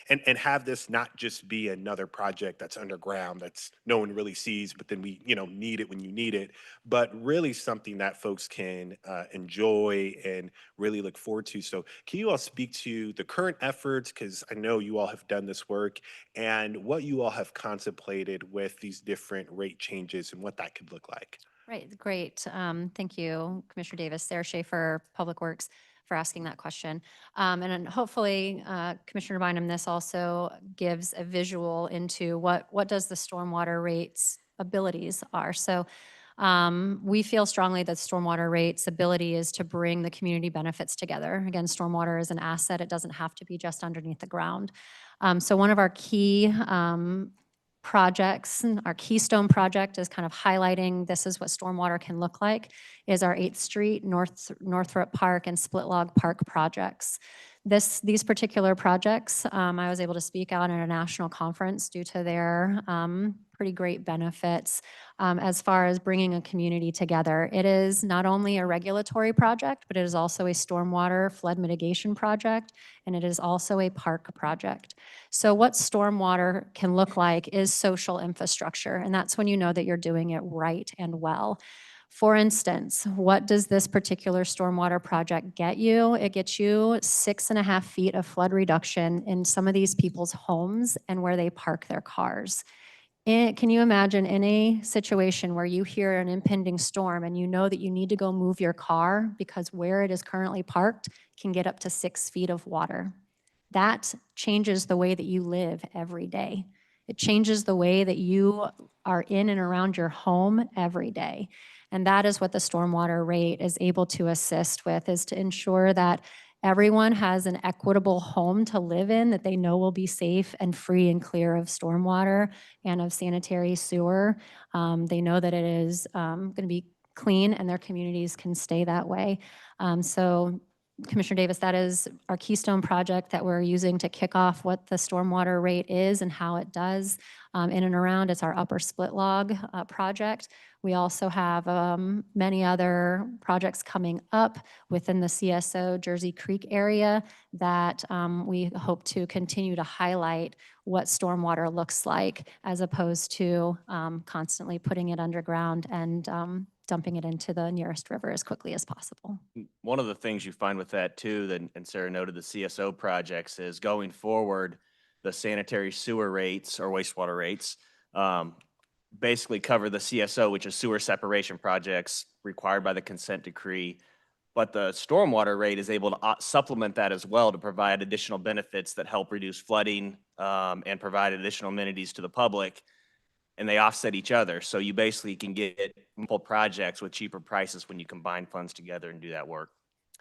and have this not just be another project that's underground that's no one really sees, but then we need it when you need it, but really something that folks can enjoy and really look forward to. So can you all speak to the current efforts, because I know you all have done this work, and what you all have contemplated with these different rate changes and what that could look like? Right, great. Thank you, Commissioner Davis, Sarah Schaefer, Public Works, for asking that question. And then hopefully, Commissioner Bynum, this also gives a visual into what does the stormwater rates abilities are. So we feel strongly that stormwater rates ability is to bring the community benefits together. Again, stormwater is an asset. It doesn't have to be just underneath the ground. So one of our key projects, our Keystone project is kind of highlighting this is what stormwater can look like, is our 8th Street, Northrop Park, and Split Log Park projects. These particular projects, I was able to speak out at a national conference due to their pretty great benefits as far as bringing a community together. It is not only a regulatory project, but it is also a stormwater flood mitigation project, and it is also a park project. So what stormwater can look like is social infrastructure, and that's when you know that you're doing it right and well. For instance, what does this particular stormwater project get you? It gets you 6.5 feet of flood reduction in some of these people's homes and where they park their cars. Can you imagine in a situation where you hear an impending storm and you know that you need to go move your car because where it is currently parked can get up to 6 feet of water? That changes the way that you live every day. It changes the way that you are in and around your home every day. And that is what the stormwater rate is able to assist with, is to ensure that everyone has an equitable home to live in that they know will be safe and free and clear of stormwater and of sanitary sewer. They know that it is going to be clean and their communities can stay that way. So Commissioner Davis, that is our Keystone project that we're using to kick off what the stormwater rate is and how it does in and around. It's our upper split log project. We also have many other projects coming up within the CSO Jersey Creek area that we hope to continue to highlight what stormwater looks like, as opposed to constantly putting it underground and dumping it into the nearest river as quickly as possible. One of the things you find with that too, and Sarah noted the CSO projects, is going forward, the sanitary sewer rates or wastewater rates basically cover the CSO, which is sewer separation projects required by the consent decree. But the stormwater rate is able to supplement that as well to provide additional benefits that help reduce flooding and provide additional amenities to the public. And they offset each other. So you basically can get multiple projects with cheaper prices when you combine funds together and do that work.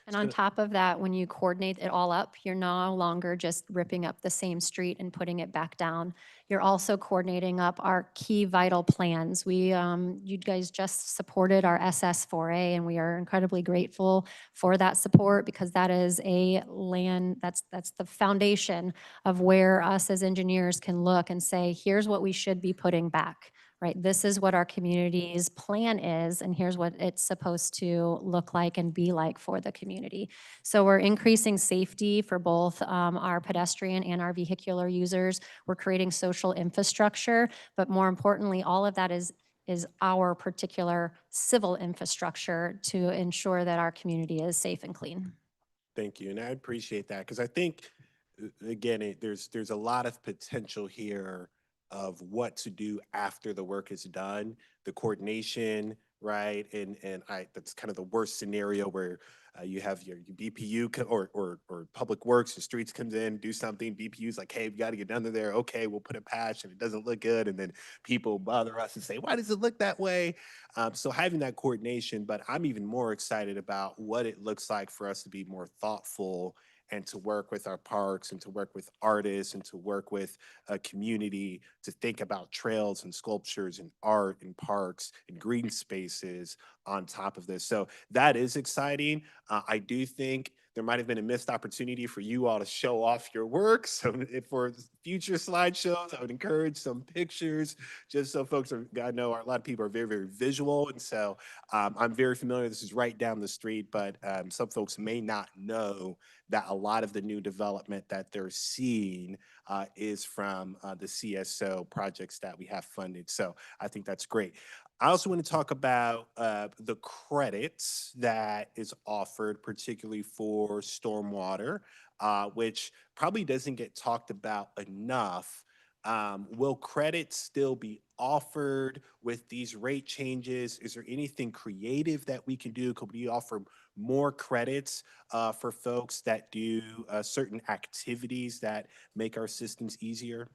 And on top of that, when you coordinate it all up, you're no longer just ripping up the same street and putting it back down. You're also coordinating up our key vital plans. You guys just supported our SS4A, and we are incredibly grateful for that support, because that is a land, that's the foundation of where us as engineers can look and say, here's what we should be putting back. Right, this is what our community's plan is, and here's what it's supposed to look like and be like for the community. So we're increasing safety for both our pedestrian and our vehicular users. We're creating social infrastructure, but more importantly, all of that is our particular civil infrastructure to ensure that our community is safe and clean. Thank you, and I appreciate that, because I think, again, there's a lot of potential here of what to do after the work is done, the coordination, right? And that's kind of the worst scenario where you have your BPU or Public Works, your streets comes in, do something, BPU's like, hey, we got to get under there. Okay, we'll put a patch and it doesn't look good. And then people bother us and say, why does it look that way? So having that coordination, but I'm even more excited about what it looks like for us to be more thoughtful and to work with our parks and to work with artists and to work with a community to think about trails and sculptures and art and parks and green spaces on top of this. So that is exciting. I do think there might have been a missed opportunity for you all to show off your work. So if for future slideshows, I would encourage some pictures, just so folks are, I know a lot of people are very, very visual. And so I'm very familiar, this is right down the street, but some folks may not know that a lot of the new development that they're seeing is from the CSO projects that we have funded. So I think that's great. I also want to talk about the credits that is offered, particularly for stormwater, which probably doesn't get talked about enough. Will credits still be offered with these rate changes? Is there anything creative that we can do? Could we offer more credits for folks that do certain activities that make our systems easier?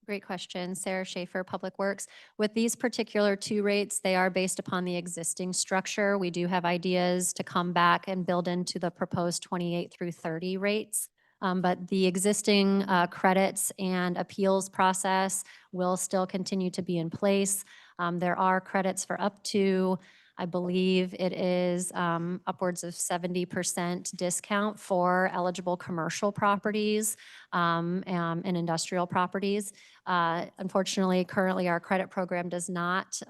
Great question. Sarah Schaefer, Public Works. With these particular two rates, they are based upon the existing structure. We do have ideas to come back and build into the proposed 28 through 30 rates. But the existing credits and appeals process will still continue to be in place. There are credits for up to I believe it is upwards of 70% discount for eligible commercial properties and industrial properties. Unfortunately, currently our credit program does not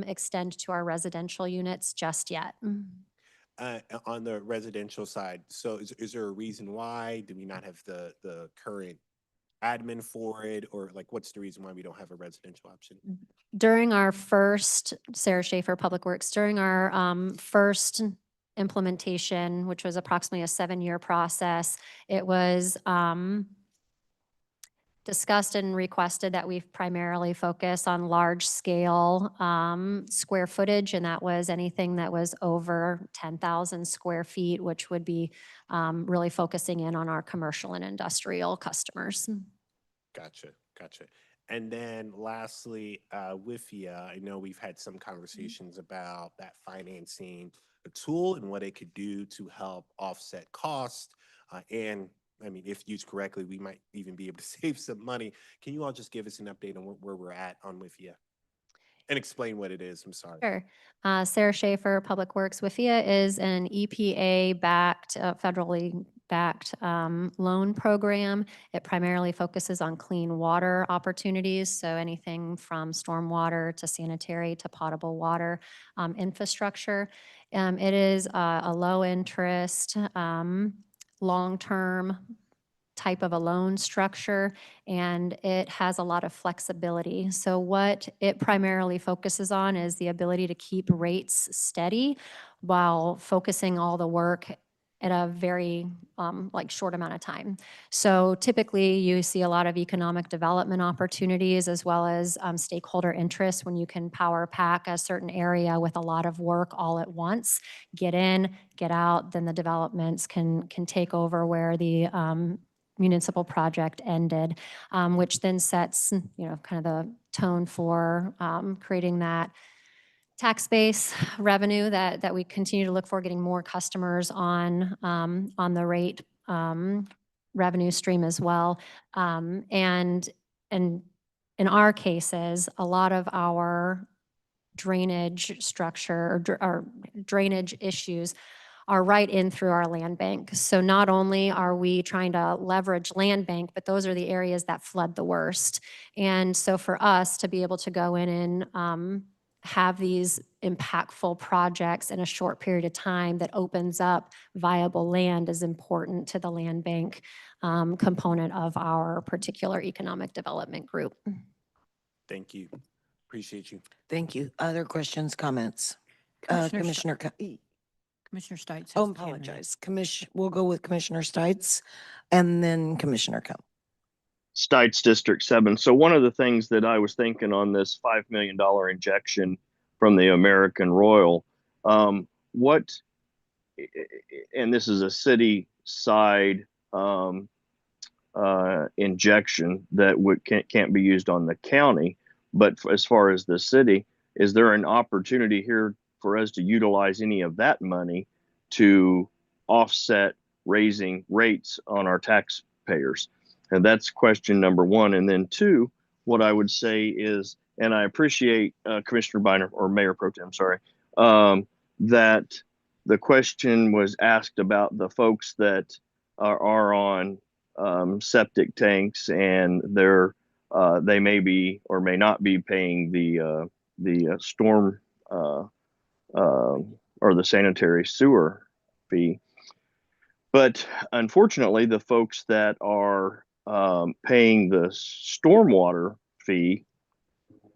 extend to our residential units just yet. On the residential side, so is there a reason why? Do we not have the current admin for it? Or like, what's the reason why we don't have a residential option? During our first, Sarah Schaefer, Public Works, during our first implementation, which was approximately a 7-year process, it was discussed and requested that we primarily focus on large scale square footage, and that was anything that was over 10,000 square feet, which would be really focusing in on our commercial and industrial customers. Gotcha. And then lastly, WIFIA, I know we've had some conversations about that financing a tool and what it could do to help offset cost. And I mean, if used correctly, we might even be able to save some money. Can you all just give us an update on where we're at on WIFIA? And explain what it is. I'm sorry. Sure. Sarah Schaefer, Public Works. WIFIA is an EPA-backed, federally backed loan program. It primarily focuses on clean water opportunities, so anything from stormwater to sanitary to potable water infrastructure. It is a low-interest, long-term type of a loan structure, and it has a lot of flexibility. So what it primarily focuses on is the ability to keep rates steady while focusing all the work at a very short amount of time. So typically you see a lot of economic development opportunities as well as stakeholder interest when you can power pack a certain area with a lot of work all at once. Get in, get out, then the developments can take over where the municipal project ended, which then sets, kind of the tone for creating that tax base revenue that we continue to look for, getting more customers on the rate revenue stream as well. And in our cases, a lot of our drainage structure or drainage issues are right in through our land bank. So not only are we trying to leverage land bank, but those are the areas that flood the worst. And so for us to be able to go in and have these impactful projects in a short period of time that opens up viable land is important to the land bank component of our particular economic development group. Thank you. Appreciate you. Thank you. Other questions, comments? Commissioner Commissioner Stites. Oh, apologize. We'll go with Commissioner Stites and then Commissioner Cup. Stites District 7. So one of the things that I was thinking on this $5 million injection from the American Royal, and this is a city side injection that can't be used on the county, but as far as the city, is there an opportunity here for us to utilize any of that money to offset raising rates on our taxpayers? And that's question number one. And then two, what I would say is, and I appreciate Commissioner Biner or Mayor Pro Tem, sorry, that the question was asked about the folks that are on septic tanks and they may be or may not be paying the storm or the sanitary sewer fee. But unfortunately, the folks that are paying the stormwater fee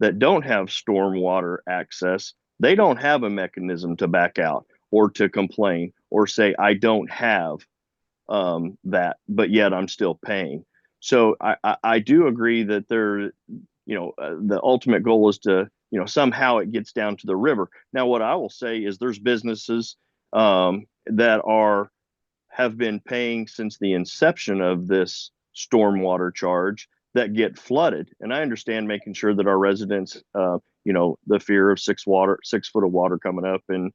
that don't have stormwater access, they don't have a mechanism to back out or to complain or say, I don't have that, but yet I'm still paying. So I do agree that the ultimate goal is to, somehow it gets down to the river. Now, what I will say is there's businesses that have been paying since the inception of this stormwater charge that get flooded. And I understand making sure that our residents, the fear of 6 foot of water coming up and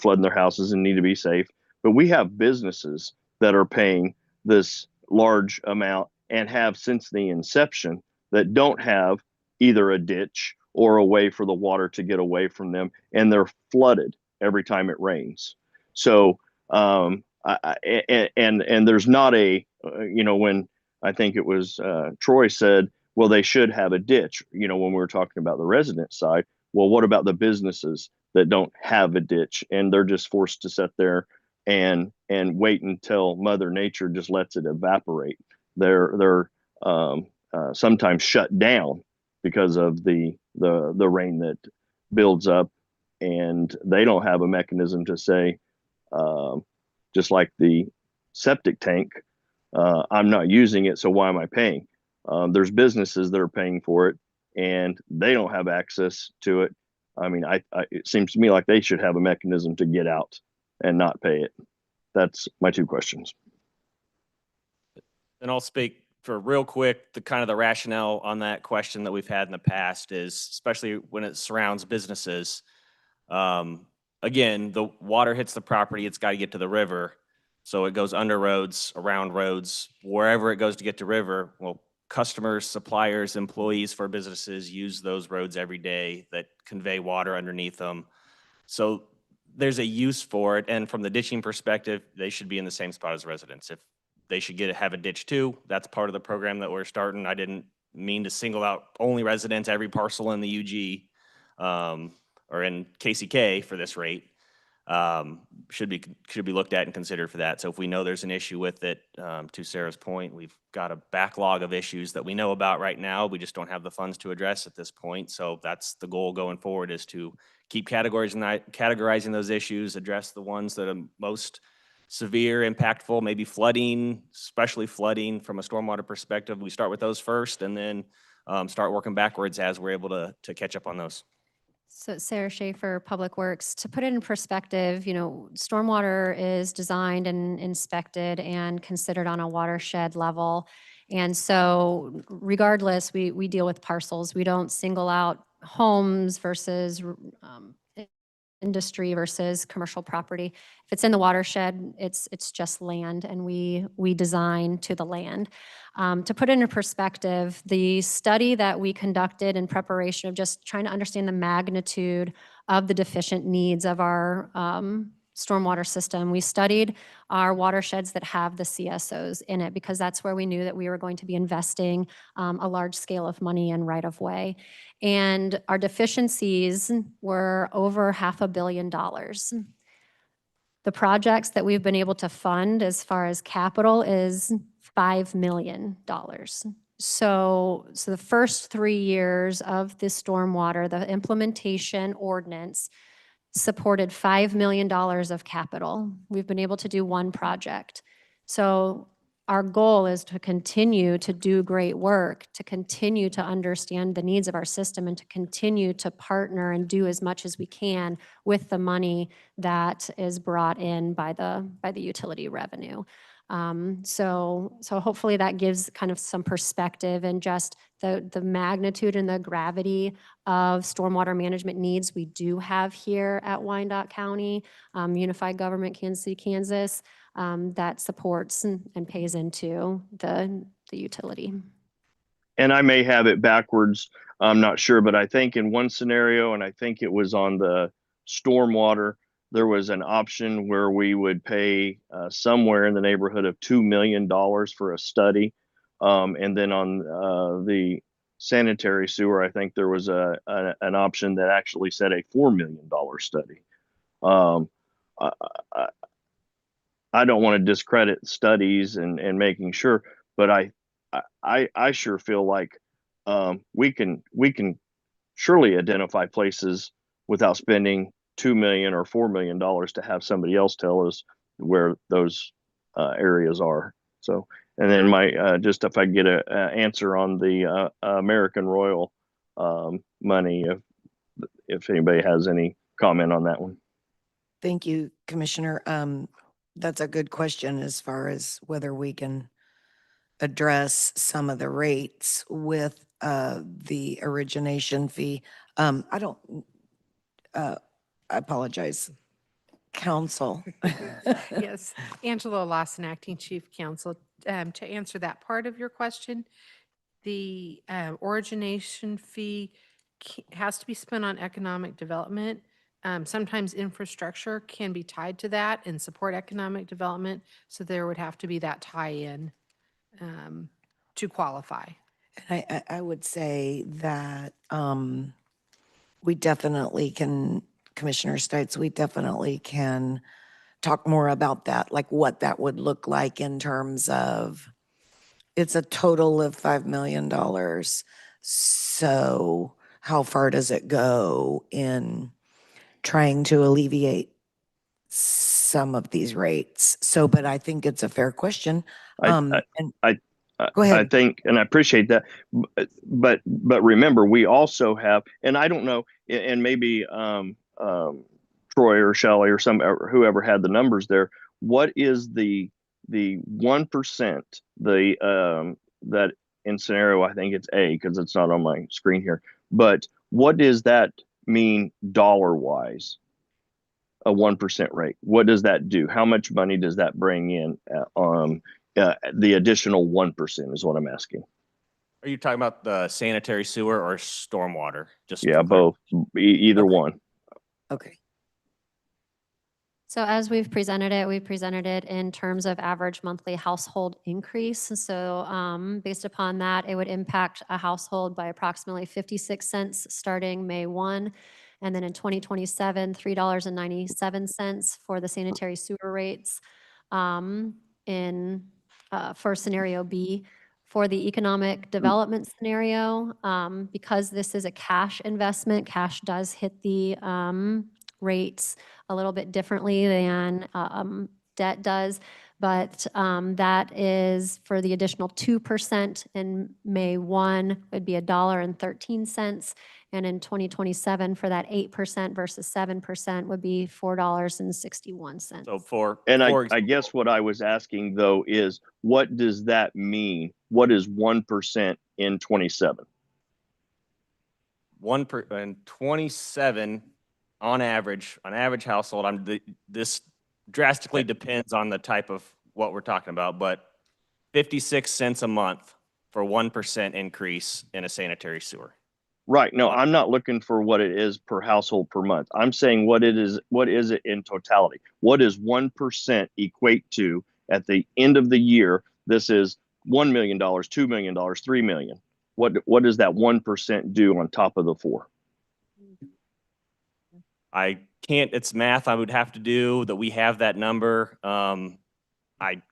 flooding their houses and need to be safe. But we have businesses that are paying this large amount and have since the inception that don't have either a ditch or a way for the water to get away from them, and they're flooded. every time it rains. So, and there's not a, when I think it was Troy said, well, they should have a ditch, when we were talking about the resident side. Well, what about the businesses that don't have a ditch and they're just forced to sit there and wait until Mother Nature just lets it evaporate? They're sometimes shut down because of the rain that builds up, and they don't have a mechanism to say, just like the septic tank, I'm not using it, so why am I paying? There's businesses that are paying for it, and they don't have access to it. I mean, it seems to me like they should have a mechanism to get out and not pay it. That's my two questions. And I'll speak for real quick, the rationale on that question that we've had in the past is, especially when it surrounds businesses, again, the water hits the property, it's got to get to the river. So it goes under roads, around roads, wherever it goes to get to river. Well, customers, suppliers, employees for businesses use those roads every day that convey water underneath them. So there's a use for it. And from the ditching perspective, they should be in the same spot as residents. If they should have a ditch too, that's part of the program that we're starting. I didn't mean to single out only residents, every parcel in the UG or in KCK for this rate. Should be looked at and considered for that. So if we know there's an issue with it, to Sarah's point, we've got a backlog of issues that we know about right now. We just don't have the funds to address at this point. So that's the goal going forward, is to keep categorizing those issues, address the ones that are most severe, impactful, maybe flooding, especially flooding from a stormwater perspective. We start with those first, and then start working backwards as we're able to catch up on those. So Sarah Schaefer, Public Works. To put it in perspective, stormwater is designed and inspected and considered on a watershed level. And so regardless, we deal with parcels. We don't single out homes versus industry versus commercial property. If it's in the watershed, it's just land, and we design to the land. To put it into perspective, the study that we conducted in preparation of just trying to understand the magnitude of the deficient needs of our stormwater system, we studied our watersheds that have the CSOs in it, because that's where we knew that we were going to be investing a large scale of money in right-of-way. And our deficiencies were over $500 million. The projects that we've been able to fund as far as capital is $5 million. So the first 3 years of the stormwater, the implementation ordinance supported $5 million of capital. We've been able to do one project. So our goal is to continue to do great work, to continue to understand the needs of our system, and to continue to partner and do as much as we can with the money that is brought in by the utility revenue. So hopefully that gives kind of some perspective and just the magnitude and the gravity of stormwater management needs we do have here at Wyandotte County, Unified Government, Kansas City, Kansas, that supports and pays into the utility. And I may have it backwards, I'm not sure, but I think in one scenario, and I think it was on the stormwater, there was an option where we would pay somewhere in the neighborhood of $2 million for a study. And then on the sanitary sewer, I think there was an option that actually said a $4 million study. I don't want to discredit studies and making sure, but I sure feel like we can surely identify places without spending $2 million or $4 million to have somebody else tell us where those areas are. So, and then just if I get an answer on the American Royal money, if anybody has any comment on that one. Thank you, Commissioner. That's a good question as far as whether we can address some of the rates with the origination fee. I apologize. Counsel. Yes, Angela Lawson, Acting Chief Counsel. To answer that part of your question, the origination fee has to be spent on economic development, sometimes infrastructure can be tied to that and support economic development. So there would have to be that tie-in to qualify. And I would say that we definitely can, Commissioner Stites, we definitely can talk more about that, like what that would look like in terms of, it's a total of $5 million. So how far does it go in trying to alleviate some of these rates? So, but I think it's a fair question. And go ahead. I think, and I appreciate that, but remember, we also have, and I don't know, and maybe Troy or Shelley or whoever had the numbers there. What is the 1%? That in scenario, I think it's A because it's not on my screen here. But what does that mean dollar wise? A 1% rate. What does that do? How much money does that bring in? The additional 1% is what I'm asking. Are you talking about the sanitary sewer or stormwater? Just Yeah, both. Either one. Okay. So as we've presented it in terms of average monthly household increase. So based upon that, it would impact a household by approximately 56 cents starting May 1. And then in 2027, $3.97 for the sanitary sewer rates. For scenario B, for the economic development scenario, because this is a cash investment, cash does hit the rates a little bit differently than debt does. But that is for the additional 2% in May 1 would be $1.13. And in 2027 for that 8% versus 7% would be $4.61. So I guess what I was asking though is what does that mean? What is 1% in 27? 27 on average household. This drastically depends on the type of what we're talking about, but 56 cents a month for 1% increase in a sanitary sewer. Right. No, I'm not looking for what it is per household per month. I'm saying what is it in totality? What does 1% equate to at the end of the year? This is $1 million, $2 million, $3 million. What does that 1% do on top of the 4? I can't, it's math I would have to do that. We have that number. I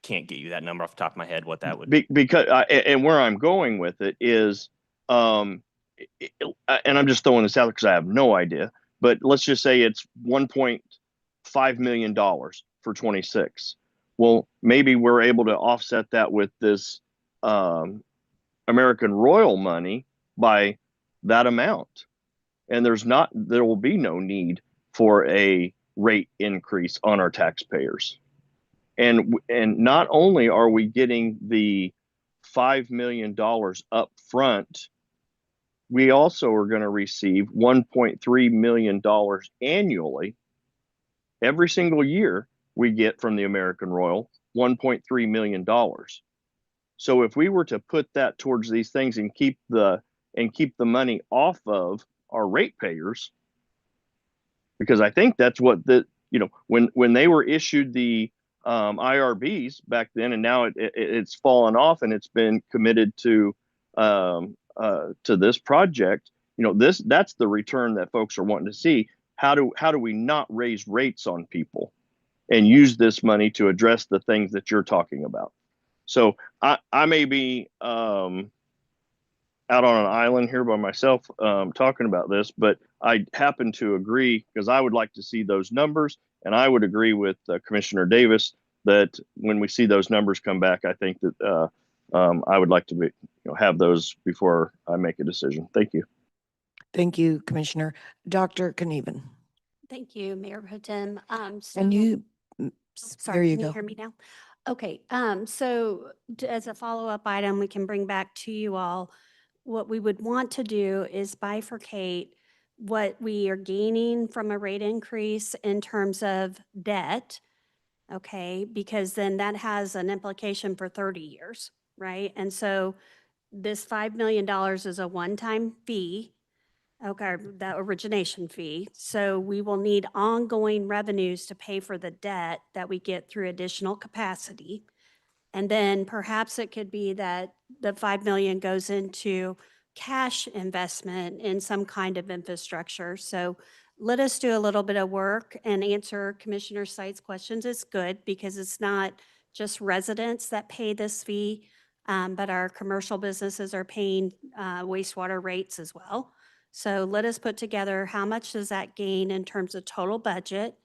can't get you that number off the top of my head, what that would be. Because, and where I'm going with it is, and I'm just throwing this out because I have no idea, but let's just say it's $1.5 million for 26. Well, maybe we're able to offset that with this American Royal money by that amount. And there will be no need for a rate increase on our taxpayers. And not only are we getting the $5 million up front, we also are going to receive $1.3 million annually. Every single year we get from the American Royal $1.3 million. So if we were to put that towards these things and keep the money off of our ratepayers, because I think that's what when they were issued the IRBs back then, and now it's fallen off and it's been committed to this project. That's the return that folks are wanting to see. How do we not raise rates on people and use this money to address the things that you're talking about? So I may be out on an island here by myself talking about this, but I happen to agree because I would like to see those numbers, and I would agree with Commissioner Davis that when we see those numbers come back, I think that I would like to have those before I make a decision. Thank you. Thank you, Commissioner. Dr. Knieven. Thank you, Mayor Pro Tem. And you, Sorry, there you can you go. hear me now? Okay, so as a follow-up item, we can bring back to you all, what we would want to do is bifurcate what we are gaining from a rate increase in terms of debt, okay? Because then that has an implication for 30 years, right? And so this $5 million is a one-time fee, Okay, that origination fee. So we will need ongoing revenues to pay for the debt that we get through additional capacity. And then perhaps it could be that the 5 million goes into cash investment in some kind of infrastructure. So let us do a little bit of work and answer Commissioner Seitz' questions. It's good because it's not just residents that pay this fee, but our commercial businesses are paying wastewater rates as well. So let us put together how much does that gain in terms of total budget?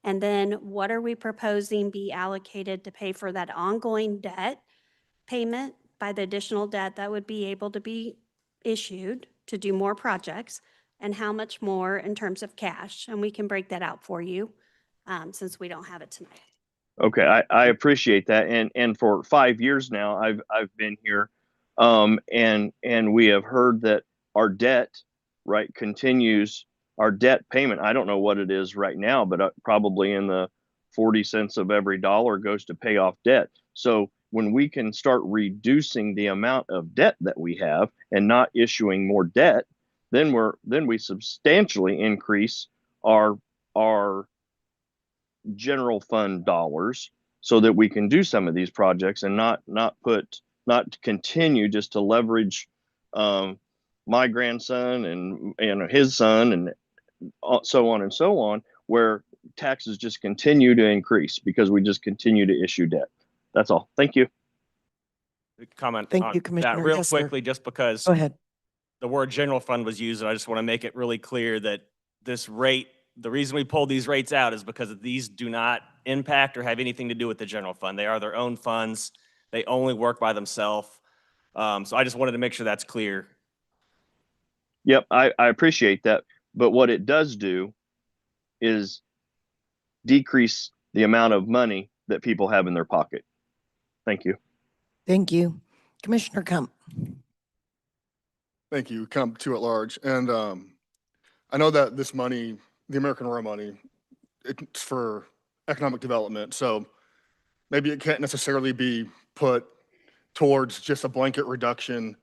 And then what are we proposing be allocated to pay for that ongoing debt payment by the additional debt that would be able to be issued to do more projects? And how much more in terms of cash? And we can break that out for you since we don't have it tonight. Okay, I appreciate that. And for 5 years now, I've been here, and we have heard that our debt, right, continues. Our debt payment, I don't know what it is right now, but probably in the 40 cents of every dollar goes to pay off debt. So when we can start reducing the amount of debt that we have and not issuing more debt, then we substantially increase our general fund dollars so that we can do some of these projects and not continue just to leverage my grandson and his son and so on and so on, where taxes just continue to increase because we just continue to issue debt. That's all. Thank you. Comment Thank on you, that Commissioner. real Yes, sir. quickly, just because Go ahead. the word general fund was used, and I just want to make it really clear that this rate, the reason we pulled these rates out is because these do not impact or have anything to do with the general fund. They are their own funds. They only work by themselves. So I just wanted to make sure that's clear. Yep, I appreciate that. But what it does do is decrease the amount of money that people have in their pocket. Thank you. Thank you. Commissioner Kump. Thank you. Come to at large. And I know that this money, the American Row money, it's for economic development. So maybe it can't necessarily be put towards just a blanket reduction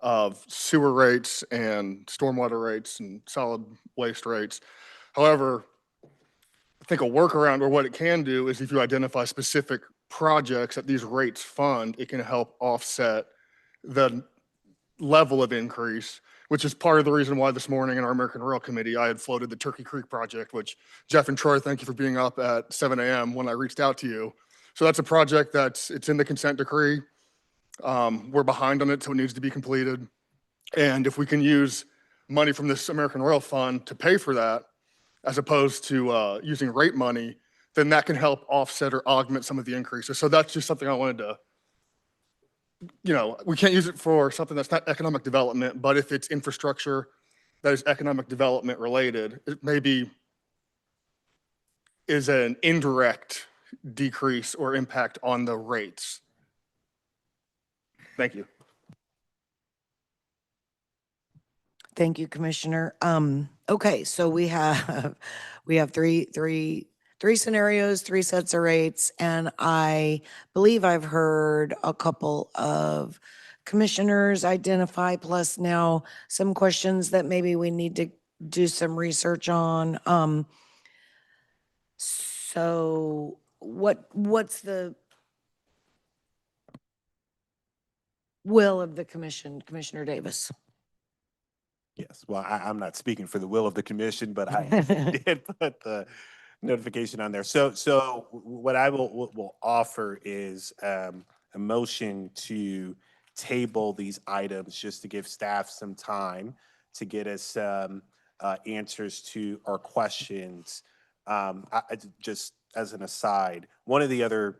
of sewer rates and stormwater rates and solid waste rates. However, I think a workaround, or what it can do, is if you identify specific projects that these rates fund, it can help offset the level of increase, which is part of the reason why this morning in our American Rail Committee, I had floated the Turkey Creek project, which Jeff and Troy, thank you for being up at 7 a.m. when I reached out to you. So that's a project it's in the consent decree. We're behind on it, so it needs to be completed. And if we can use money from this American Rail Fund to pay for that, as opposed to using rate money, then that can help offset or augment some of the increases. So that's just something I wanted to, we can't use it for something that's not economic development, but if it's infrastructure that is economic development related, it maybe is an indirect decrease or impact on the rates. Thank you. Thank you, Commissioner. Okay, so we have three scenarios, 3 sets of rates, and I believe I've heard a couple of commissioners identify, plus now some questions that maybe we need to do some research on. So what's the will of the commission, Commissioner Davis? Yes, well, I'm not speaking for the will of the commission, but I did put the notification on there. So what I will offer is a motion to table these items just to give staff some time to get us answers to our questions. Just as an aside, one of the other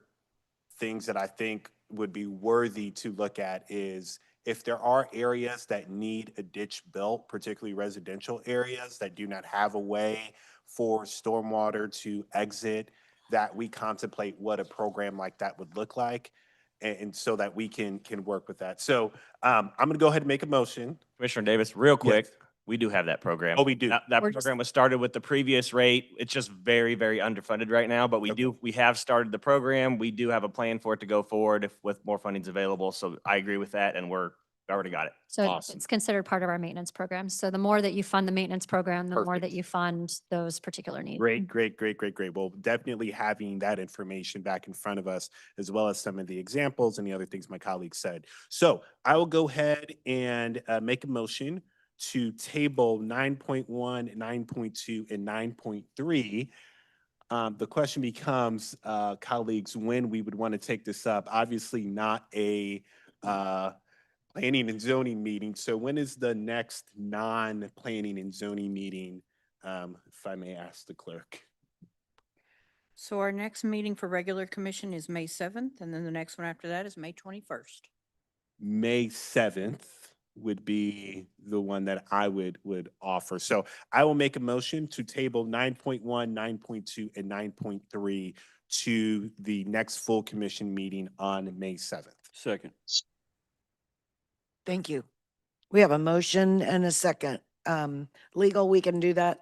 things that I think would be worthy to look at is if there are areas that need a ditch built, particularly residential areas that do not have a way for stormwater to exit, that we contemplate what a program like that would look like, and so that we can work with that. So I'm going to go ahead and make a motion. Commissioner Davis, real quick, we do have that program. Oh, we do. That program was started with the previous rate. It's just very, very underfunded right now, but we have started the program. We do have a plan for it to go forward with more fundings available. So I agree with that, and we're I already got it. So Awesome. it's considered part of our maintenance program. So the more that you fund the maintenance program, the more that Perfect. you fund those particular needs. Great. Well, definitely having that information back in front of us, as well as some of the examples and the other things my colleagues said. So I will go ahead and make a motion to table 9.1, 9.2, and 9.3. The question becomes, colleagues, when we would want to take this up. Obviously not a planning and zoning meeting. So when is the next non-planning and zoning meeting, if I may ask the clerk? So our next meeting for regular commission is May 7th, and then the next one after that is May 21st. May 7th would be the one that I would offer. So I will make a motion to table 9.1, 9.2, and 9.3 to the next full commission meeting on May 7th. Second. Thank you. We have a motion and a second. Legal, we can do that?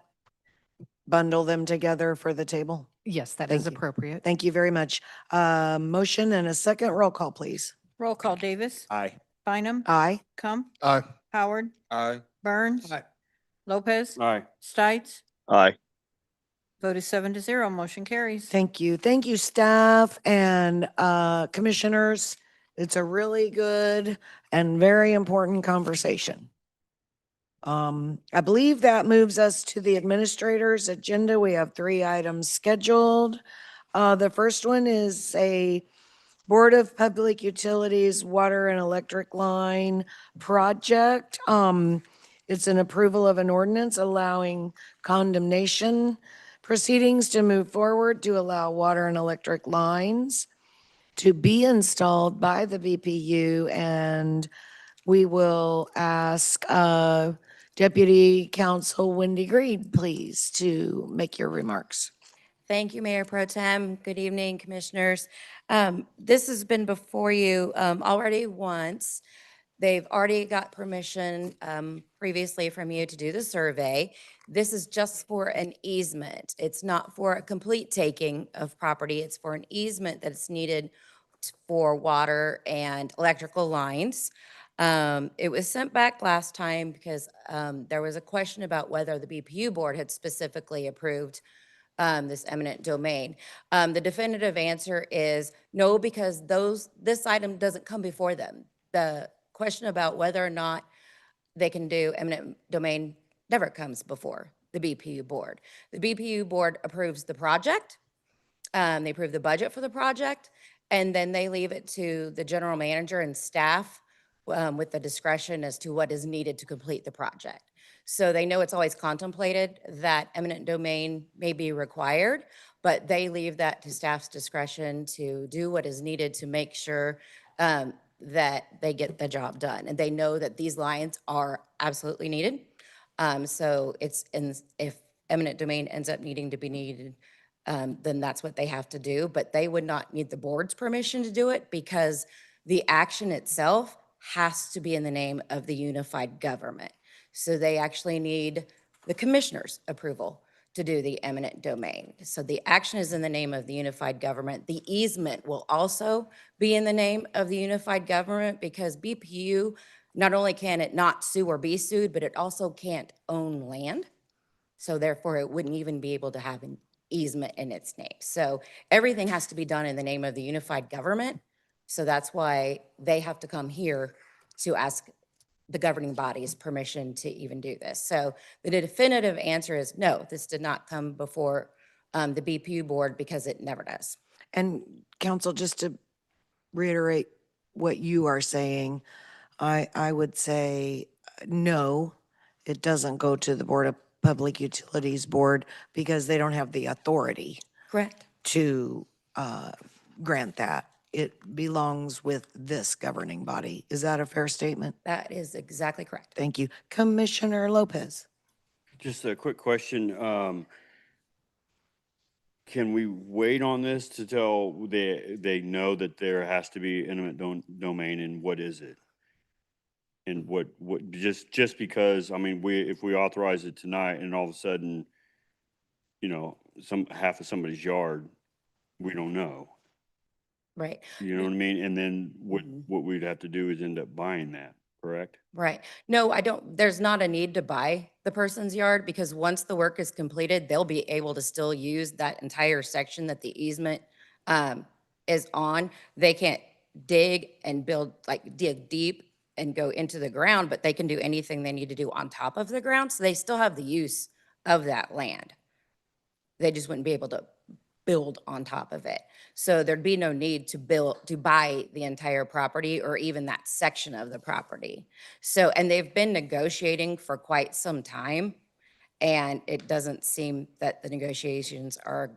Bundle them together for the table? Yes, that Thank is you. appropriate. Thank you very much. Motion and a second. Roll call, please. Roll call, Davis. Aye. Bynum. Aye. Kump. Aye. Howard. Aye. Burns. Aye. Lopez. Aye. Stites. Aye. Vote is 7-0. Motion carries. Thank you. Thank you, staff and commissioners. It's a really good and very important conversation. I believe that moves us to the administrator's agenda. We have 3 items scheduled. The first one is a Board of Public Utilities Water and Electric Line project. It's an approval of an ordinance allowing condemnation proceedings to move forward to allow water and electric lines to be installed by the BPU. And we will ask Deputy Counsel Wendy Greed, please, to make your remarks. Thank you, Mayor Pro Tem. Good evening, Commissioners. This has been before you already once. They've already got permission previously from you to do the survey. This is just for an easement. It's not for a complete taking of property. It's for an easement that's needed for water and electrical lines. It was sent back last time because there was a question about whether the BPU board had specifically approved this eminent domain. The definitive answer is no, because this item doesn't come before them. The question about whether or not they can do eminent domain never comes before the BPU board. The BPU board approves the project. They approve the budget for the project, and then they leave it to the general manager and staff with the discretion as to what is needed to complete the project. So they know it's always contemplated that eminent domain may be required, but they leave that to staff's discretion to do what is needed to make sure that they get the job done. And they know that these lines are absolutely needed. So if eminent domain ends up needing to be needed, then that's what they have to do. But they would not need the board's permission to do it because the action itself has to be in the name of the unified government. So they actually need the commissioner's approval to do the eminent domain. So the action is in the name of the unified government. The easement will also be in the name of the unified government because BPU, not only can it not sue or be sued, but it also can't own land. So therefore it wouldn't even be able to have an easement in its name. So everything has to be done in the name of the unified government. So that's why they have to come here to ask the governing body's permission to even do this. So the definitive answer is no, this did not come before the BPU board because it never does. And counsel, just to reiterate what you are saying, I would say no, it doesn't go to the Board of Public Utilities Board because they don't have the authority. Correct. To grant that. It belongs with this governing body. Is that a fair statement? That is exactly correct. Thank you. Commissioner Lopez. Just a quick question. Can we wait on this to tell they know that there has to be eminent domain, and what is it? And what just because, I mean, if we authorize it tonight and all of a sudden, you know, half of somebody's yard, we don't know. Right. You know what I mean? And then what we'd have to do is end up buying that. correct? Right. No, I don't, there's not a need to buy the person's yard because once the work is completed, they'll be able to still use that entire section that the easement is on. They can't dig and build, like dig deep and go into the ground, but they can do anything they need to do on top of the ground. So they still have the use of that land. They just wouldn't be able to build on top of it. So there'd be no need to buy the entire property or even that section of the property. So, and they've been negotiating for quite some time, and it doesn't seem that the negotiations are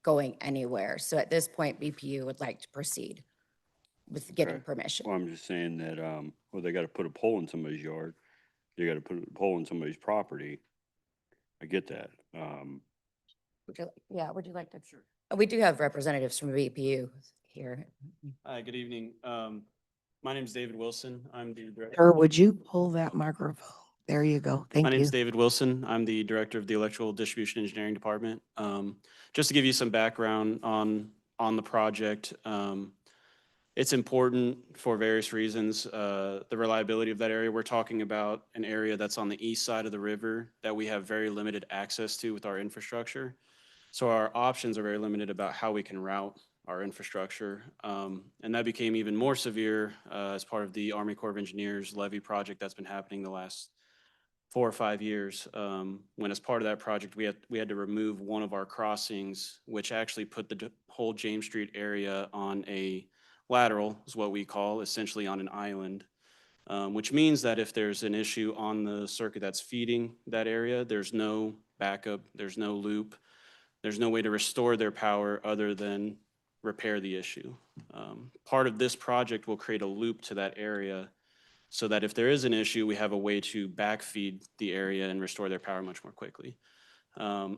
going anywhere. So at this point, BPU would like to proceed with getting Okay. permission. Well, I'm just saying that, well, they got to put a pole in somebody's yard. They got to put a pole in somebody's property. I get that. Would you like to? Sure. We do have representatives from BPU here. Hi, good evening. My name is David Wilson. I'm the director. Sir, would you pull that microphone? There you go. My Thank name you. is David Wilson. I'm the director of the Electrical Distribution Engineering Department. Just to give you some background on the project, it's important for various reasons. The reliability of that area. We're talking about an area that's on the east side of the river that we have very limited access to with our infrastructure. So our options are very limited about how we can route our infrastructure. And that became even more severe as part of the Army Corps of Engineers levee project that's been happening the last 4 or 5 years. When as part of that project, we had to remove one of our crossings, which actually put the whole James Street area on a lateral, is what we call, essentially on an island. Which means that if there's an issue on the circuit that's feeding that area, there's no backup, there's no loop. There's no way to restore their power other than repair the issue. Part of this project will create a loop to that area so that if there is an issue, we have a way to backfeed the area and restore their power much more quickly. To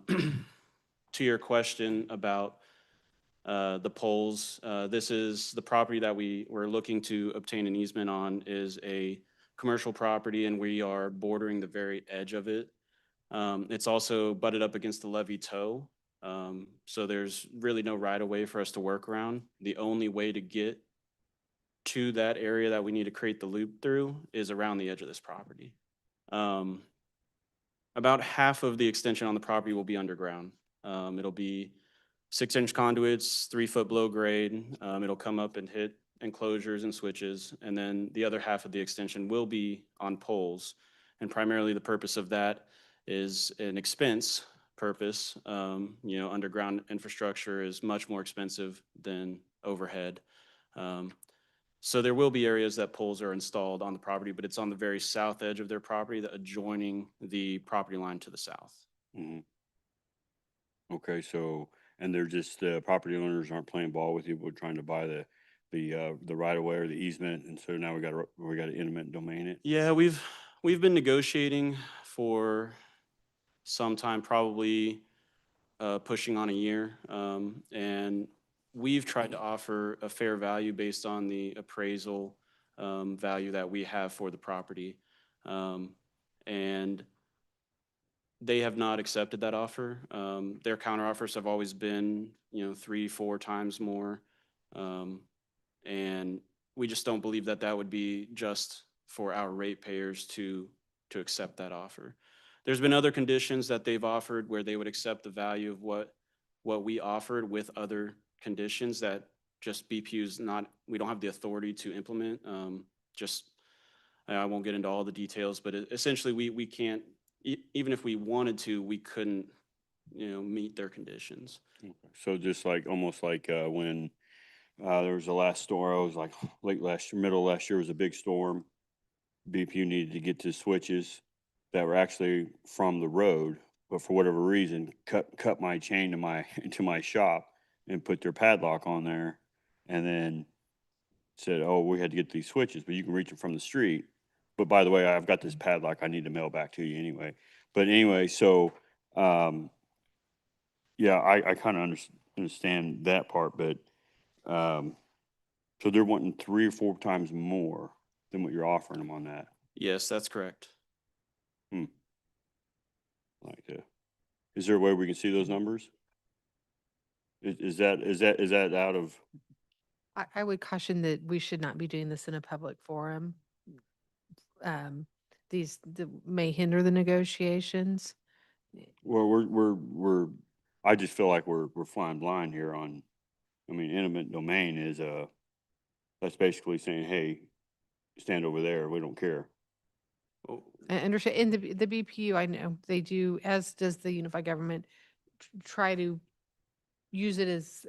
your question about the poles, this is the property that we're looking to obtain an easement on is a commercial property, and we are bordering the very edge of it. It's also butted up against the levee toe. So there's really no right of way for us to work around. The only way to get to that area that we need to create the loop through is around the edge of this property. About half of the extension on the property will be underground. It'll be 6-inch conduits, 3-foot below grade. It'll come up and hit enclosures and switches. And then the other half of the extension will be on poles. And primarily the purpose of that is an expense purpose. Underground infrastructure is much more expensive than overhead. So there will be areas that poles are installed on the property, but it's on the very south edge of their property, adjoining the property line to the south. Okay, so, and they're just, the property owners aren't playing ball with you, we're trying to buy the right of way or the easement, and so now we got to eminent domain it. Yeah, we've been negotiating for some time, probably pushing on a year. And we've tried to offer a fair value based on the appraisal value that we have for the property. And they have not accepted that offer. Their counteroffers have always been, 3-4 times more. And we just don't believe that that would be just for our ratepayers to accept that offer. There's been other conditions that they've offered where they would accept the value of what we offered with other conditions that just BPU's not, we don't have the authority to implement. I won't get into all the details, but essentially we can't, even if we wanted to, we couldn't, meet their conditions. So just like, almost like when there was the last storm, it was like late last year, middle of last year was a big storm. BPU needed to get to switches that were actually from the road, but for whatever reason, cut my chain to my shop and put their padlock on there, and then said, "Oh, we had to get these switches, but you can reach them from the street. But by the way, I've got this padlock I need to mail back to you anyway." But anyway, so yeah, I kind of understand that part, but so they're wanting 3 or 4 times more than what you're offering them on that. Yes, that's correct. Is there a way we can see those numbers? Is that out of? I would caution that we should not be doing this in a public forum. may hinder the negotiations. Well, I just feel like we're flying blind here on, I mean, eminent domain is, that's basically saying, hey, stand over there, we don't care. I understand, in the BPU, I know they do, as does the unified government, try to use it as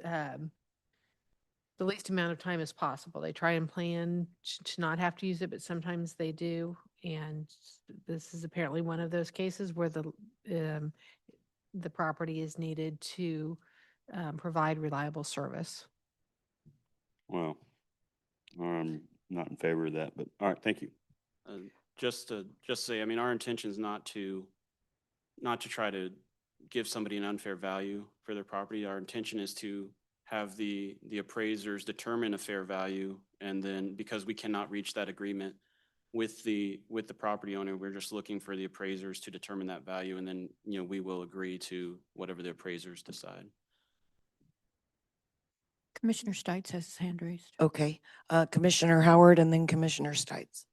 the least amount of time as possible. They try and plan to not have to use it, but sometimes they do. And this is apparently one of those cases where the property is needed to provide reliable service. Well, I'm not in favor of that, but all right, thank you. Just to say, I mean, our intention is not to try to give somebody an unfair value for their property. Our intention is to have the appraisers determine a fair value, and then because we cannot reach that agreement with the property owner, we're just looking for the appraisers to determine that value, and then, you know, we will agree to whatever the appraisers decide. Commissioner Stites has his hand raised. Okay, Commissioner Howard and then Commissioner Stites.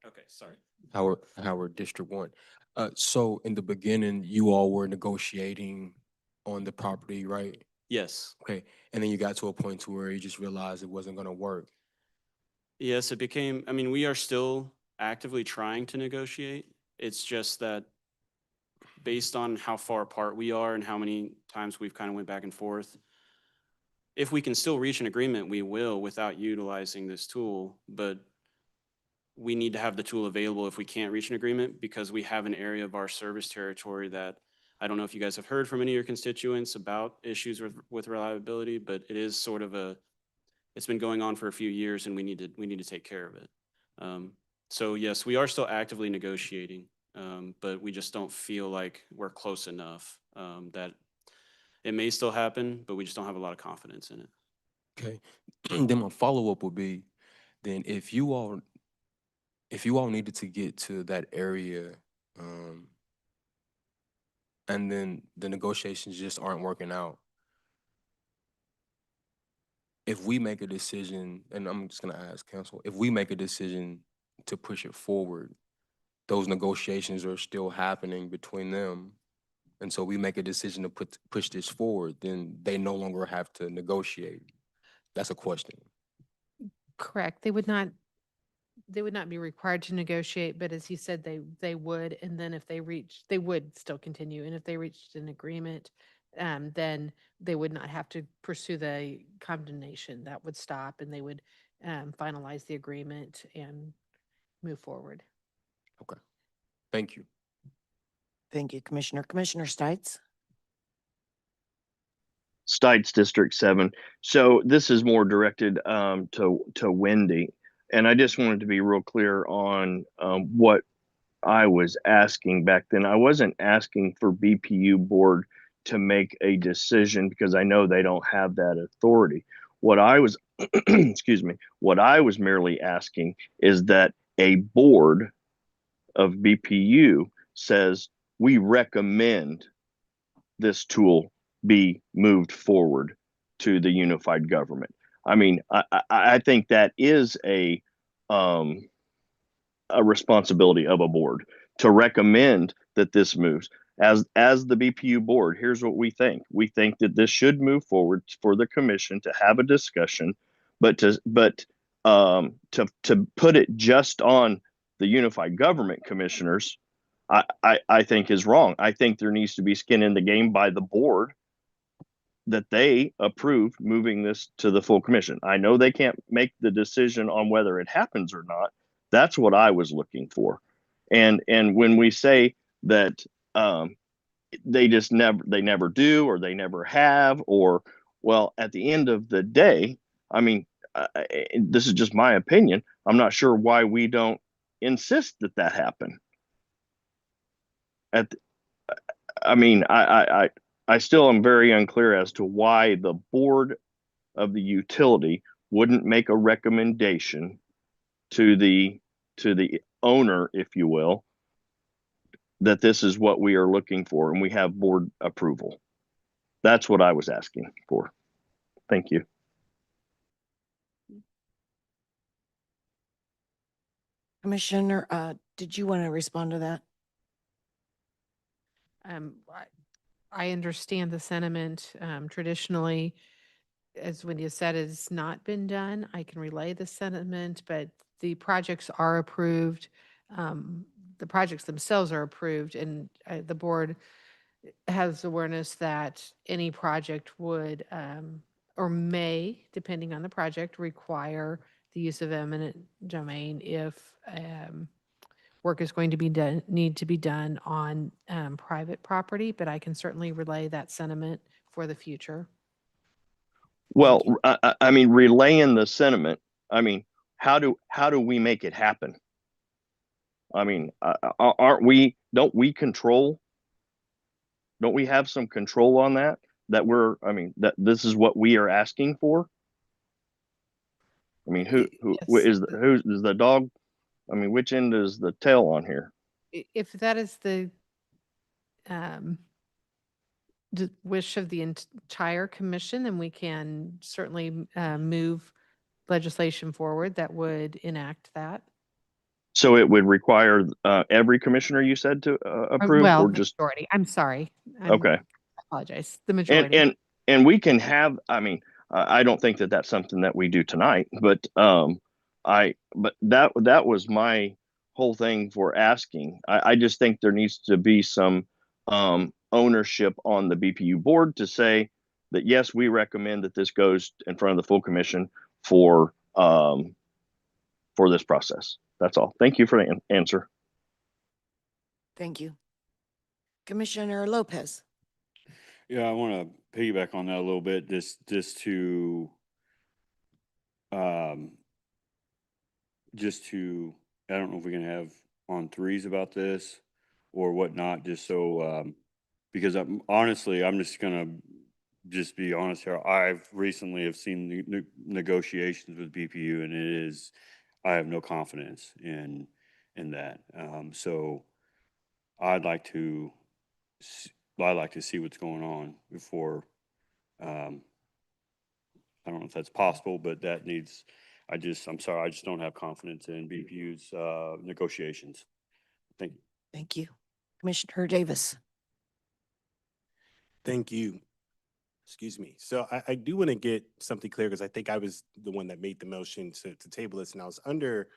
Okay, sorry. Howard, District 1. So in the beginning, you all were negotiating on the property, right? Yes. Okay, and then you got to a point to where you just realized it wasn't gonna work. Yes, it became, I mean, we are still actively trying to negotiate. It's just that based on how far apart we are and how many times we've kind of went back and forth, if we can still reach an agreement, we will without utilizing this tool, but we need to have the tool available if we can't reach an agreement, because we have an area of our service territory that, I don't know if you guys have heard from any of your constituents about issues with reliability, but it is sort of it's been going on for a few years, and we need to take care of it. So yes, we are still actively negotiating, but we just don't feel like we're close enough, that it may still happen, but we just don't have a lot of confidence in it. Okay, then my follow-up would be, then if you all needed to get to that area, and then the negotiations just aren't working out, if we make a decision, and I'm just gonna ask council, if we make a decision to push it forward, those negotiations are still happening between them, and so we make a decision to push this forward, then they no longer have to negotiate. That's a question. Correct. They would not be required to negotiate, but as he said, they would, and then if they would still continue, and if they reached an agreement, then they would not have to pursue the condemnation. That would stop, and they would finalize the agreement and move forward. Okay, thank you. Thank you, Commissioner. Commissioner Stites? Stites District 7. So this is more directed to Wendy. And I just wanted to be real clear on what I was asking back then. I wasn't asking for BPU board to make a decision because I know they don't have that authority. What I was, excuse me, what I was merely asking is that a board of BPU says we recommend this tool be moved forward to the unified government. I mean, I think that is a responsibility of a board to recommend that this moves. As the BPU board, here's what we think. We think that this should move forward for the commission to have a discussion, but to put it just on the unified government commissioners, I think is wrong. I think there needs to be skin in the game by the board that they approve moving this to the full commission. I know they can't make the decision on whether it happens or not. That's what I was looking for. And when we say that they never do, or they never have, or, well, at the end of the day, I mean, this is just my opinion. I'm not sure why we don't insist that happen. I still am very unclear as to why the board of the utility wouldn't make a recommendation to the owner, if you will, that this is what we are looking for and we have board approval. That's what I was asking for. Thank you. Commissioner, did you want to respond to that? I understand the sentiment. Traditionally, as Wendy has said, it's not been done. I can relay the sentiment, but the projects are approved. The projects themselves are approved, and the board has awareness that any project would, or may, depending on the project, require the use of eminent domain if work is going to be done, need to be done on private property, but I can certainly relay that sentiment for the future. Well, I mean, relaying the sentiment. I mean, how do we make it happen? I mean, aren't we? Don't we control? Don't we have some control on that? That we're. I mean, that this is what we are asking for. I mean, who Yes. is the dog? I mean, which end is the tail on here? If that is the wish of the entire commission, then we can certainly move legislation forward that would enact that. So it would require every commissioner, you said, to approve, Well, or the just majority. I'm sorry. okay? I apologize. The majority. And we can have. I mean, I don't think that that's something that we do tonight, but but that was my whole thing for asking. I just think there needs to be some ownership on the BPU board to say that yes, we recommend that this goes in front of the full commission for this process. That's all. Thank you for the answer. Thank you. Commissioner Lopez. Yeah, I want to piggyback on that a little bit, I don't know if we can have on threes about this or whatnot, just so, because I'm just gonna just be honest here. I've recently have seen negotiations with BPU, and I have no confidence in that. So I'd like to see what's going on before, I don't know if that's possible, but that needs, I'm sorry, I just don't have confidence in BPU's negotiations. Thank you. Thank you. Commissioner Davis. Thank you. Excuse me. So I do want to get something clear because I think I was the one that made the motion to table this, and I was under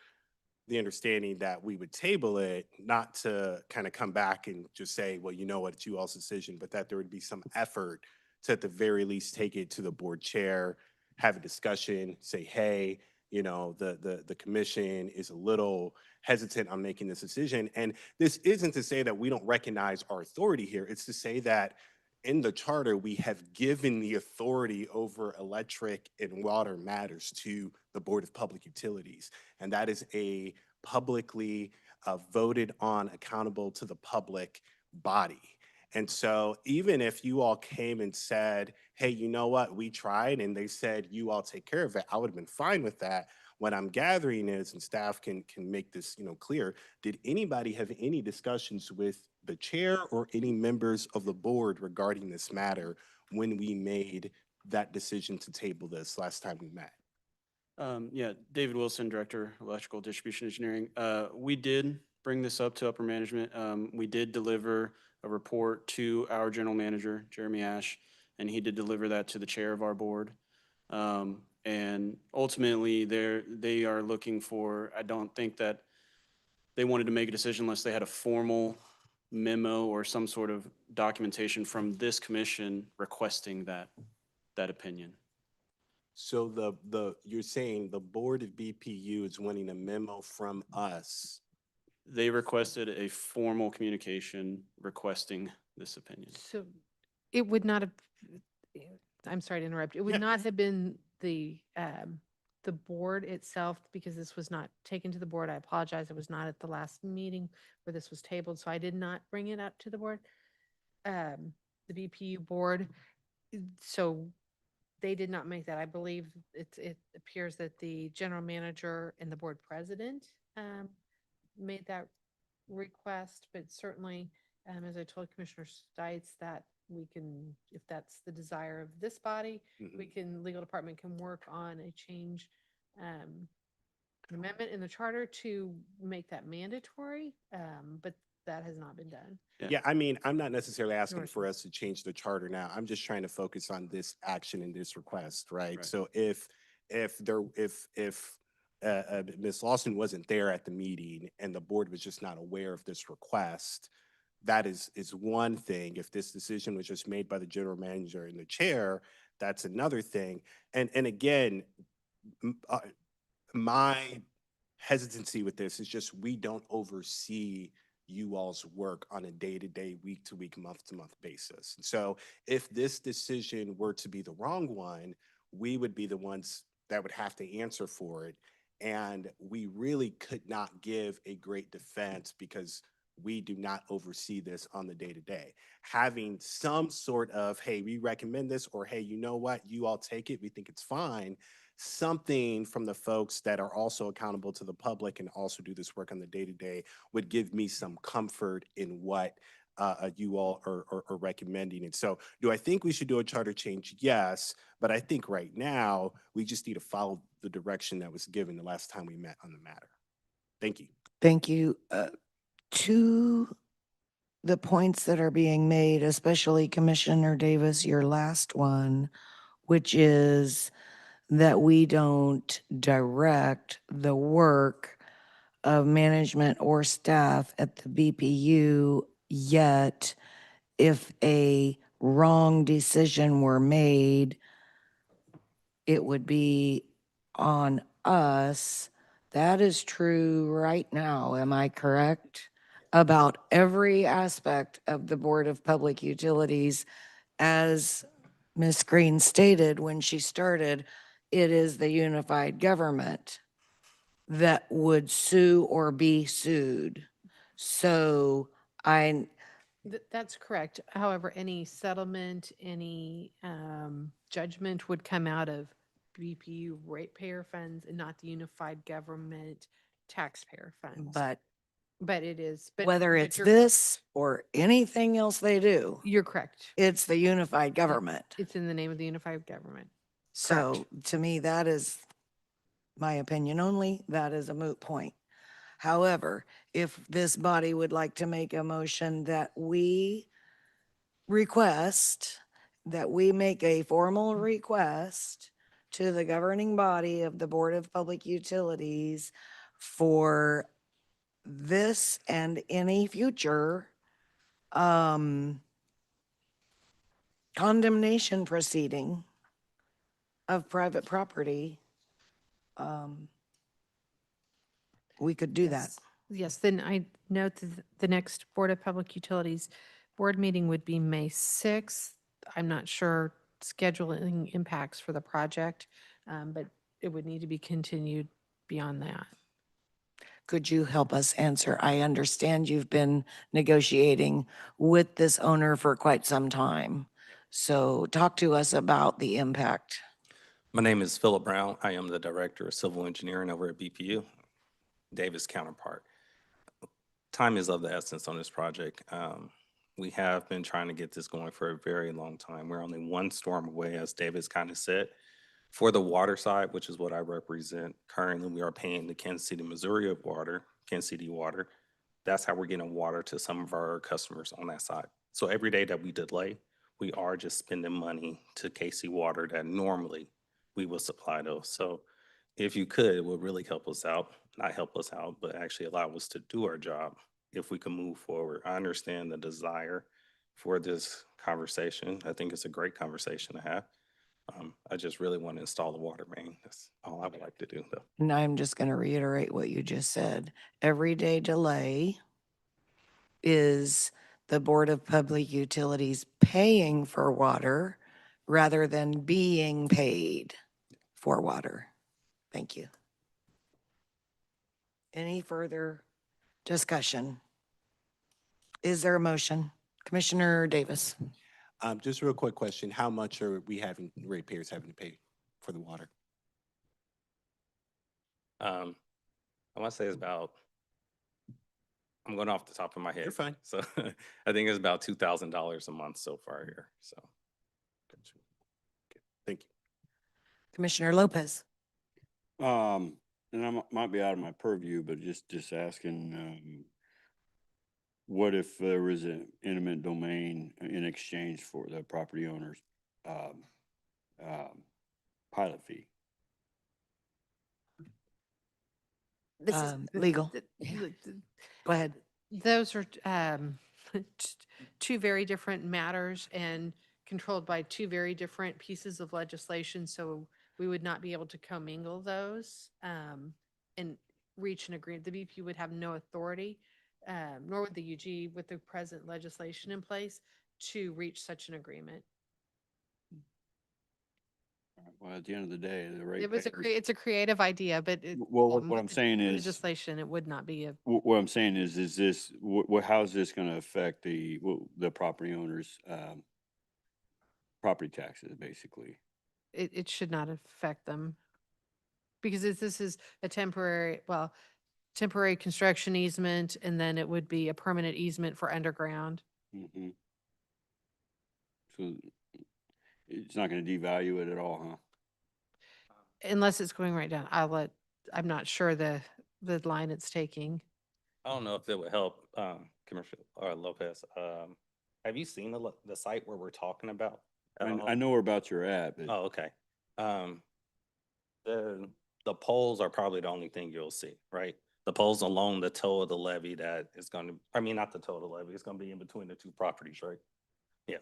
the understanding that we would table it, not to kind of come back and just say, well, you know what, it's you all's decision, but that there would be some effort to at the very least take it to the board chair, have a discussion, say, hey, you know, the commission is a little hesitant on making this decision. And this isn't to say that we don't recognize our authority here. It's to say that in the charter, we have given the authority over electric and water matters to the Board of Public Utilities. And that is a publicly voted on, accountable to the public body. And so even if you all came and said, hey, you know what, we tried, and they said, you all take care of it, I would have been fine with that. What I'm gathering is, and staff can make this clear, did anybody have any discussions with the chair or any members of the board regarding this matter when we made that decision to table this last time we met? Yeah, David Wilson, Director, Electrical Distribution Engineering. We did bring this up to upper management. We did deliver a report to our general manager, Jeremy Ash, and he did deliver that to the chair of our board. And ultimately, they are looking for, I don't think that they wanted to make a decision unless they had a formal memo or some sort of documentation from this commission requesting that opinion. So you're saying the board of BPU is wanting a memo from us? They requested a formal communication requesting this opinion. So it would not have, I'm sorry to interrupt. It would not have been the board itself, because this was not taken to the board. I apologize. It was not at the last meeting where this was tabled, so I did not bring it up to the board, the BPU board. So they did not make that. I believe it appears that the general manager and the board president made that request, but certainly, as I told Commissioner Stites, that we can, if that's the desire of this body, legal department can work on a change an amendment in the charter to make that mandatory, but that has not been done. Yeah, I mean, I'm not necessarily asking Yours. for us to change the charter now. I'm just trying to focus on this action and this request, right? Right. So if Ms. Lawson wasn't there at the meeting and the board was just not aware of this request, that is one thing. If this decision was just made by the general manager and the chair, that's another thing. And again, my hesitancy with this is just we don't oversee you all's work on a day-to-day, week-to-week, month-to-month basis. And so if this decision were to be the wrong one, we would be the ones that would have to answer for it. And we really could not give a great defense because we do not oversee this on the day-to-day. Having some sort of, hey, we recommend this, or hey, you know what, you all take it, we think it's fine, something from the folks that are also accountable to the public and also do this work on the day-to-day would give me some comfort in what you all are recommending. And so do I think we should do a charter change? Yes, but I think right now we just need to follow the direction that was given the last time we met on the matter. Thank you. Thank you. To the points that are being made, especially Commissioner Davis, your last one, which is that we don't direct the work of management or staff at the BPU, yet if a wrong decision were made, it would be on us. That is true right now, am I correct? About every aspect of the Board of Public Utilities, as Ms. Green stated when she started, it is the unified government that would sue or be sued. So That's correct. However, any settlement, any judgment would come out of BPU ratepayer funds and not the unified government taxpayer funds. But it is. whether but it's you're- this or anything else they do, You're correct. it's the unified government. It's in the name of the unified government. So to me, that is my opinion only. That is a moot point. However, if this body would like to make a motion that we request, that we make a formal request to the governing body of the Board of Public Utilities for this and any future condemnation proceeding of private property, we could do that. Yes, then I note that the next Board of Public Utilities board meeting would be May 6th. I'm not sure scheduling impacts for the project, but it would need to be continued beyond that. Could you help us answer? I understand you've been negotiating with this owner for quite some time. So talk to us about the impact. My name is Philip Brown. I am the Director of Civil Engineering over at BPU, Davis counterpart. Time is of the essence on this project. We have been trying to get this going for a very long time. We're only one storm away, as Davis kind of said. For the water side, which is what I represent, currently we are paying the Kansas City, Missouri of water, Kansas City Water. That's how we're getting water to some of our customers on that side. So every day that we delay, we are just spending money to KC Water that normally we will supply those. So if you could, it would really help us out, not help us out, but actually allow us to do our job if we can move forward. I understand the desire for this conversation. I think it's a great conversation to have. I just really want to install the water main. That's all I would like to do, though. And I'm just going to reiterate what you just said. Everyday delay is the Board of Public Utilities paying for water rather than being paid for water. Thank you. Any further discussion? Is there a motion? Commissioner Davis. Just a real quick question. How much are we having, ratepayers having to pay for the water? I want to say it's about, I'm going off the top of my head. You're fine. So I think it's about $2,000 a month so far here, so. Thank you. Commissioner Lopez. And and might be out of my purview, but just asking, what if there was an eminent domain in exchange for the property owner's, pilot fee? This is Legal. th- Go ahead. Those are two very different matters and controlled by two very different pieces of legislation. So we would not be able to commingle those and reach an agreement. The BP would have no authority, nor would the UG with the present legislation in place to reach such an agreement. Well, at the end of the day, the rate. It's a creative idea, but Well, what with I'm the saying is, legislation, it would not be a. what I'm saying is this, how is this going to affect the property owners, property taxes, basically? It should not affect them. Because this is a temporary construction easement, and then it would be a permanent easement for underground. Mm-hmm. So it's not going to devalue it at all, huh? Unless it's going right down. I'm not sure the line it's taking. I don't know if it would help, Commissioner Lopez. Have you seen the site where we're talking about? I know where about you're at, but. Oh, okay. The poles are probably the only thing you'll see, right? The poles along the toe of the levee that is going to, I mean, not the toe of the levee, it's going to be in between the two properties, right? Yeah.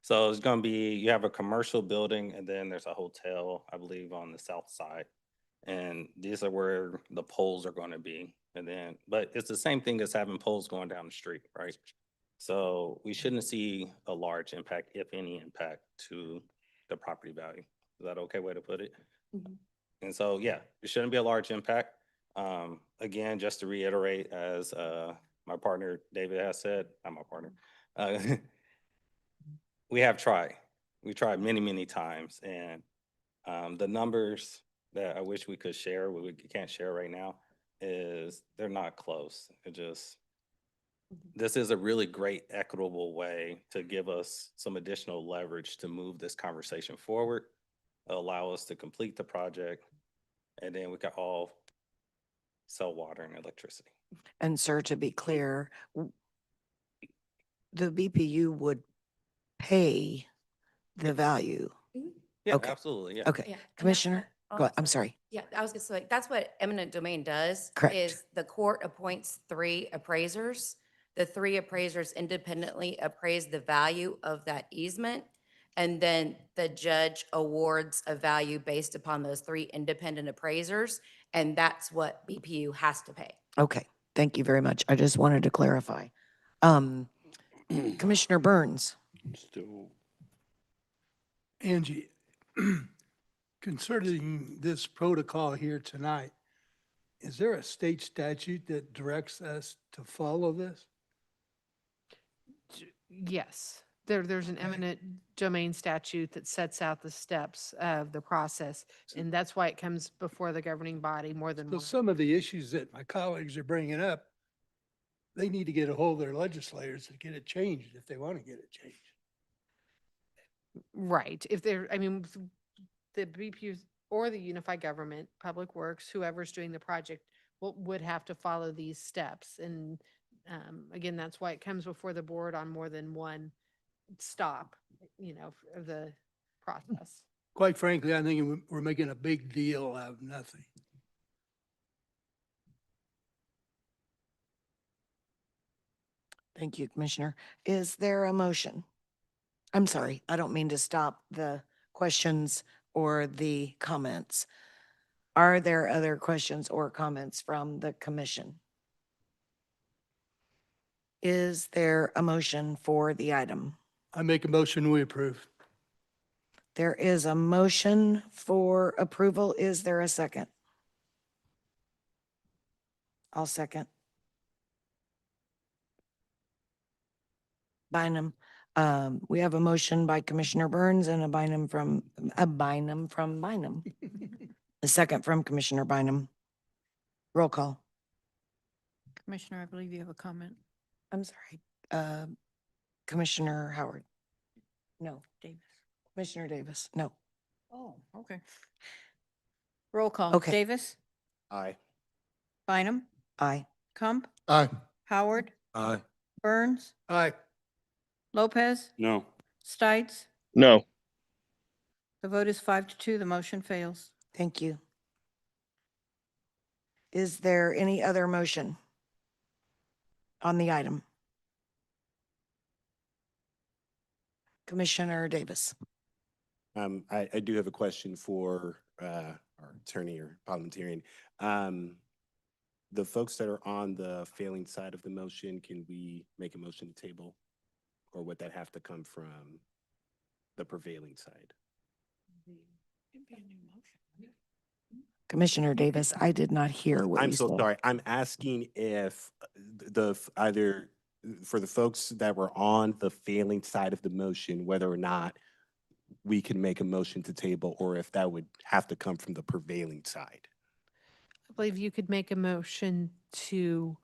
So it's going to be, you have a commercial building and then there's a hotel, I believe, on the south side. And these are where the poles are going to be. And then, but it's the same thing as having poles going down the street, right? So we shouldn't see a large impact, if any impact, to the property value. Is that okay way to put it? And so, yeah, it shouldn't be a large impact. Again, just to reiterate, as my partner David has said, not my partner, we have tried. We tried many, many times, and the numbers that I wish we could share, we can't share right now, is they're not close. It just, this is a really great equitable way to give us some additional leverage to move this conversation forward, allow us to complete the project, and then we can all sell water and electricity. And sir, to be clear, the BPU would pay the value. Yeah, Okay. absolutely, yeah. Okay, Yeah, and that's Commissioner, what- go oh, ahead. I'm sorry. Yeah, I was gonna say, that's what eminent domain does. Correct. Is the court appoints 3 appraisers. The 3 appraisers independently appraise the value of that easement. And then the judge awards a value based upon those 3 independent appraisers. And that's what BPU has to pay. Okay, thank you very much. I just wanted to clarify. Commissioner Burns. Still. Angie, concerning this protocol here tonight, is there a state statute that directs us to follow this? Yes, there's an eminent domain statute that sets out the steps of the process, and that's why it comes before the governing body more than So once. some of the issues that my colleagues are bringing up, they need to get a hold of their legislators to get it changed if they want to get it changed. Right, the BPU or the unified government, Public Works, whoever's doing the project would have to follow these steps. And again, that's why it comes before the board on more than one stop, of the process. Quite frankly, I think we're making a big deal out of nothing. Thank you, Commissioner. Is there a motion? I'm sorry, I don't mean to stop the questions or the comments. Are there other questions or comments from the commission? Is there a motion for the item? I make a motion, we approve. There is a motion for approval. Is there a second? I'll second. Bynum. We have a motion by Commissioner Burns and a Bynum from Bynum. A second from Commissioner Bynum. Roll call. Commissioner, I believe you have a comment. I'm sorry. Commissioner Howard. No. Davis. Commissioner Davis. No. Oh, okay. Roll call. Okay. Davis, Aye. Bynum, Aye. Cump, Aye. Howard, Aye. Burns, Aye. Lopez, No. Stites. No. The vote is 5-2. The motion fails. Thank you. Is there any other motion on the item? Commissioner Davis. I do have a question for our attorney or parliamentarian. The folks that are on the failing side of the motion, can we make a motion to table? Or would that have to come from the prevailing side? Commissioner Davis, I did not hear what I'm you so said. sorry. I'm asking if either for the folks that were on the failing side of the motion, whether or not we can make a motion to table, or if that would have to come from the prevailing side. I believe you could make a motion to,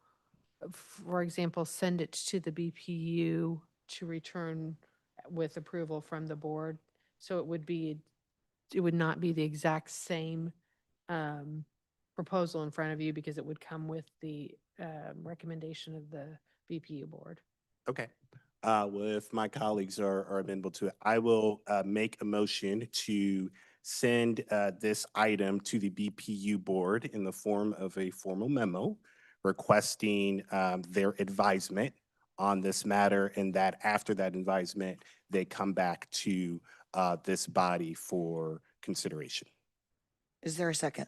for example, send it to the BPU to return with approval from the board. So it would not be the exact same proposal in front of you because it would come with the recommendation of the BPU board. Okay. Well, if my colleagues are amenable to it, I will make a motion to send this item to the BPU board in the form of a formal memo requesting their advisement on this matter, and that after that advisement, they come back to this body for consideration. Is there a second?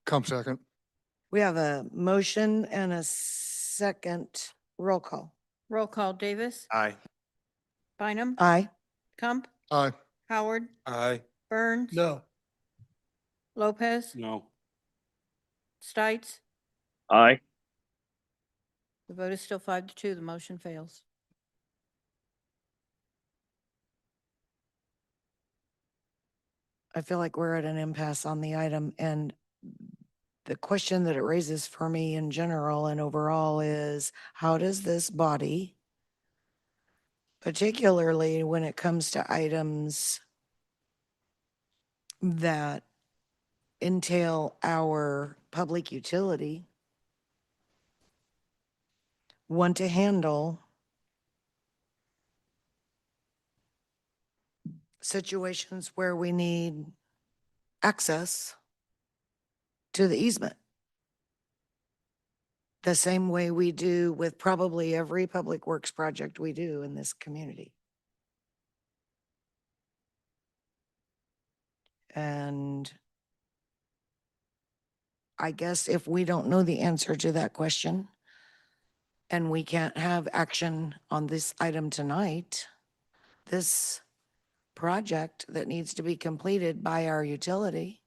Come second. We have a motion and a second. Roll call. Roll call. Davis, Aye. Bynum, Aye. Cump, Aye. Howard, Aye. Burns, No. Lopez, No. Stites. Aye. The vote is still 5-2. The motion fails. I feel like we're at an impasse on the item, and the question that it raises for me in general and overall is, how does this body, particularly when it comes to items that entail our public utility, want to handle situations where we need access to the easement? The same way we do with probably every public works project we do in this community. And I guess if we don't know the answer to that question and we can't have action on this item tonight, this project that needs to be completed by our utility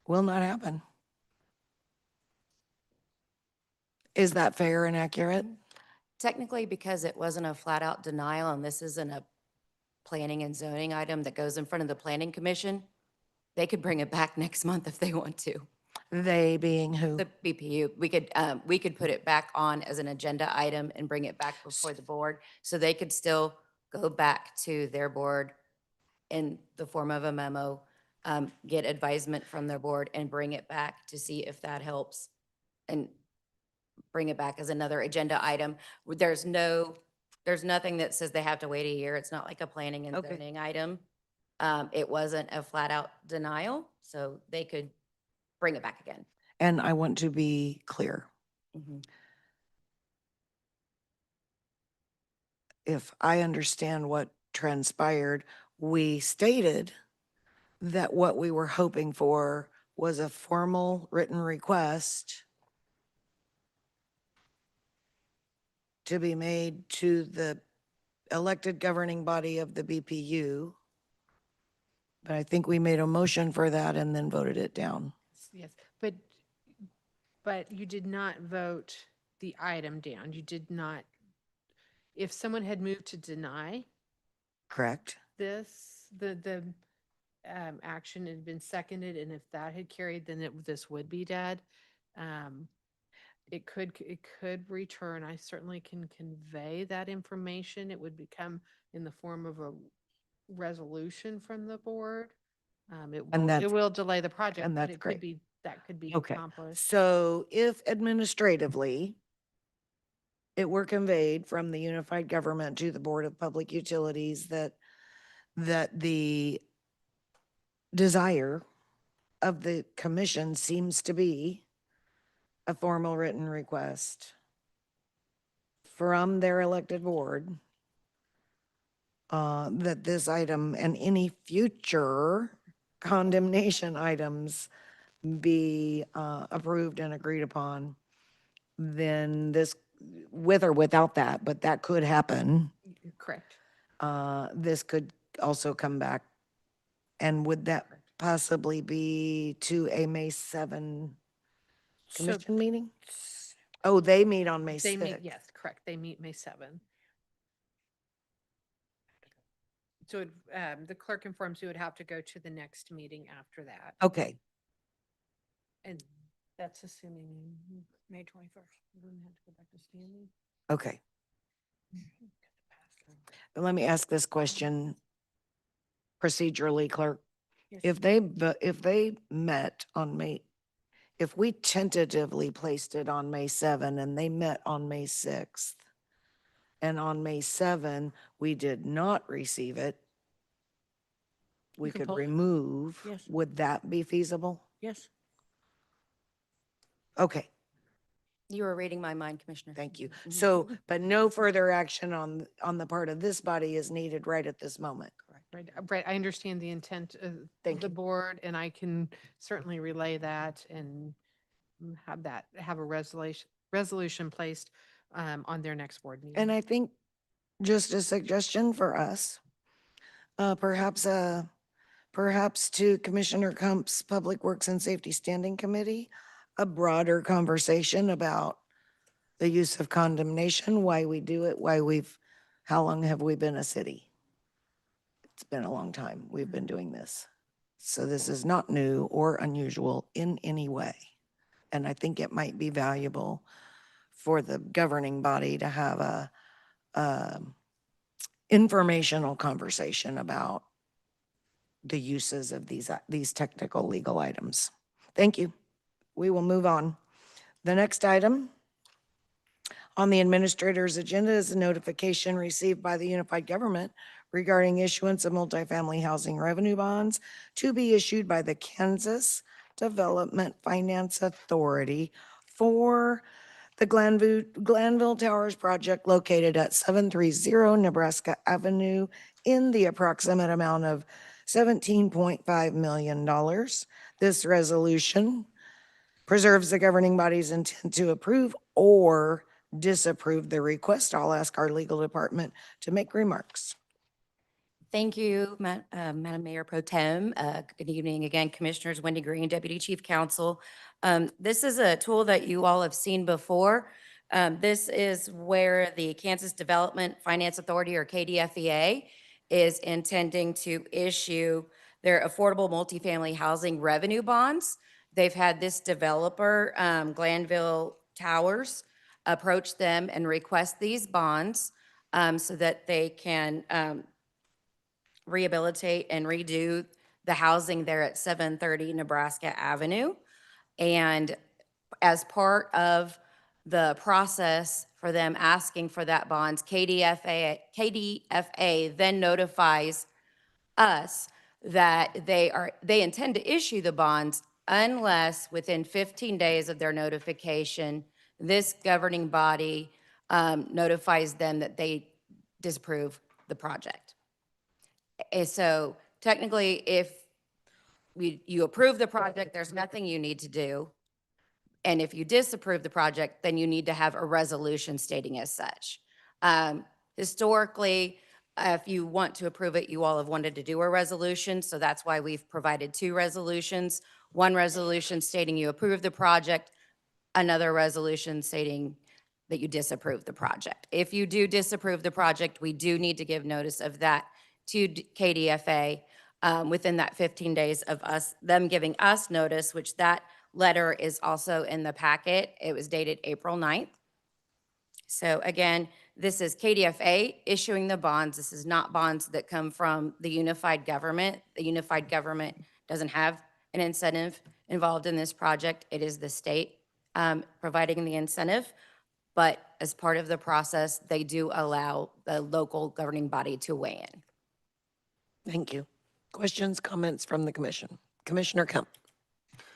will not happen. Is that fair and accurate? Technically, because it wasn't a flat out denial and this isn't a planning and zoning item that goes in front of the planning commission, they could bring it back next month if they want to. They being who? The BPU, we could put it back on as an agenda item and bring it back before the board. So they could still go back to their board in the form of a memo, get advisement from their board and bring it back to see if that helps, and bring it back as another agenda item. There's nothing that says they have to wait a year. It's not like a planning and Okay. zoning item. It wasn't a flat out denial, so they could bring it back again. And I want to be clear. Mhm. If I understand what transpired, we stated that what we were hoping for was a formal written request to be made to the elected governing body of the BPU. But I think we made a motion for that and then voted it down. Yes, but you did not vote the item down. You did not, if someone had moved to deny Correct? this, the action had been seconded, and if that had carried, then this would be dead. It could return. I certainly can convey that information. It would become in the form of a resolution from the board. It And will that's- delay the project, and but that's it great. could be that could be Okay. accomplished. So if administratively it were conveyed from the unified government to the Board of Public Utilities that the desire of the commission seems to be a formal written request from their elected board, that this item and any future condemnation items be approved and agreed upon, then this, with or without that, but that could happen, Correct. this could also come back. And would that possibly be to a May 7 So commission meeting? Oh, they meet on May they 6th. meet, yes, correct. They meet May 7th. So the clerk informs you would have to go to the next meeting after that. Okay, And that's assuming May 21st. We wouldn't have to go back to standing. okay. But let me ask this question procedurally, clerk. Yes. If they met on May, if we tentatively placed it on May 7 and they met on May 6th, and on May 7, we did not receive it, we can could pull it. remove, Yes. would that be feasible? Yes. Okay, You were reading my mind, Commissioner. thank you. So, but no further action on the part of this body is needed right at this moment. Right, I understand the intent of Thank the you. board, and I can certainly relay that and have a resolution placed on their next board meeting. And I think just a suggestion for us, perhaps to Commissioner Kump's Public Works and Safety Standing Committee, a broader conversation about the use of condemnation, why we do it, how long have we been a city? It's been a long time. We've been doing this. So this is not new or unusual in any way. And I think it might be valuable for the governing body to have a informational conversation about the uses of these technical legal items. Thank you. We will move on. The next item on the administrator's agenda is a notification received by the unified government regarding issuance of multifamily housing revenue bonds to be issued by the Kansas Development Finance Authority for the Glanville Towers project located at 730 Nebraska Avenue in the approximate amount of $17.5 million. This resolution preserves the governing body's intent to approve or disapprove the request. I'll ask our legal department to make remarks. Thank you, Madam Mayor Pro Tem. Good evening again, Commissioners. Wendy Green, Deputy Chief Counsel. This is a tool that you all have seen before. This is where the Kansas Development Finance Authority, or KDFEA, is intending to issue their affordable multifamily housing revenue bonds. They've had this developer, Glanville Towers, approach them and request these bonds so that they can rehabilitate and redo the housing there at 730 Nebraska Avenue. And as part of the process for them asking for that bonds, KDFA then notifies us that they intend to issue the bonds unless within 15 days of their notification, this governing body notifies them that they disapprove the project. And so technically, if you approve the project, there's nothing you need to do. And if you disapprove the project, then you need to have a resolution stating as such. Historically, if you want to approve it, you all have wanted to do a resolution. So that's why we've provided two resolutions. One resolution stating you approve the project, another resolution stating that you disapprove the project. If you do disapprove the project, we do need to give notice of that to KDFA within that 15 days of them giving us notice, which that letter is also in the packet. It was dated April 9th. So again, this is KDFA issuing the bonds. This is not bonds that come from the unified government. The unified government doesn't have an incentive involved in this project. It is the state providing the incentive, but as part of the process, they do allow the local governing body to weigh in. Thank you. Questions, comments from the commission? Commissioner Kemp.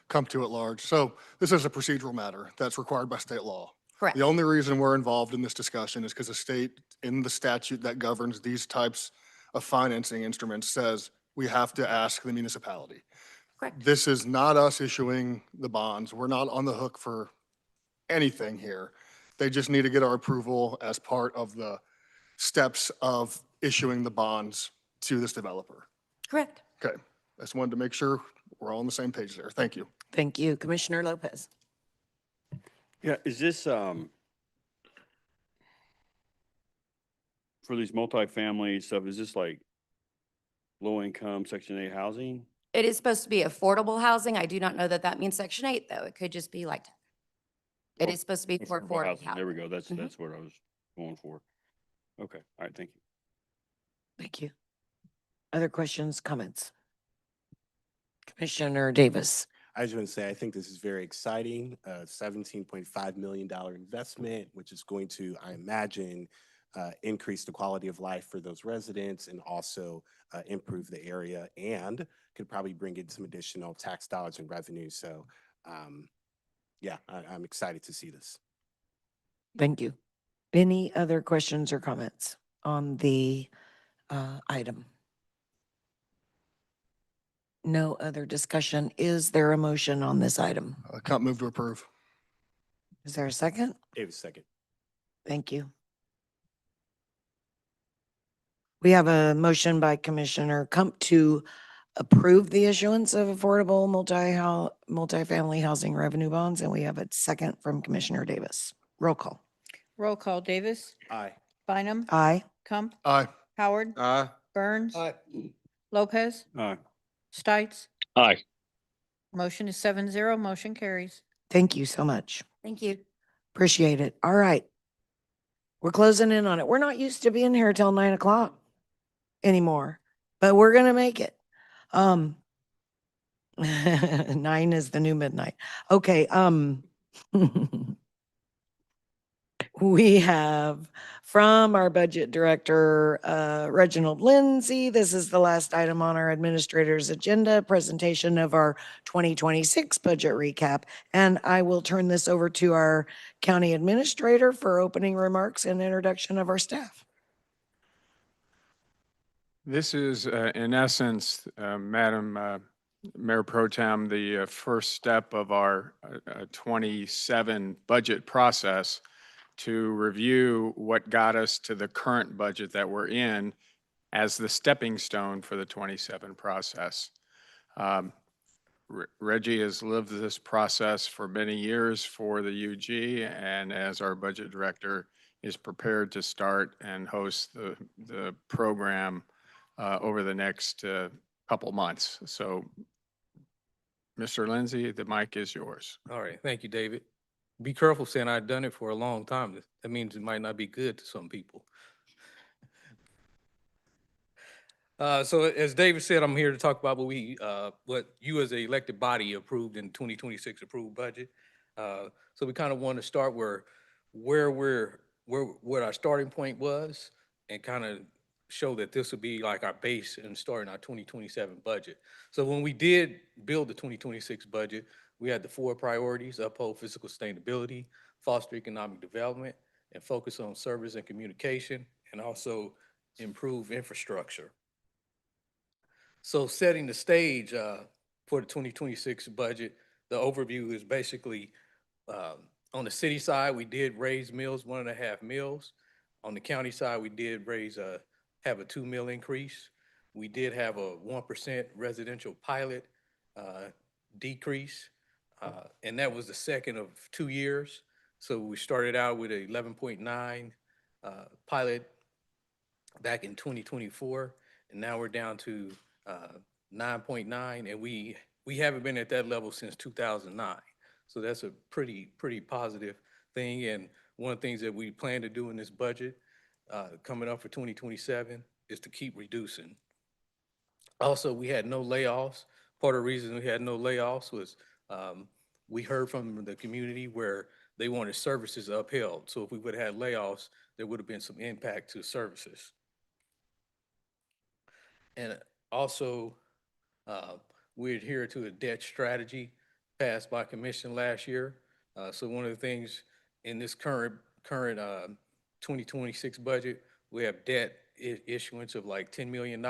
Come to at large. So this is a procedural matter that's required by state law. Correct. The only reason we're involved in this discussion is because the state, in the statute that governs these types of financing instruments, says we have to ask the municipality. Correct. This is not us issuing the bonds. We're not on the hook for anything here. They just need to get our approval as part of the steps of issuing the bonds to this developer. Correct. Okay, I just wanted to make sure we're all on the same page there. Thank you. Thank you. Commissioner Lopez. Yeah, is this, for these multifamily stuff, is this like low-income Section 8 housing? It is supposed to be affordable housing. I do not know that that means Section 8, though. It could just be like, it is supposed to be for affordable housing. There we go. That's, Mhm. that's what I was going for. Okay, all right, thank you. Thank you. Other questions, comments? Commissioner Davis. I just want to say, I think this is very exciting, $17.5 million investment, which is going to, I imagine, increase the quality of life for those residents and also improve the area and could probably bring in some additional tax dollars and revenue. So yeah, I'm excited to see this. Thank you. Any other questions or comments on the item? No other discussion. Is there a motion on this item? I can't move to approve. Is there a second? Davis, second. Thank you. We have a motion by Commissioner Kump to approve the issuance of affordable multifamily housing revenue bonds, and we have a second from Commissioner Davis. Roll call. Roll call, Davis, Aye. Bynum, Aye. Kump, Aye. Howard, Aye. Burns, Lopez, Aye. Stites. Aye. Motion is 7-0. Motion carries. Thank you so much. Thank you. Appreciate it. All right. We're closing in on it. We're not used to being here till 9 o'clock anymore, but we're going to make it. 9 is the new midnight. Okay. We have from our budget director, Reginald Lindsay. This is the last item on our administrator's agenda, presentation of our 2026 budget recap. And I will turn this over to our county administrator for opening remarks and introduction of our staff. This is, in essence, Madam Mayor Pro Tem, the first step of our 27 budget process to review what got us to the current budget that we're in as the stepping stone for the 27 process. Reggie has lived this process for many years for the UG, and as our budget director is prepared to start and host the program over the next couple months. So, Mr. Lindsay, the mic is yours. All right, thank you, David. Be careful saying I've done it for a long time. That means it might not be good to some people. So as David said, I'm here to talk about what you as an elected body approved in 2026 approved budget. So we kind of want to start what our starting point was and kind of show that this would be like our base and starting our 2027 budget. So when we did build the 2026 budget, we had the 4 priorities: uphold physical sustainability, foster economic development, and focus on service and communication, and also improve infrastructure. So setting the stage for the 2026 budget, the overview is basically on the city side, we did raise mills 1.5 mills. On the county side, we did have a 2 mil increase. We did have a 1% residential pilot decrease. And that was the second of 2 years. So we started out with a 11.9 pilot back in 2024, and now we're down to 9.9, and we haven't been at that level since 2009. So that's a pretty positive thing. And one of the things that we plan to do in this budget coming up for 2027 is to keep reducing. Also, we had no layoffs. Part of the reason we had no layoffs was We heard from the community where they wanted services upheld. So if we would have had layoffs, there would have been some impact to services. And also, uh, we adhere to a debt strategy passed by commission last year. So one of the things in this current 2026 budget, we have debt issuance of like $10 million.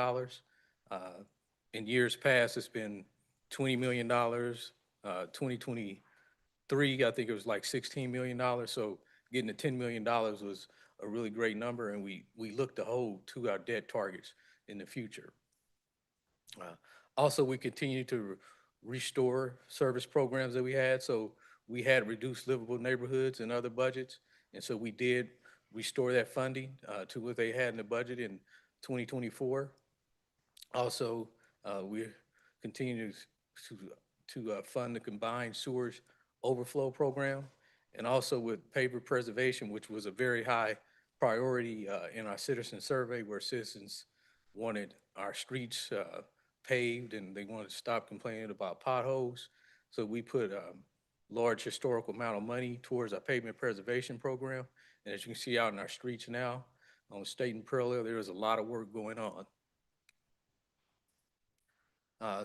In years past, it's been $20 million. 2023, I think it was like $16 million. So getting to $10 million was a really great number, and we look to hold to our debt targets in the future. Also, we continue to restore service programs that we had. So we had reduced livable neighborhoods and other budgets. And so we did restore that funding to what they had in the budget in 2024. Also, we continue to fund the combined sewers overflow program, and also with paper preservation, which was a very high priority in our citizen survey, where citizens wanted our streets paved and they wanted to stop complaining about potholes. So we put a large historical amount of money towards our pavement preservation program. And as you can see out in our streets now, on State and Pearl, there is a lot of work going on.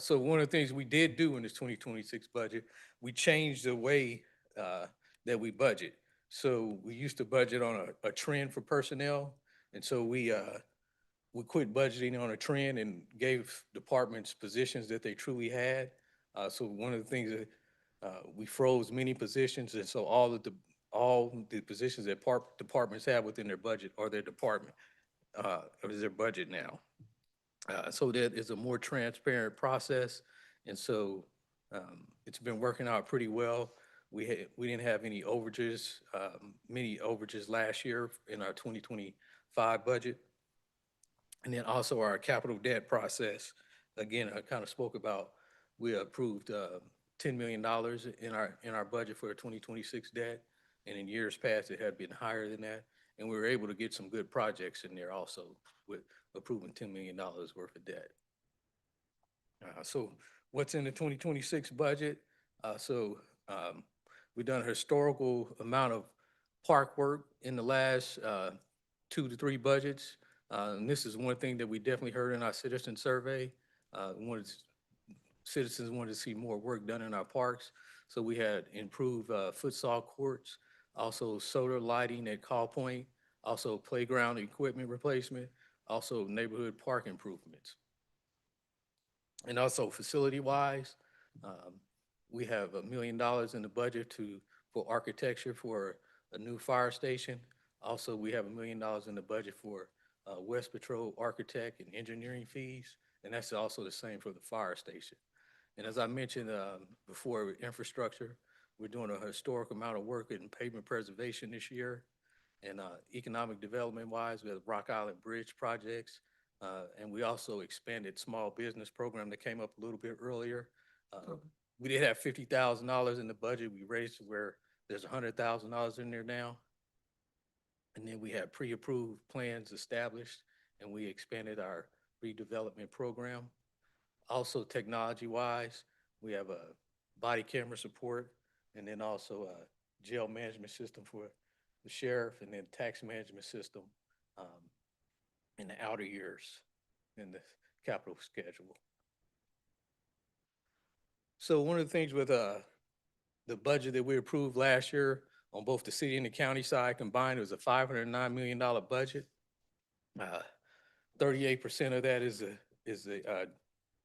So one of the things we did do in this 2026 budget, we changed the way that we budget. So we used to budget on a trend for personnel. And so we quit budgeting on a trend and gave departments positions that they truly had. So one of the things that we froze many positions. And so all the positions that departments have within their budget or their department or their budget now. So that is a more transparent process. And so it's been working out pretty well. We didn't have any overages, many overages last year in our 2025 budget. And then also our capital debt process. Again, I kind of spoke about, we approved $10 million in our budget for 2026 debt. And in years past, it had been higher than that. And we were able to get some good projects in there also with approving $10 million worth of debt. So what's in the 2026 budget? We've done a historical amount of park work in the last 2 to 3 budgets. And this is one thing that we definitely heard in our citizen survey. Citizens wanted to see more work done in our parks. So we had improved futsal courts, also solar lighting at Call Point, also playground equipment replacement, also neighborhood park improvements. And also facility-wise, we have $1 million in the budget for architecture for a new fire station. Also, we have $1 million in the budget for West Patrol architect and engineering fees, and that's also the same for the fire station. And as I mentioned before, with infrastructure, we're doing a historic amount of work in pavement preservation this year. And economic development-wise, we have Rock Island Bridge projects, and we also expanded small business program that came up a little bit earlier. We did have $50,000 in the budget. We raised to where there's $100,000 in there now. And then we have pre-approved plans established, and we expanded our redevelopment program. Also, technology-wise, we have a body camera support, and then also a jail management system for the sheriff, and then tax management system in the outer years in the capital schedule. So one of the things with the budget that we approved last year on both the city and the county side combined, it was a $509 million budget. 38% of that is the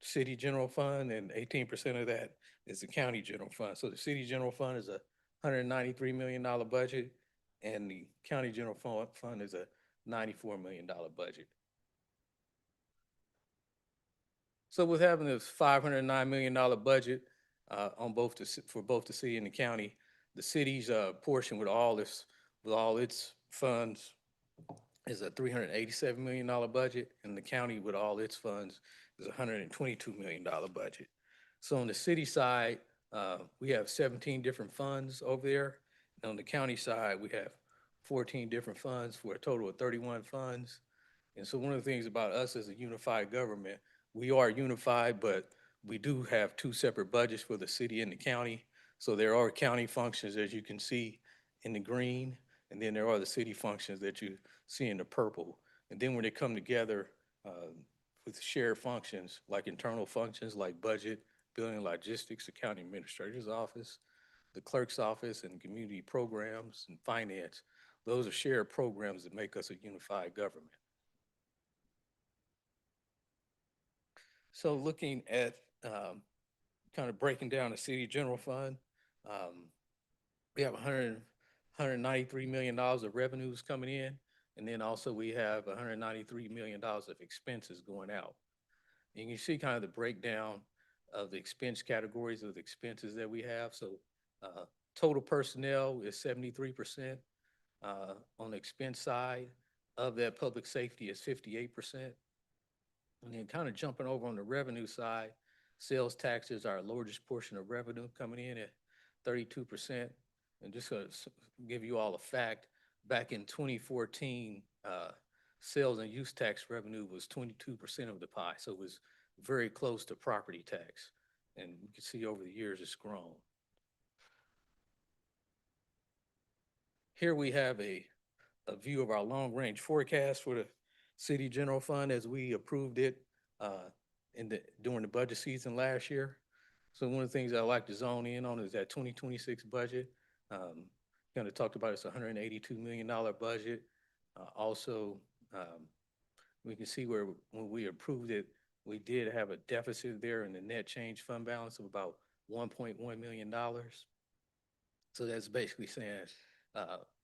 city general fund, and 18% of that is the county general fund. So the city general fund is a $193 million budget, and the county general fund is a $94 million budget. So with having this $509 million budget for both the city and the county, the city's portion with all its funds is a $387 million budget, and the county with all its funds is a $122 million budget. So on the city side, we have 17 different funds over there. And on the county side, we have 14 different funds for a total of 31 funds. And so one of the things about us as a unified government, we are unified, but we do have two separate budgets for the city and the county. So there are county functions, as you can see in the green, and then there are the city functions that you see in the purple. And then when they come together with shared functions, like internal functions like budget, building and logistics, the county administrator's office, the clerk's office, and community programs and finance, those are shared programs that make us a unified government. So looking at kind of breaking down the city general fund, we have $193 million of revenues coming in, and then also we have $193 million of expenses going out. And you can see kind of the breakdown of the expense categories of the expenses that we have. So total personnel is 73% on the expense side. Of that, public safety is 58%. And then kind of jumping over on the revenue side, sales taxes are our largest portion of revenue, coming in at 32%. And just to give you all a fact, back in 2014, sales and use tax revenue was 22% of the pie. So it was very close to property tax. And you can see over the years it's grown. Here we have a view of our long range forecast for the city general fund as we approved it during the budget season last year. So one of the things I like to zone in on is that 2026 budget. Kind of talked about it's $182 million budget. Also, we can see where when we approved it, we did have a deficit there in the net change fund balance of about $1.1 million. So that's basically saying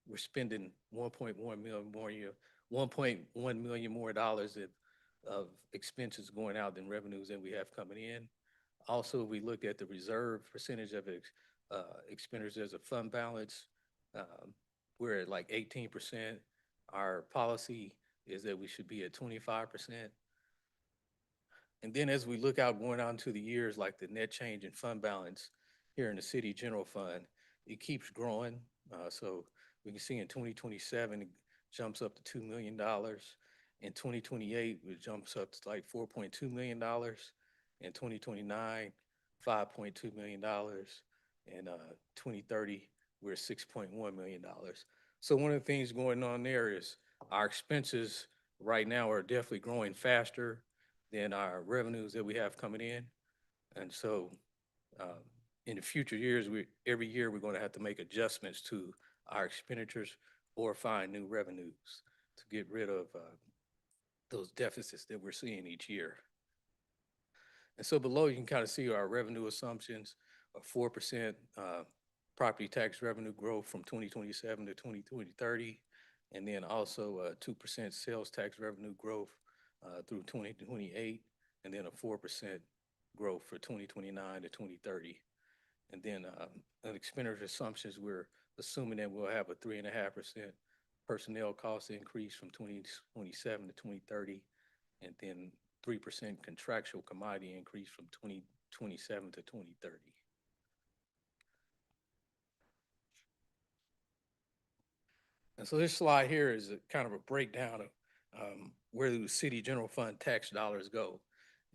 we're spending 1.1 million more dollars of expenses going out than revenues that we have coming in. Also, we look at the reserve percentage of expenditures as a fund balance. We're at like 18%. Our policy is that we should be at 25%. And then as we look out going on to the years, like the net change in fund balance here in the city general fund, it keeps growing. So we can see in 2027, it jumps up to $2 million. In 2028, it jumps up to like $4.2 million. In 2029, $5.2 million. In 2030, we're $6.1 million. So one of the things going on there is our expenses right now are definitely growing faster than our revenues that we have coming in. And so in the future years, every year we're going to have to make adjustments to our expenditures or find new revenues to get rid of those deficits that we're seeing each year. And so below you can kind of see our revenue assumptions of 4% property tax revenue growth from 2027 to 2030, and then also 2% sales tax revenue growth through 2028, and then a 4% growth for 2029 to 2030. And then on expenditure assumptions, we're assuming that we'll have a 3.5% personnel cost increase from 2027 to 2030, and then 3% contractual commodity increase from 2027 to 2030. And so this slide here is kind of a breakdown of where the city general fund tax dollars go.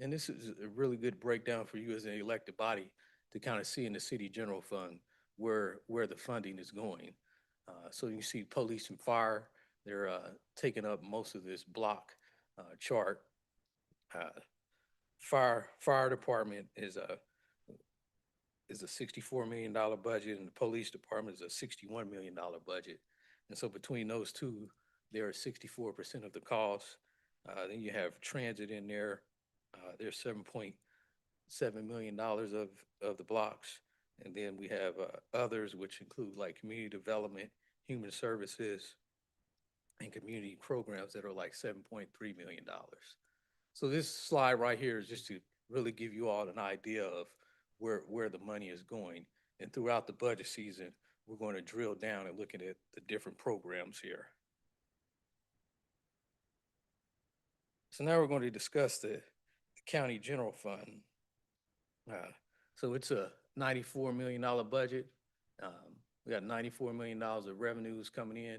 And this is a really good breakdown for you as an elected body to kind of see in the city general fund where the funding is going. So you see police and fire, they're taking up most of this block chart. Fire department is a $64 million budget, and the police department is a $61 million budget. And so between those two, they're 64% of the cost. Then you have transit in there. There's $7.7 million of the blocks. And then we have others, which include like community development, human services, and community programs that are like $7.3 million. So this slide right here is just to really give you all an idea of where the money is going. And throughout the budget season, we're going to drill down and look at the different programs here. So now we're going to discuss the county general fund. So it's a $94 million budget. We got $94 million of revenues coming in.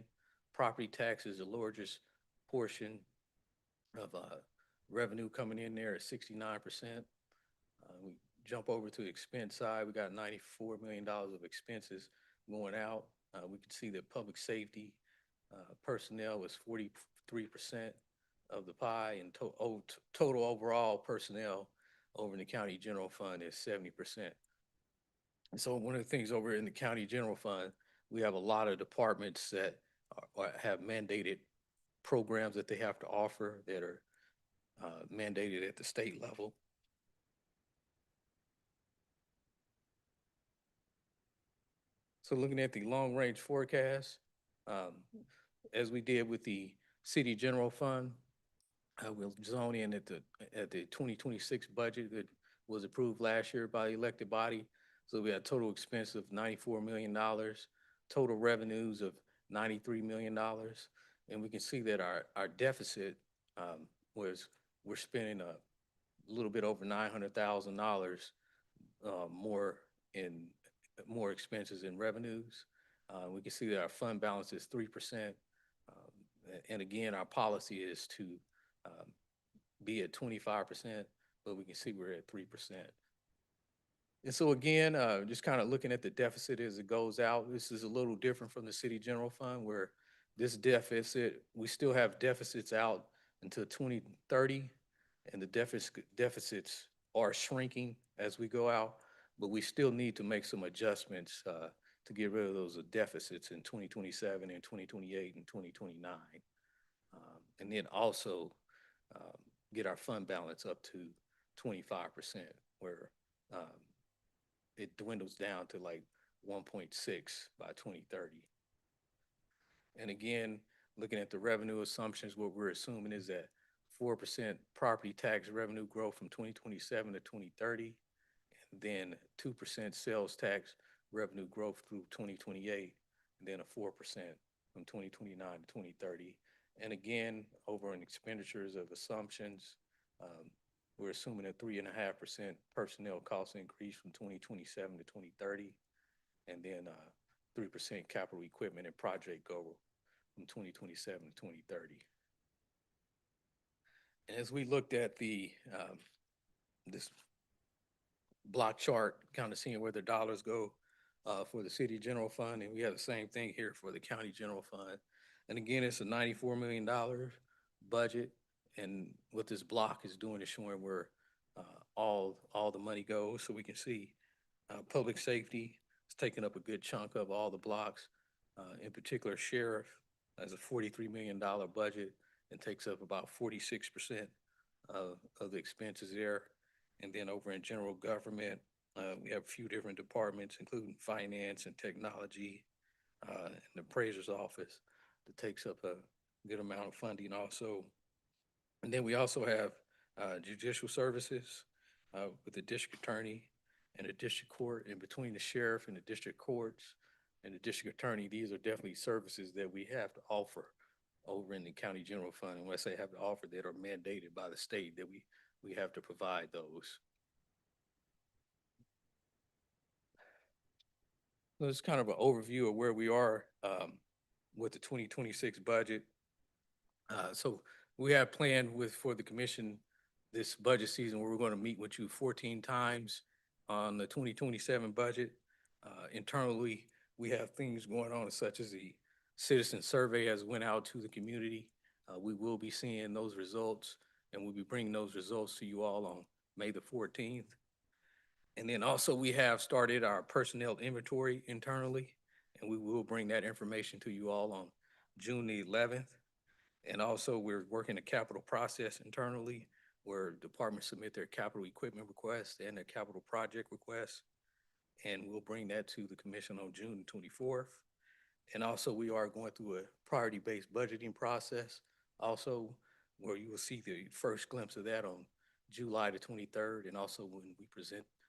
Property tax is the largest portion of revenue coming in there at 69%. We jump over to the expense side, we got $94 million of expenses going out. We can see that public safety personnel was 43% of the pie, and total overall personnel over in the county general fund is 70%. And so one of the things over in the county general fund, we have a lot of departments that have mandated programs that they have to offer that are mandated at the state level. So looking at the long range forecast, as we did with the city general fund, we'll zone in at the 2026 budget that was approved last year by the elected body. So we had total expense of $94 million, total revenues of $93 million. And we can see that our deficit was, we're spending a little bit over $900,000 more expenses in revenues. We can see that our fund balance is 3%. And again, our policy is to be at 25%, but we can see we're at 3%. And so again, just kind of looking at the deficit as it goes out, this is a little different from the city general fund where this deficit, we still have deficits out until 2030, and the deficits are shrinking as we go out, but we still need to make some adjustments to get rid of those deficits in 2027 and 2028 and 2029. And then also get our fund balance up to 25%, where it dwindles down to like 1.6 by 2030. And again, looking at the revenue assumptions, what we're assuming is that 4% property tax revenue growth from 2027 to 2030, and then 2% sales tax revenue growth through 2028, and then a 4% from 2029 to 2030. And again, over in expenditures of assumptions, we're assuming a 3.5% personnel cost increase from 2027 to 2030, and then 3% capital equipment and project goal from 2027 to 2030. And as we looked at the this block chart, kind of seeing where the dollars go for the city general fund, and we have the same thing here for the county general fund. And again, it's a $94 million budget, and what this block is doing is showing where all the money goes. So we can see public safety is taking up a good chunk of all the blocks. In particular, sheriff has a $43 million budget and takes up about 46% of the expenses there. And then over in general government, we have a few different departments, including finance and technology, and the appraiser's office that takes up a good amount of funding also. And then we also have judicial services with the district attorney and the district court. And between the sheriff and the district courts and the district attorney, these are definitely services that we have to offer over in the county general fund. And when I say have to offer, that are mandated by the state, that we have to provide those. So it's kind of an overview of where we are with the 2026 budget. So we have planned for the commission this budget season where we're going to meet with you 14 times on the 2027 budget. Internally, we have things going on such as the citizen survey has went out to the community. We will be seeing those results, and we'll be bringing those results to you all on May the 14th. And then also we have started our personnel inventory internally, and we will bring that information to you all on June the 11th. And also we're working a capital process internally where departments submit their capital equipment requests and their capital project requests. And we'll bring that to the commission on June 24th. And also we are going through a priority-based budgeting process also, where you will see the first glimpse of that on July the 23rd. And also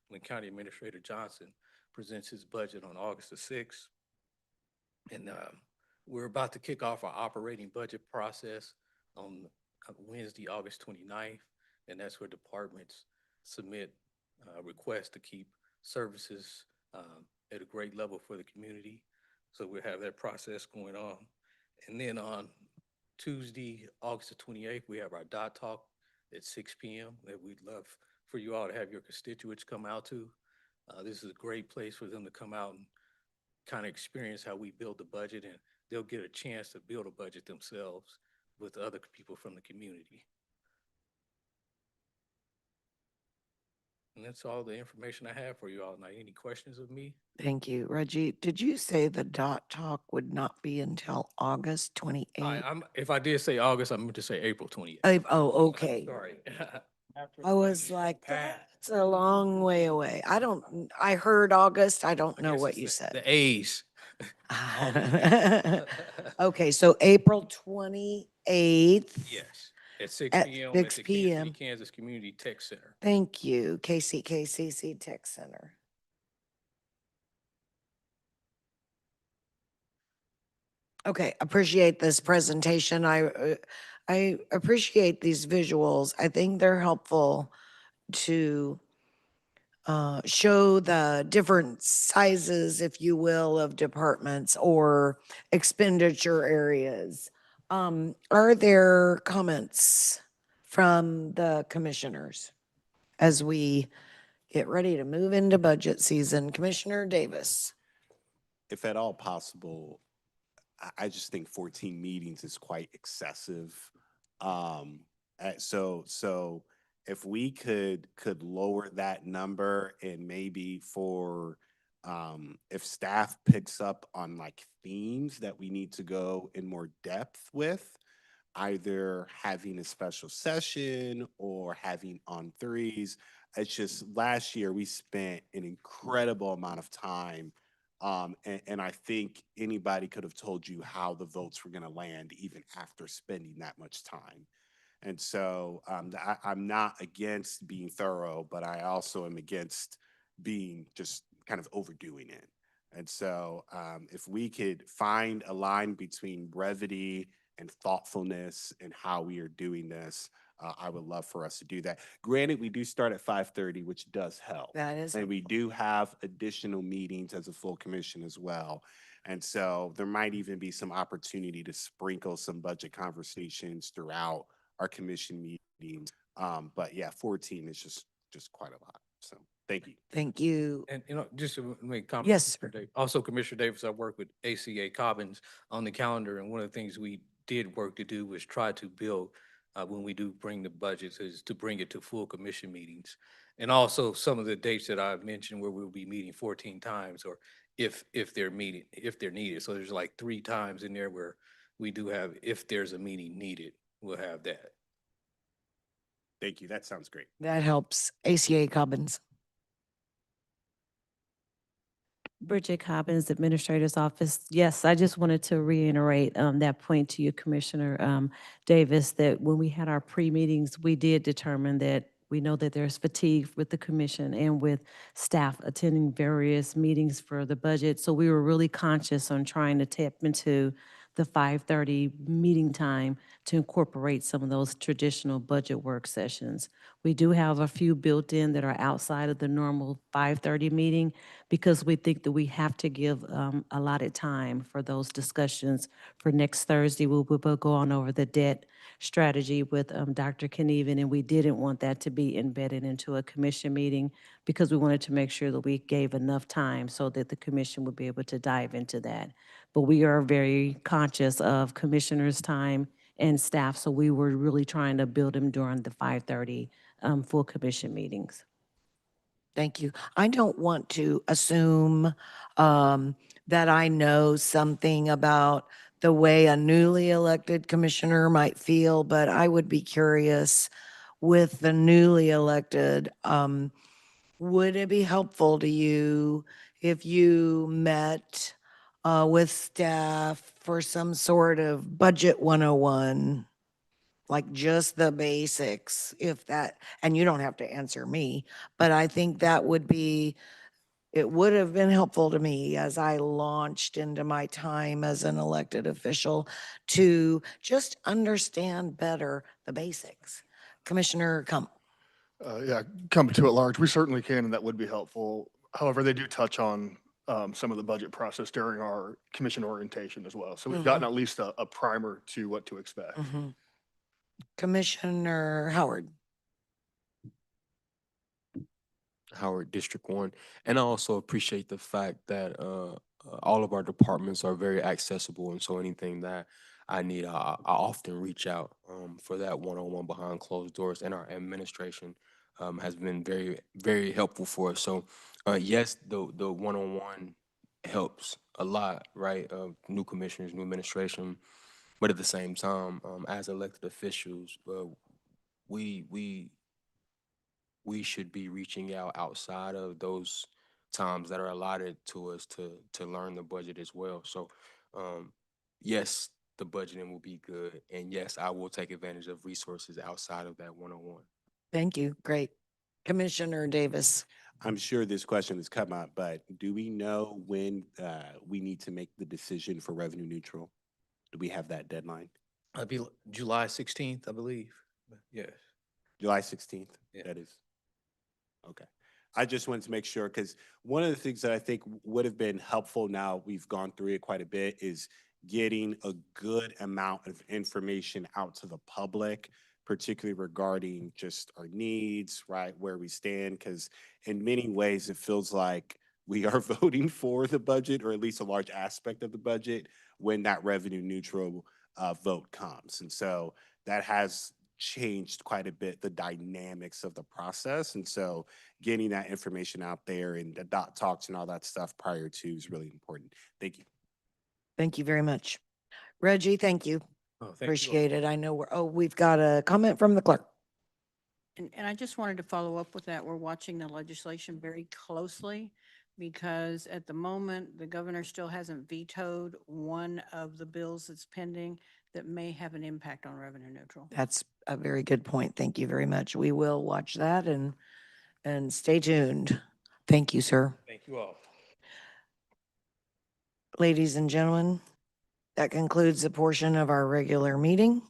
when County Administrator Johnson presents his budget on August the 6th. And we're about to kick off our operating budget process on Wednesday, August 29th. And that's where departments submit requests to keep services at a great level for the community. So we'll have that process going on. And then on Tuesday, August the 28th, we have our DOT talk at 6 p.m. that we'd love for you all to have your constituents come out to. This is a great place for them to come out and kind of experience how we build the budget, and they'll get a chance to build a budget themselves with other people from the community. And that's all the information I have for you all tonight. Any questions of me? Thank you. Reggie, did you say the dot talk would not be until August 28th? If I did say August, I meant to say April 28th. Oh, okay. Sorry. I was like, that's a long way away. I heard August. I don't know guess what it's you the said. A's. Okay, so April 28th. Yes, at 6 At p.m. 6 at the Kansas City, p.m. Kansas Community Tech Center. Thank you, KCKCC Tech Center. Okay, appreciate this presentation. I appreciate these visuals. I think they're helpful to show the different sizes, if you will, of departments or expenditure areas. Are there comments from the commissioners as we get ready to move into budget season? Commissioner Davis. If at all possible, I just think 14 meetings is quite excessive. So if we could lower that number, and maybe for if staff picks up on like themes that we need to go in more depth with, either having a special session or having on threes. It's just last year we spent an incredible amount of time. And I think anybody could have told you how the votes were going to land even after spending that much time. And so I'm not against being thorough, but I also am against being just kind of overdoing it. And so if we could find a line between brevity and thoughtfulness in how we are doing this, I would love for us to do that. Granted, we do start at 5:30, which does help. That is. And we do have additional meetings as a full commission as well. And so there might even be some opportunity to sprinkle some budget conversations throughout our commission meetings. But yeah, 14 is just quite a lot. So thank you. Thank you. And, just to make comment. Yes, Commissioner Davis. Also, Commissioner Davis, I work with ACA Cobbins on the calendar, and one of the things we did work to do was try to build, when we do bring the budgets, is to bring it to full commission meetings. And also some of the dates that I've mentioned where we'll be meeting 14 times, or if they're needed. So there's like 3 times in there where we do have, if there's a meeting needed, we'll have that. Thank you. That sounds great. That helps. ACA Cobbins. Bridget Cobbins, Administrator's Office. Yes, I just wanted to reiterate that point to you, Commissioner Davis, that when we had our pre-meetings, we did determine that we know that there's fatigue with the commission and with staff attending various meetings for the budget. So we were really conscious on trying to tap into the 5:30 meeting time to incorporate some of those traditional budget work sessions. We do have a few built in that are outside of the normal 5:30 meeting, because we think that we have to give allotted time for those discussions. For next Thursday, we'll go on over the debt strategy with Dr. Knieven, and we didn't want that to be embedded into a commission meeting because we wanted to make sure that we gave enough time so that the commission would be able to dive into that. But we are very conscious of commissioners' time and staff, so we were really trying to build them during the 5:30 full commission meetings. Thank you. I don't want to assume that I know something about the way a newly elected commissioner might feel, but I would be curious with the newly elected, would it be helpful to you if you met with staff for some sort of budget 101? Like just the basics, if that, and you don't have to answer me, but I think that would be, it would have been helpful to me as I launched into my time as an elected official to just understand better the basics. Commissioner Kump. Yeah, come to at large, we certainly can, and that would be helpful. However, they do touch on some of the budget process during our commission orientation as well. So we've gotten at least a primer to what to expect. Commissioner Howard. Howard District 1. And I also appreciate the fact that all of our departments are very accessible. And so anything that I need, I often reach out for that one-on-one behind closed doors. And our administration has been very, very helpful for us. So yes, the one-on-one helps a lot, right? New commissioners, new administration. But at the same time, as elected officials, we we should be reaching out outside of those times that are allotted to us to learn the budget as well. So yes, the budgeting will be good. And yes, I will take advantage of resources outside of that one-on-one. Thank you. Great. Commissioner Davis. I'm sure this question has come up, but do we know when we need to make the decision for revenue neutral? Do we have that deadline? It'd be July 16th, I believe. But yes. July 16th, Yeah. that is. Okay. I just wanted to make sure, because one of the things that I think would have been helpful, now we've gone through it quite a bit, is getting a good amount of information out to the public, particularly regarding just our needs, right, where we stand, because in many ways it feels like we are voting for the budget, or at least a large aspect of the budget, when that revenue neutral vote comes. And so that has changed quite a bit the dynamics of the process. And so getting that information out there and the dot talks and all that stuff prior to is really important. Thank you. Thank you very much. Reggie, thank you. Oh, thank you all. Appreciate it. I know we've got a comment from the clerk. And I just wanted to follow up with that. We're watching the legislation very closely because at the moment, the governor still hasn't vetoed one of the bills that's pending that may have an impact on revenue neutral. That's a very good point. Thank you very much. We will watch that and stay tuned. Thank you, sir. Thank you all. Ladies and gentlemen, that concludes the portion of our regular meeting.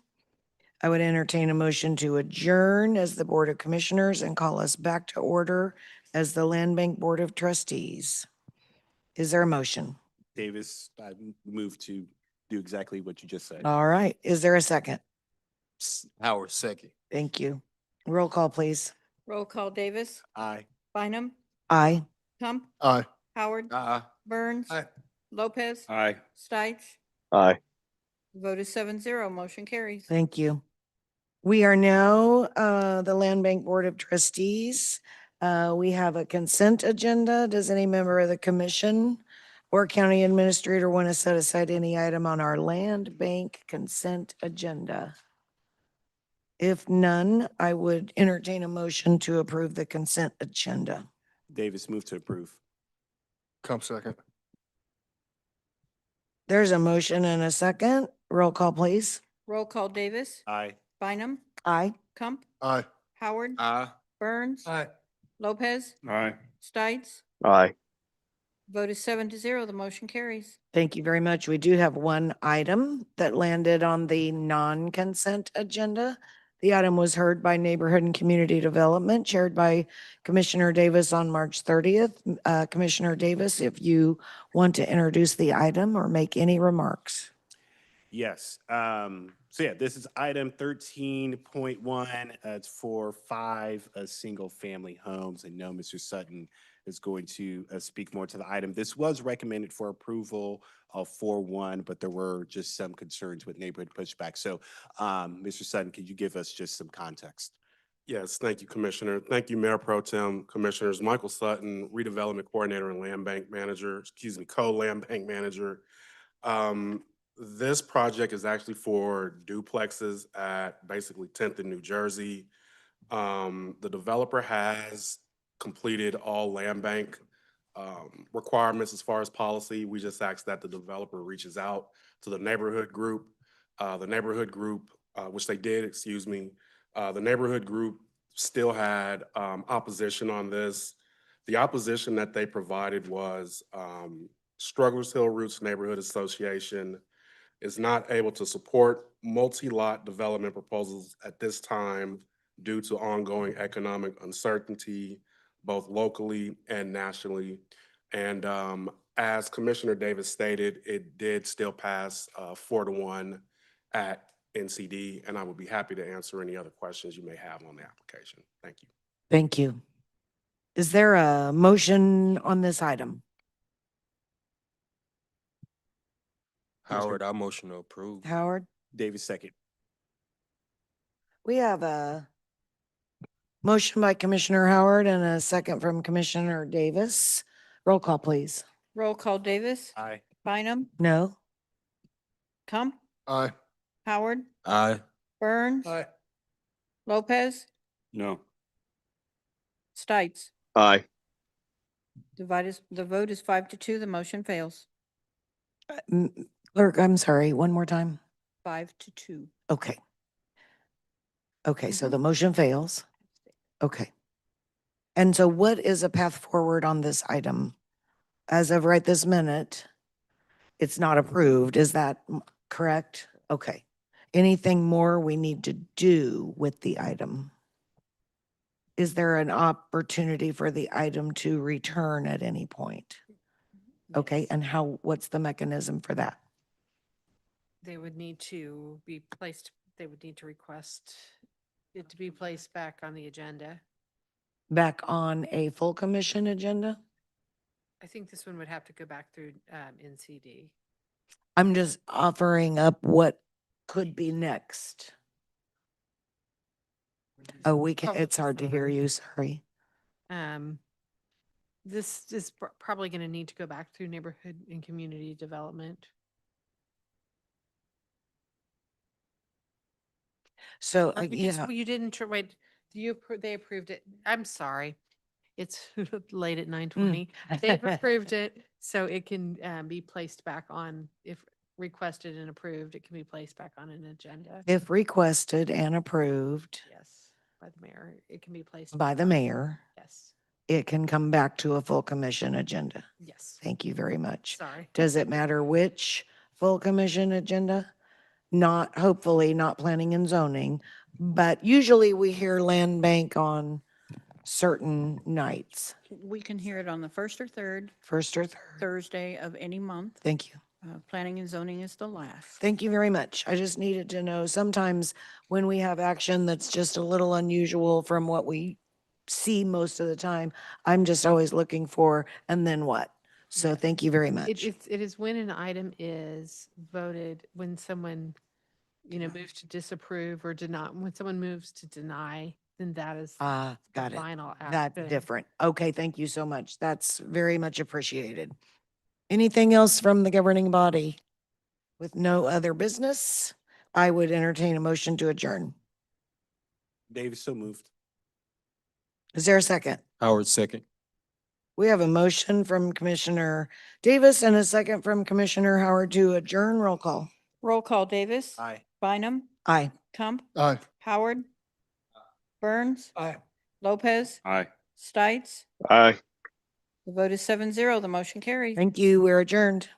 I would entertain a motion to adjourn as the Board of Commissioners and call us back to order as the Land Bank Board of Trustees. Is there a motion? Davis, I move to do exactly what you just said. All right. Is there a second? Howard second. Thank you. Roll call, please. Roll call Davis, Aye. Bynum, Aye. Hump, Aye. Howard, Burns, Aye. Lopez, Aye. Stites. Aye. Vote is 7-0. Motion carries. Thank you. We are now the Land Bank Board of Trustees. We have a consent agenda. Does any member of the commission or county administrator want to set aside any item on our Land Bank consent agenda? If none, I would entertain a motion to approve the consent agenda. Davis, move to approve. Come second. There's a motion and a second. Roll call, please. Roll call Davis, Aye. Bynum, Aye. Kump, Aye. Howard, Aye. Burns, Aye. Lopez, Aye. Stites. Aye. Vote is 7-0. The motion carries. Thank you very much. We do have one item that landed on the non-consent agenda. The item was heard by Neighborhood and Community Development, chaired by Commissioner Davis on March 30th. Commissioner Davis, if you want to introduce the item or make any remarks. Yes. So yeah, this is item 13.1. It's for 5 single-family homes. I know Mr. Sutton is going to speak more to the item. This was recommended for approval of 4-1, but there were just some concerns with neighborhood pushback. So, Mr. Sutton, could you give us just some context? Yes, thank you, Commissioner. Thank you, Mayor Pro Tem, Commissioners. Michael Sutton, Redevelopment Coordinator and Land Bank Manager, co-Land Bank Manager. This project is actually for duplexes at basically 10th in New Jersey. The developer has completed all land bank requirements as far as policy. We just ask that the developer reaches out to the neighborhood group. Which they did, excuse me. The neighborhood group still had opposition on this. The opposition that they provided was Strugglers Hill Roots Neighborhood Association is not able to support multi-lot development proposals at this time due to ongoing economic uncertainty, both locally and nationally. And as Commissioner Davis stated, it did still pass 4-1 at NCD, and I would be happy to answer any other questions you may have on the application. Thank you. Thank you. Is there a motion on this item? Howard, I motion to approve. Howard? Davis second. We have a motion by Commissioner Howard and a second from Commissioner Davis. Roll call, please. Roll call Davis, Aye. Bynum, No? Kump, Aye. Howard, Aye. Burns, Aye. Lopez, No. Stites. Aye. The vote is 5-2. The motion fails. Clerk, I'm sorry, one more time. 5-2. Okay. Okay, so Mhm. the motion fails. Okay. And so what is a path forward on this item? As of right this minute, it's not approved. Is that correct? Okay. Anything more we need to do with the item? Is there an opportunity for the item to return at any point? Okay, Yes. and what's the mechanism for that? They would need to be placed, they would need to request it to be placed back on the agenda. Back on a full commission agenda? I think this one would have to go back through NCD. I'm just offering up what could be next. Oh, it's hard to hear you, sorry. This is probably going to need to go back through neighborhood and community development. So, Because yeah, you didn't, wait, they approved it. I'm sorry. It's late at 9:20. They've approved it, so it can be placed back on, if requested and approved, it can be placed back on an agenda. if requested and approved Yes, by the mayor, it can be placed. by back the on. mayor, Yes, it can come back to a full commission agenda. yes. Thank you very much. Sorry. Does it matter which full commission agenda? Not, hopefully not planning and zoning, but usually we hear land bank on certain nights, We can hear it on the first or third first or third. Thursday of any month. Thank you. Planning and zoning is the last. Thank you very much. I just needed to know, sometimes when we have action that's just a little unusual from what we see most of the time, I'm just always looking for, and then what? So Yes. thank you very much. It is when an item is voted, when someone, moves to disapprove or deny, when someone moves to deny, then that is the Got it. final That's action. different. Okay, thank you so much. That's very much appreciated. Anything else from the governing body? With no other business, I would entertain a motion to adjourn. Davis so moved. Is there a second? Howard, second. We have a motion from Commissioner Davis and a second from Commissioner Howard to adjourn. Roll call. Roll call Davis. Aye. Bynum, Aye. Kump, Aye. Howard, Burns, Aye. Lopez, Aye. Stites. Aye. The vote is 7-0. The motion carries. Thank you. We're adjourned.